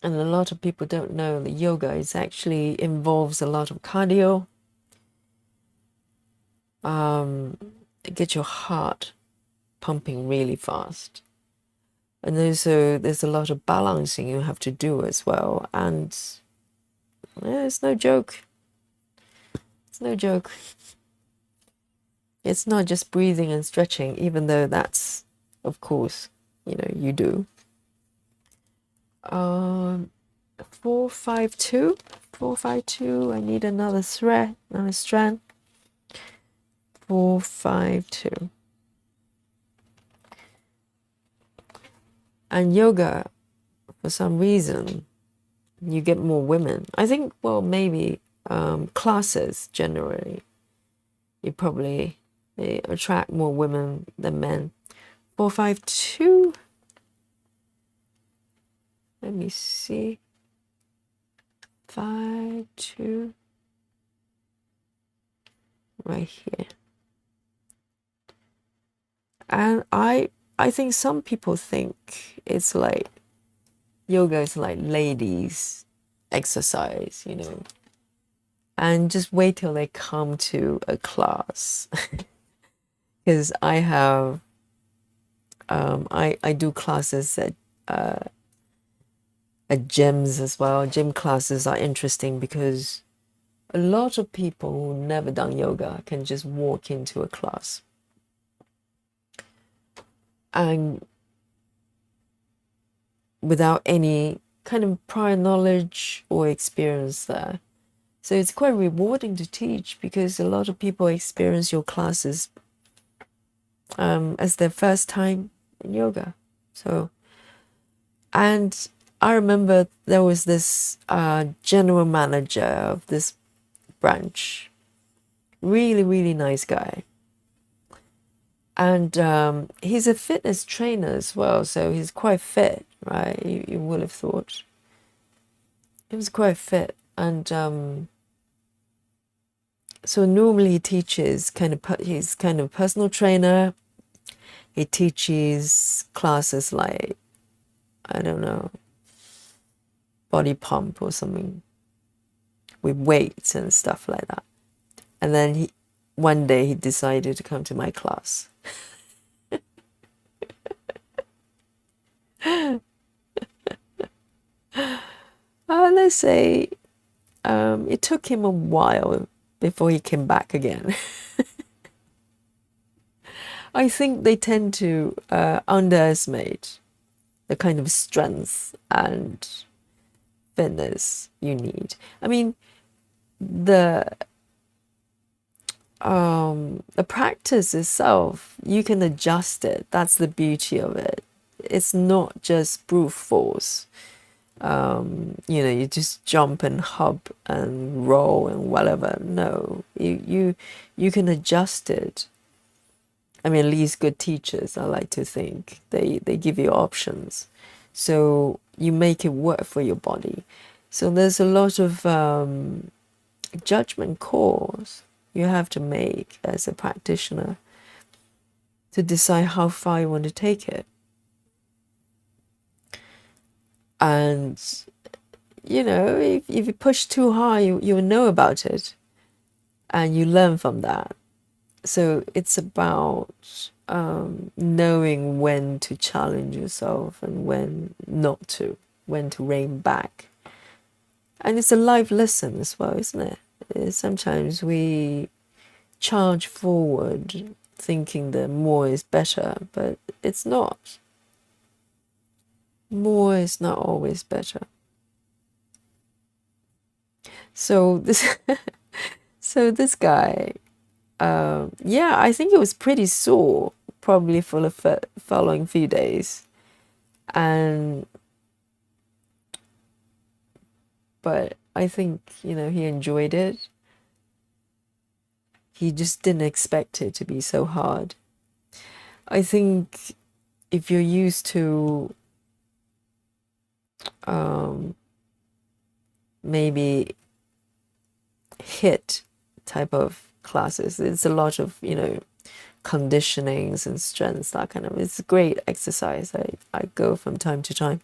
And a lot of people don't know that yoga actually involves a lot of cardio. Get your heart pumping really fast. And also there's a lot of balancing you have to do as well. And it's no joke. It's no joke. It's not just breathing and stretching, even though that's, of course, you do. 452. 452. I need another thread, another strand. 452. And yoga, for some reason, you get more women. I think, well, maybe classes generally, they attract more women than men. 452. Let me see. 52. Right here. And I think some people think it's like yoga is like ladies exercise, and just wait till they come to a class. Because I have I do classes at gyms as well. Gym classes are interesting because a lot of people who never done yoga can just walk into a class and without any kind of prior knowledge or experience there. So it's quite rewarding to teach because a lot of people experience your classes as their first time in yoga. So, and I remember there was this general manager of this branch, really, really nice guy. And he's a fitness trainer as well, so he's quite fit, right? You would have thought. He was quite fit. And so normally he teaches he's kind of personal trainer. He teaches classes like, I don't know, body pump or something with weights and stuff like that. And then one day he decided to come to my class. Let's say it took him a while before he came back again. I think they tend to underestimate the kind of strength and fitness you need. I mean, the the practice itself, you can adjust it. That's the beauty of it. It's not just brute force. You just jump and hop and roll and whatever. No, you can adjust it. I mean, at least good teachers, I like to think, they give you options, so you make it work for your body. So there's a lot of judgment calls you have to make as a practitioner to decide how far you want to take it. And if you push too high, you'll know about it and you learn from that. So it's about knowing when to challenge yourself and when not to, when to rein back. And it's a life lesson as well, isn't it? Sometimes we charge forward thinking that more is better, but it's not. More is not always better. So this guy, I think it was pretty sore, probably for the following few days, but I think he enjoyed it. He just didn't expect it to be so hard. I think if you're used to maybe HIIT type of classes, it's a lot of conditionings and strengths, that kind of. It's a great exercise. I go from time to time.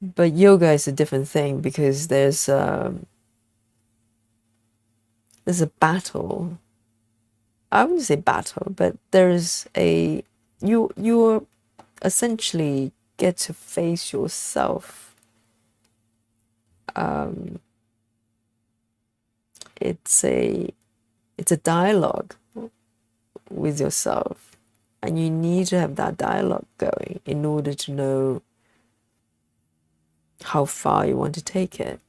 But yoga is a different thing because there's a battle. I wouldn't say battle, but there's you essentially get to face yourself. It's a dialogue with yourself, and you need to have that dialogue going in order to know how far you want to take it.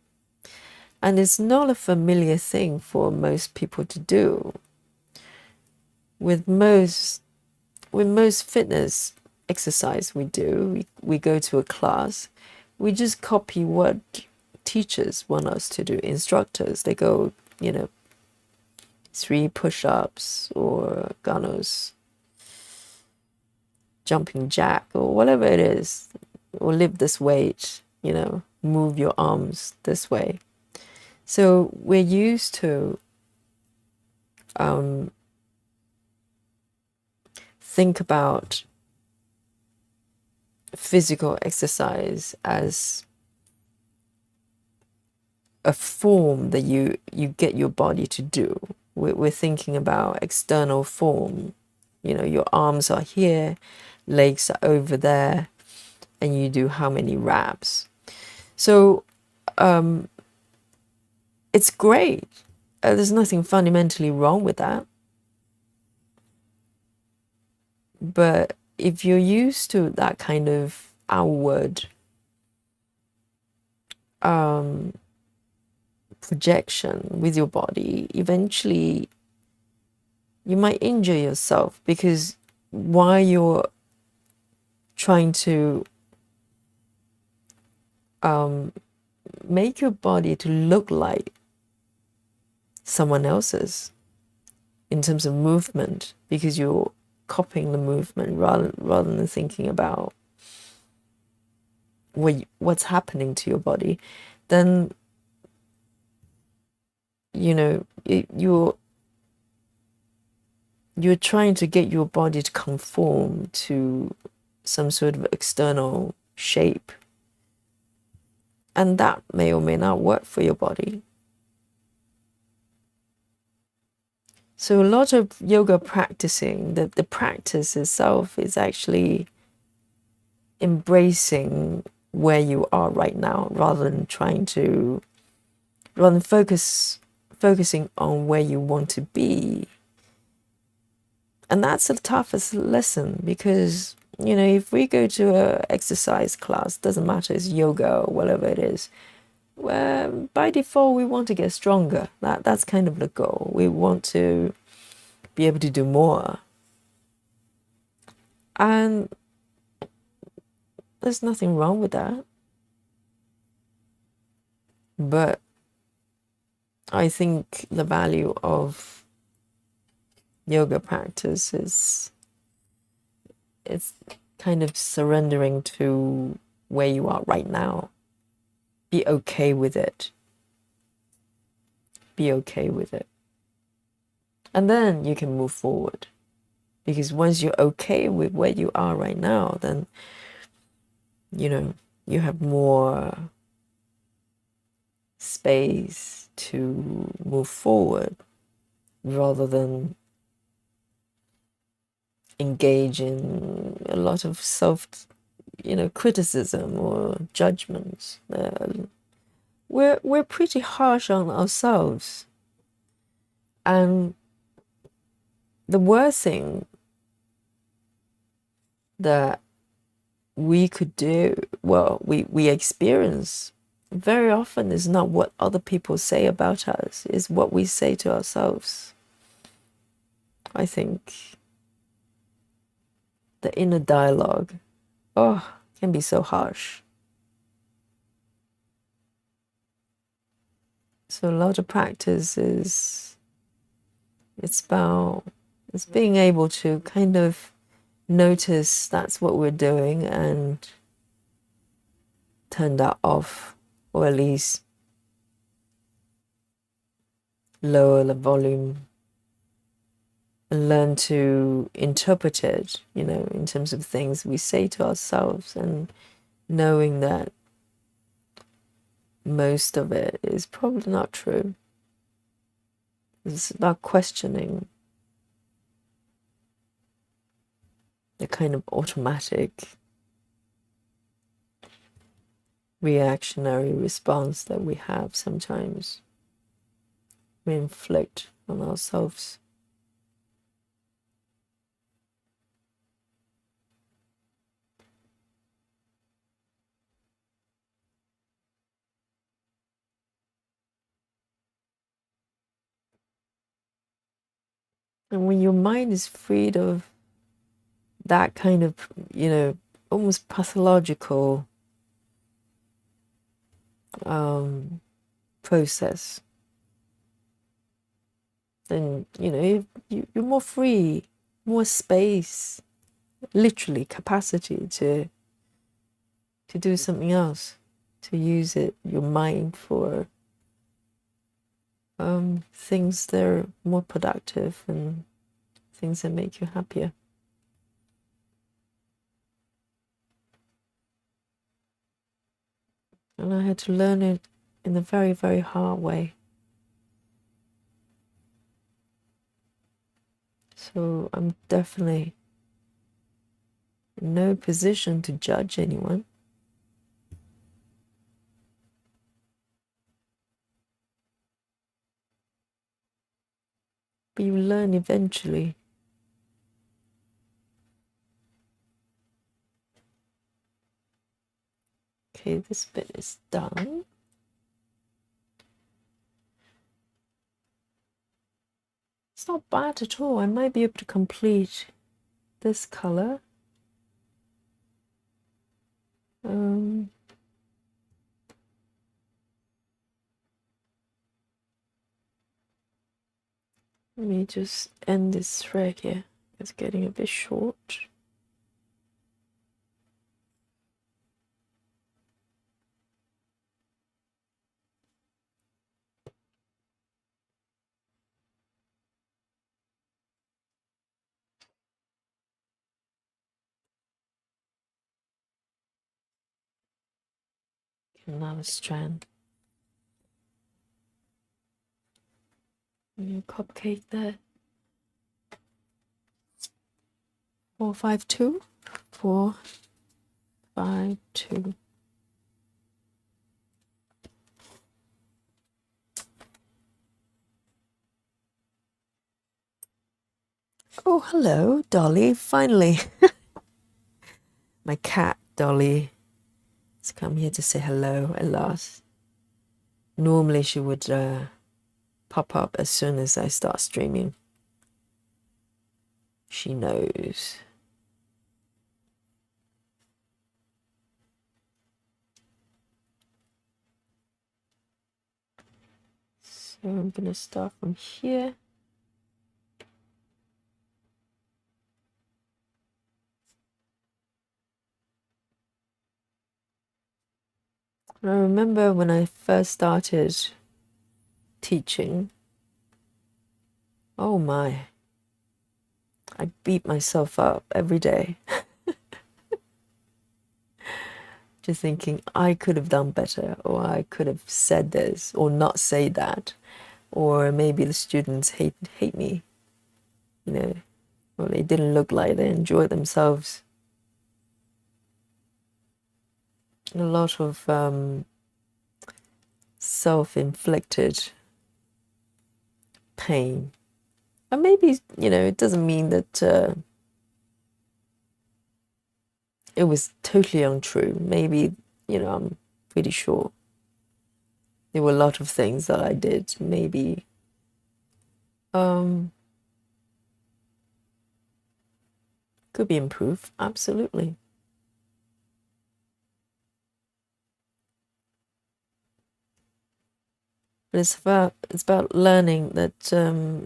And it's not a familiar thing for most people to do. With most fitness exercise we do, we go to a class, we just copy what teachers want us to do. Instructors, they go 3 push-ups or ganos, jumping jack, or whatever it is, or lift this weight, move your arms this way. So we're used to think about physical exercise as a form that you get your body to do. We're thinking about external form. Your arms are here, legs are over there, and you do how many reps. So it's great. There's nothing fundamentally wrong with that. But if you're used to that kind of outward projection with your body, eventually you might injure yourself, because while you're trying to make your body to look like someone else's in terms of movement, because you're copying the movement rather than thinking about what's happening to your body, then you're trying to get your body to conform to some sort of external shape, and that may or may not work for your body. So a lot of yoga practicing, the practice itself is actually embracing where you are right now, rather than focusing on where you want to be. And that's the toughest lesson, because You know, if we go to a exercise class, doesn't matter, it's yoga or whatever it is, well, by default we want to get stronger. That's kind of the goal. We want to be able to do more. And there's nothing wrong with that. But I think the value of yoga practice is it's kind of surrendering to where you are right now. Be okay with it. Be okay with it. And then you can move forward. Because once you're okay with where you are right now, then, you know, you have more space to move forward rather than engage in a lot of criticism or judgments. We're pretty harsh on ourselves. And the worst thing that we could do, well, we experience very often is not what other people say about us, is what we say to ourselves. I think the inner dialogue, can be so harsh. So a lot of practice it's being able to kind of notice that's what we're doing and turn that off, or at least lower the volume and learn to interpret it, in terms of things we say to ourselves, and knowing that most of it is probably not true. It's about questioning the kind of automatic reactionary response that we have sometimes we inflict on ourselves. And when your mind is freed of that kind of, almost pathological process, then, you're more free, more space, literally capacity to do something else, to use your mind for things that are more productive and things that make you happier. And I had to learn it in a very, very hard way. So I'm definitely in no position to judge anyone. But you learn eventually. Okay, this bit is done. It's not bad at all. I might be able to complete this color. Let me just end this thread here. It's getting a bit short. Another strand. New cupcake there. 452. 452. Oh, hello, Dolly. Finally. My cat, Dolly, has come here to say hello at last. Normally she would pop up as soon as I start streaming. She knows. So I'm going to start from here. I remember when I first started teaching, oh my, I beat myself up every day. Just thinking I could have done better, or I could have said this, or not say that, or maybe the students hate me, you know, or they didn't look like they enjoyed themselves. A lot of self-inflicted pain. And maybe, you know, it doesn't mean that it was totally untrue. Maybe, you know, I'm pretty sure there were a lot of things that I did maybe could be improved. Absolutely. But it's about learning that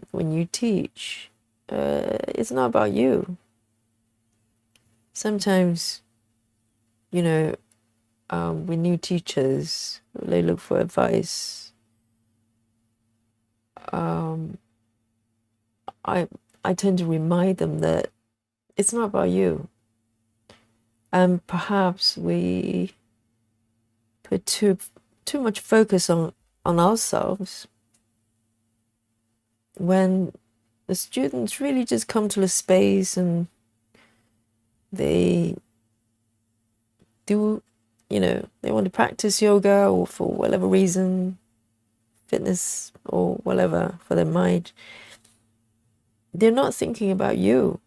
when you teach, it's not about you. Sometimes, you know, with new teachers, they look for advice. I tend to remind them that it's not about you. And perhaps we put too much focus on ourselves when the students really just come to the space and they do, you know, they want to practice yoga or for whatever reason, fitness or whatever for their mind. They're not thinking about you.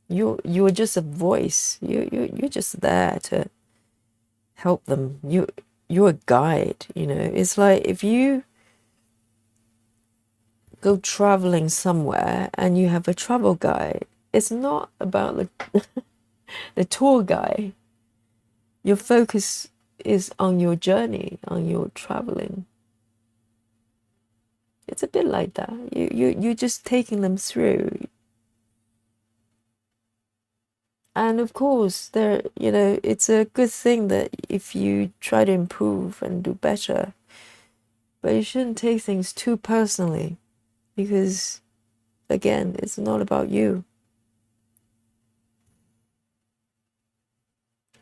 You're just a voice. You're just there to help them. You're a guide, you know. It's like if you go traveling somewhere and you have a travel guide, it's not about the tour guide. Your focus is on your journey, on your traveling. It's a bit like that. You're just taking them through. And of course, you know, it's a good thing that if you try to improve and do better, but you shouldn't take things too personally because, again, it's not about you.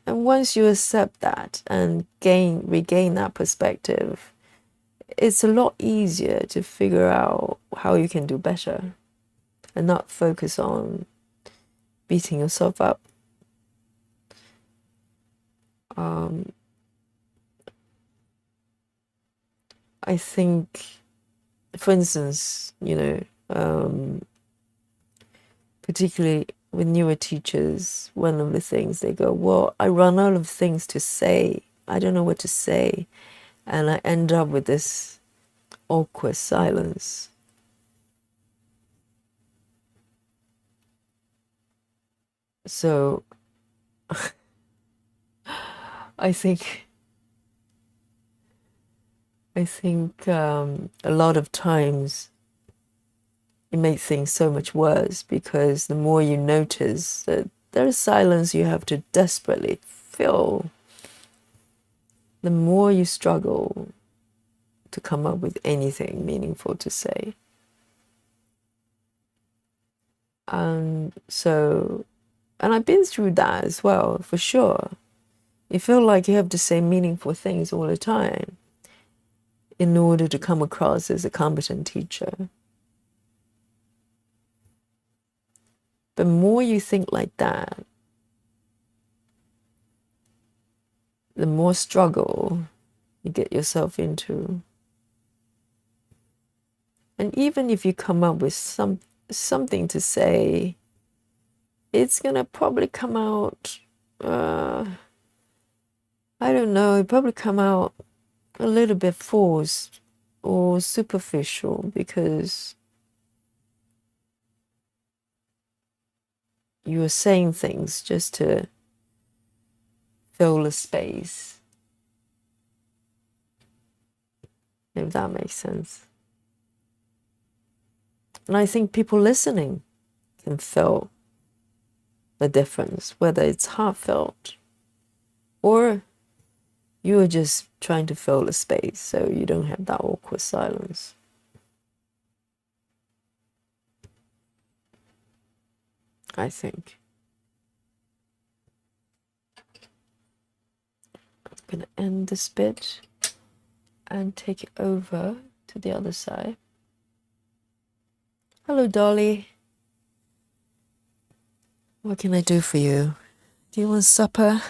And once you accept that and regain that perspective, it's a lot easier to figure out how you can do better and not focus on beating yourself up. I think, for instance, you know, particularly with newer teachers, one of the things they go, well, I run out of things to say. I don't know what to say. And I end up with this awkward silence. So I think a lot of times it makes things so much worse because the more you notice that there is silence you have to desperately fill, the more you struggle to come up with anything meaningful to say. And I've been through that as well, for sure. You feel like you have to say meaningful things all the time in order to come across as a competent teacher. The more you think like that, the more struggle you get yourself into. And even if you come up with something to say, it's going to probably come out I don't know, it probably come out a little bit forced or superficial because you were saying things just to fill the space, if that makes sense. And I think people listening can feel the difference, whether it's heartfelt or you're just trying to fill the space so you don't have that awkward silence. I think. I'm going to end this bit and take it over to the other side. Hello, Dolly. What can I do for you? Do you want supper?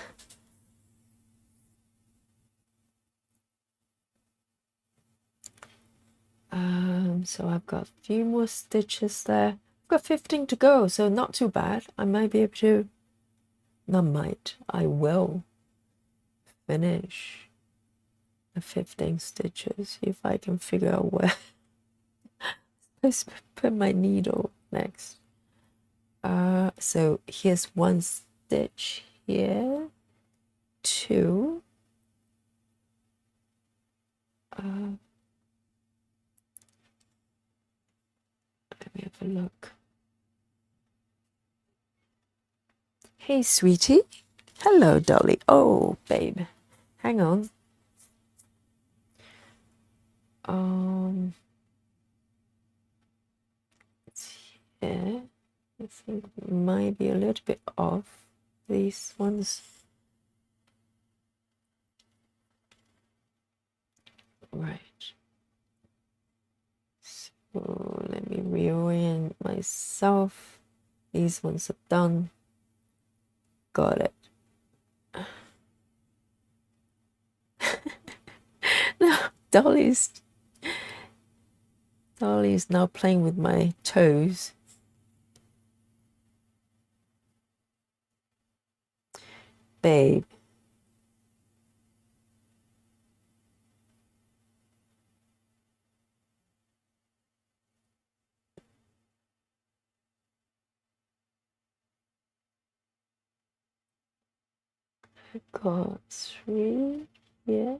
So I've got a few more stitches there. I've got 15 to go, so not too bad. I might be able to, not might, I will finish the 15 stitches if I can figure out where I put my needle next. So here's one stitch here, two. Let me have a look. Hey, sweetie. Hello, Dolly. Oh, babe. Hang on. It's here. I think it might be a little bit off. These ones. Right. So let me reorient myself. These ones are done. Got it. Now, Dolly's now playing with my toes. Babe. I got 3 here.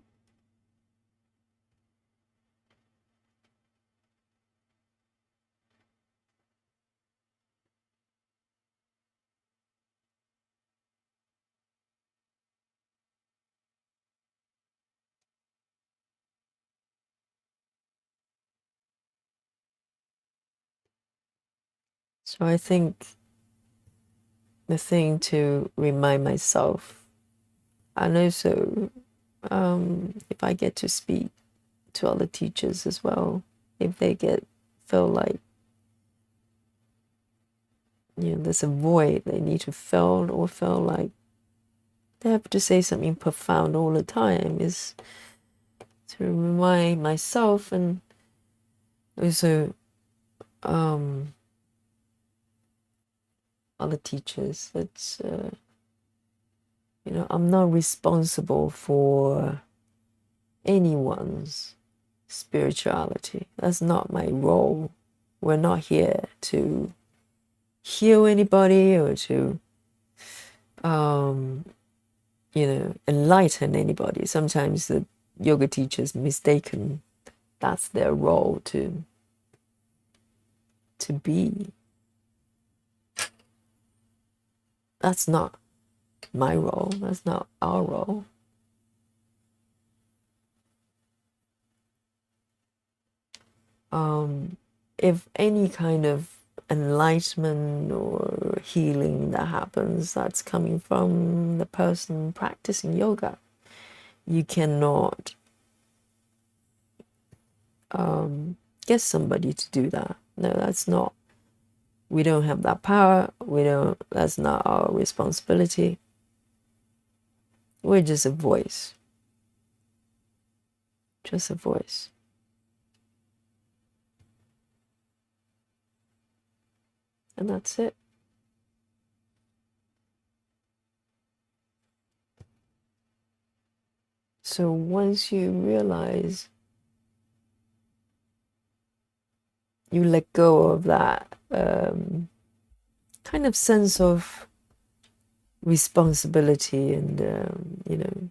So I think the thing to remind myself, and also if I get to speak to other teachers as well, if they feel like there's a void they need to fill, or feel like they have to say something profound all the time, is to remind myself and also other teachers that I'm not responsible for anyone's spirituality. That's not my role. We're not here to heal anybody or to enlighten anybody. Sometimes the yoga teachers mistaken that's their role to be. That's not my role. That's not our role. If any kind of enlightenment or healing that happens, that's coming from the person practicing yoga. You cannot get somebody to do that. No, that's not. We don't have that power. That's not our responsibility. We're just a voice. Just a voice. And that's it. So once you realize, you let go of that kind of sense of responsibility, and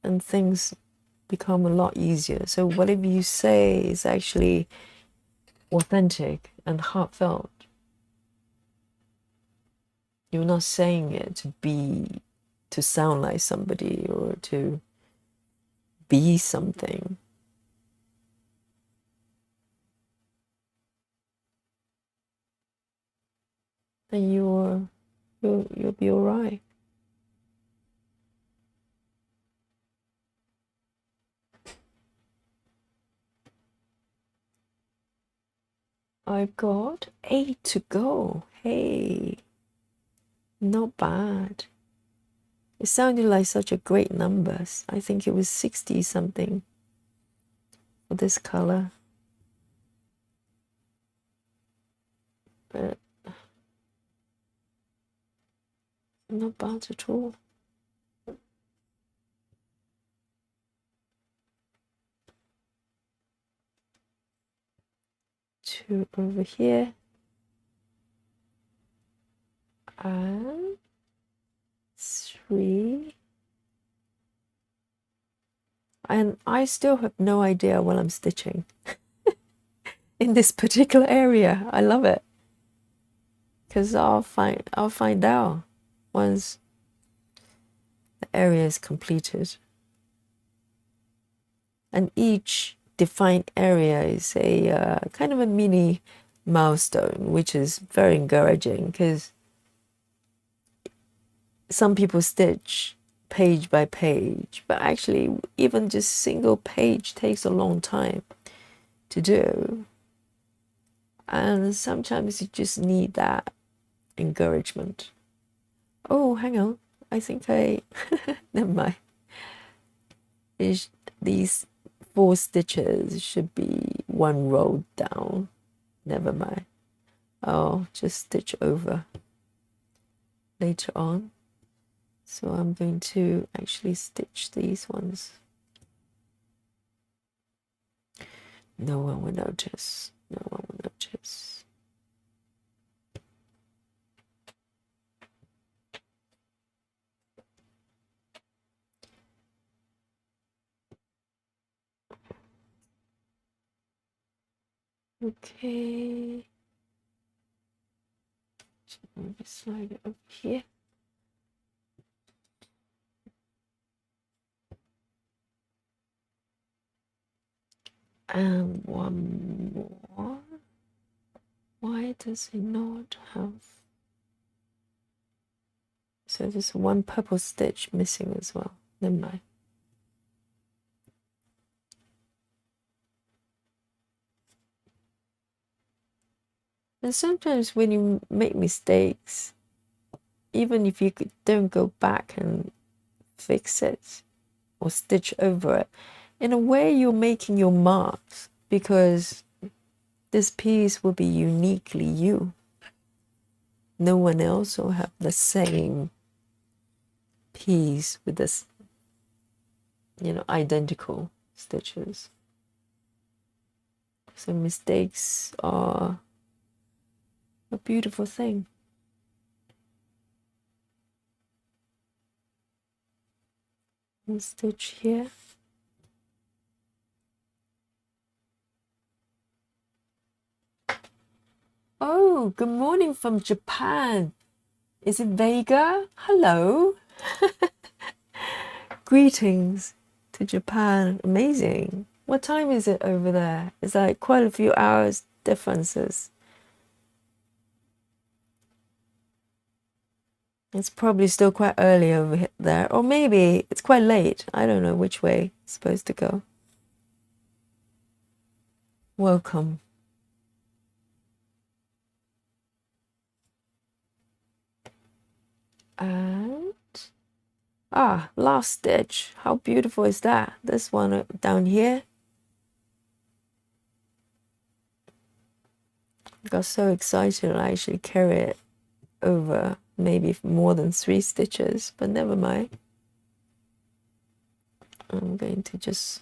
and things become a lot easier. So whatever you say is actually authentic and heartfelt. You're not saying it to sound like somebody or to be something. And you'll be all right. I've got 8 to go. Hey, not bad. It sounded like such a great numbers. I think it was 60 something for this color. But not bad at all. Two over here. And 3. And I still have no idea what I'm stitching in this particular area. I love it, because I'll find out once the area is completed. And each defined area is a kind of a mini milestone, which is very encouraging, because some people stitch page by page, but actually even just single page takes a long time to do, and sometimes you just need that encouragement. Oh, hang on, I think I never mind. These 4 stitches should be 1 row down. Never mind, I'll just stitch over later on. So I'm going to actually stitch these ones. No one will notice. No one will notice. Okay. So maybe slide it over here. And one more. Why does it not have? So there's 1 purple stitch missing as well. Never mind. And sometimes when you make mistakes, even if you don't go back and fix it or stitch over it, in a way you're making your marks, because this piece will be uniquely you. No one else will have the same piece with this, identical stitches. So mistakes are a beautiful thing. And stitch here. Oh, good morning from Japan. Is it Vega? Hello. Greetings to Japan. Amazing. What time is it over there? It's like quite a few hours differences. It's probably still quite early over there, or maybe it's quite late. I don't know which way it's supposed to go. Welcome. And last stitch. How beautiful is that? This one down here. I got so excited I actually carry it over maybe more than 3 stitches, but never mind. I'm going to just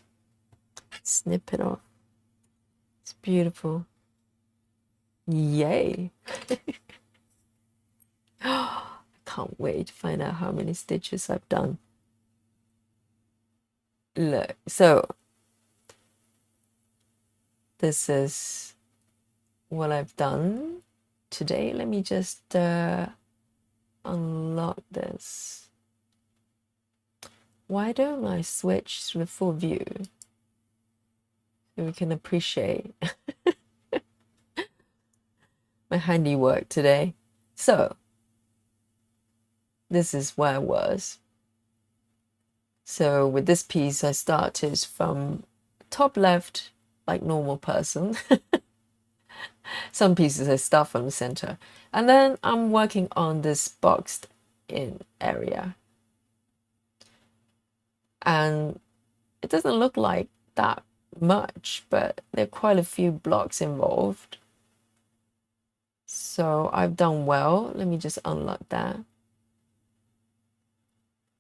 snip it off. It's beautiful. Yay. I can't wait to find out how many stitches I've done. Look, so this is what I've done today. Let me just unlock this. Why don't I switch to the full view so we can appreciate my handiwork today? So this is where I was. So with this piece, I started from top left, like normal person. Some pieces I start from the center. And then I'm working on this boxed in area. And it doesn't look like that much, but there are quite a few blocks involved. So I've done well. Let me just unlock that.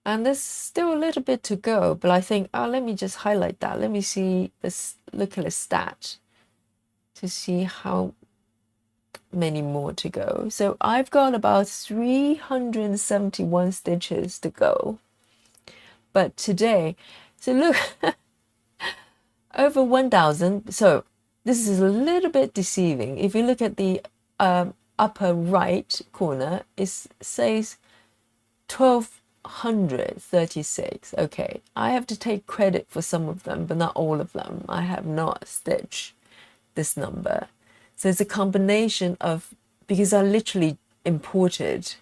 And there's still a little bit to go, but I think, oh, let me just highlight that. Let me see this, look at the stat to see how many more to go. So I've got about 371 stitches to go. But today, so look, over 1,000. So this is a little bit deceiving. If you look at the upper right corner, it says 1,236. Okay, I have to take credit for some of them, but not all of them. I have not stitched this number. So it's a combination of, because I literally imported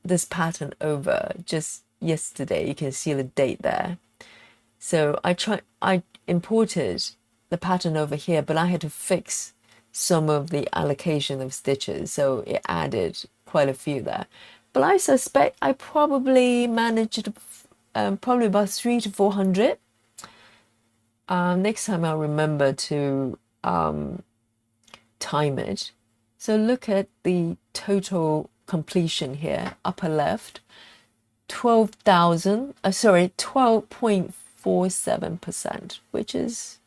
this pattern over just yesterday. You can see the date there. So I imported the pattern over here, but I had to fix some of the allocation of stitches, so it added quite a few there. But I suspect I probably managed probably about 300 to 400. Next time I'll remember to time it. So look at the total completion here, upper left, 12.47%, which is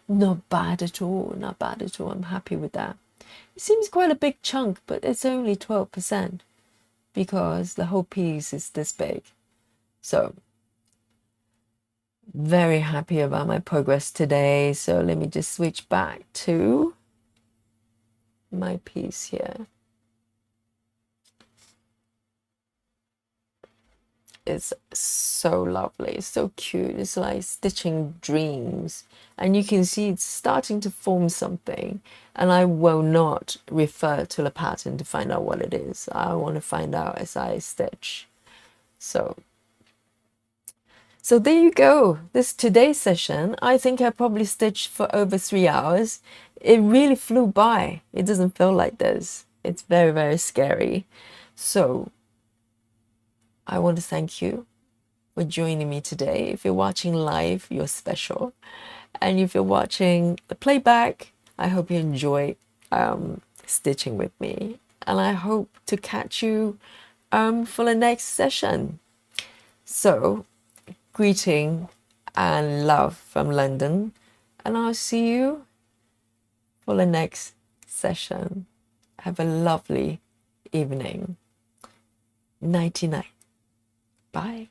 not bad at all, not bad at all. I'm happy with that. It seems quite a big chunk, but it's only 12% because the whole piece is this big. So very happy about my progress today. So let me just switch back to my piece here. It's so lovely, so cute. It's like stitching dreams, and you can see it's starting to form something, and I will not refer to the pattern to find out what it is. I want to find out as I stitch. So there you go. Today's session, I think I probably stitched for over 3 hours. It really flew by. It doesn't feel like this. It's very, very scary. So I want to thank you for joining me today. If you're watching live, you're special. And if you're watching the playback, I hope you enjoy stitching with me. And I hope to catch you for the next session. So, greeting and love from London. And I'll see you for the next session. Have a lovely evening. Nighty night. Bye.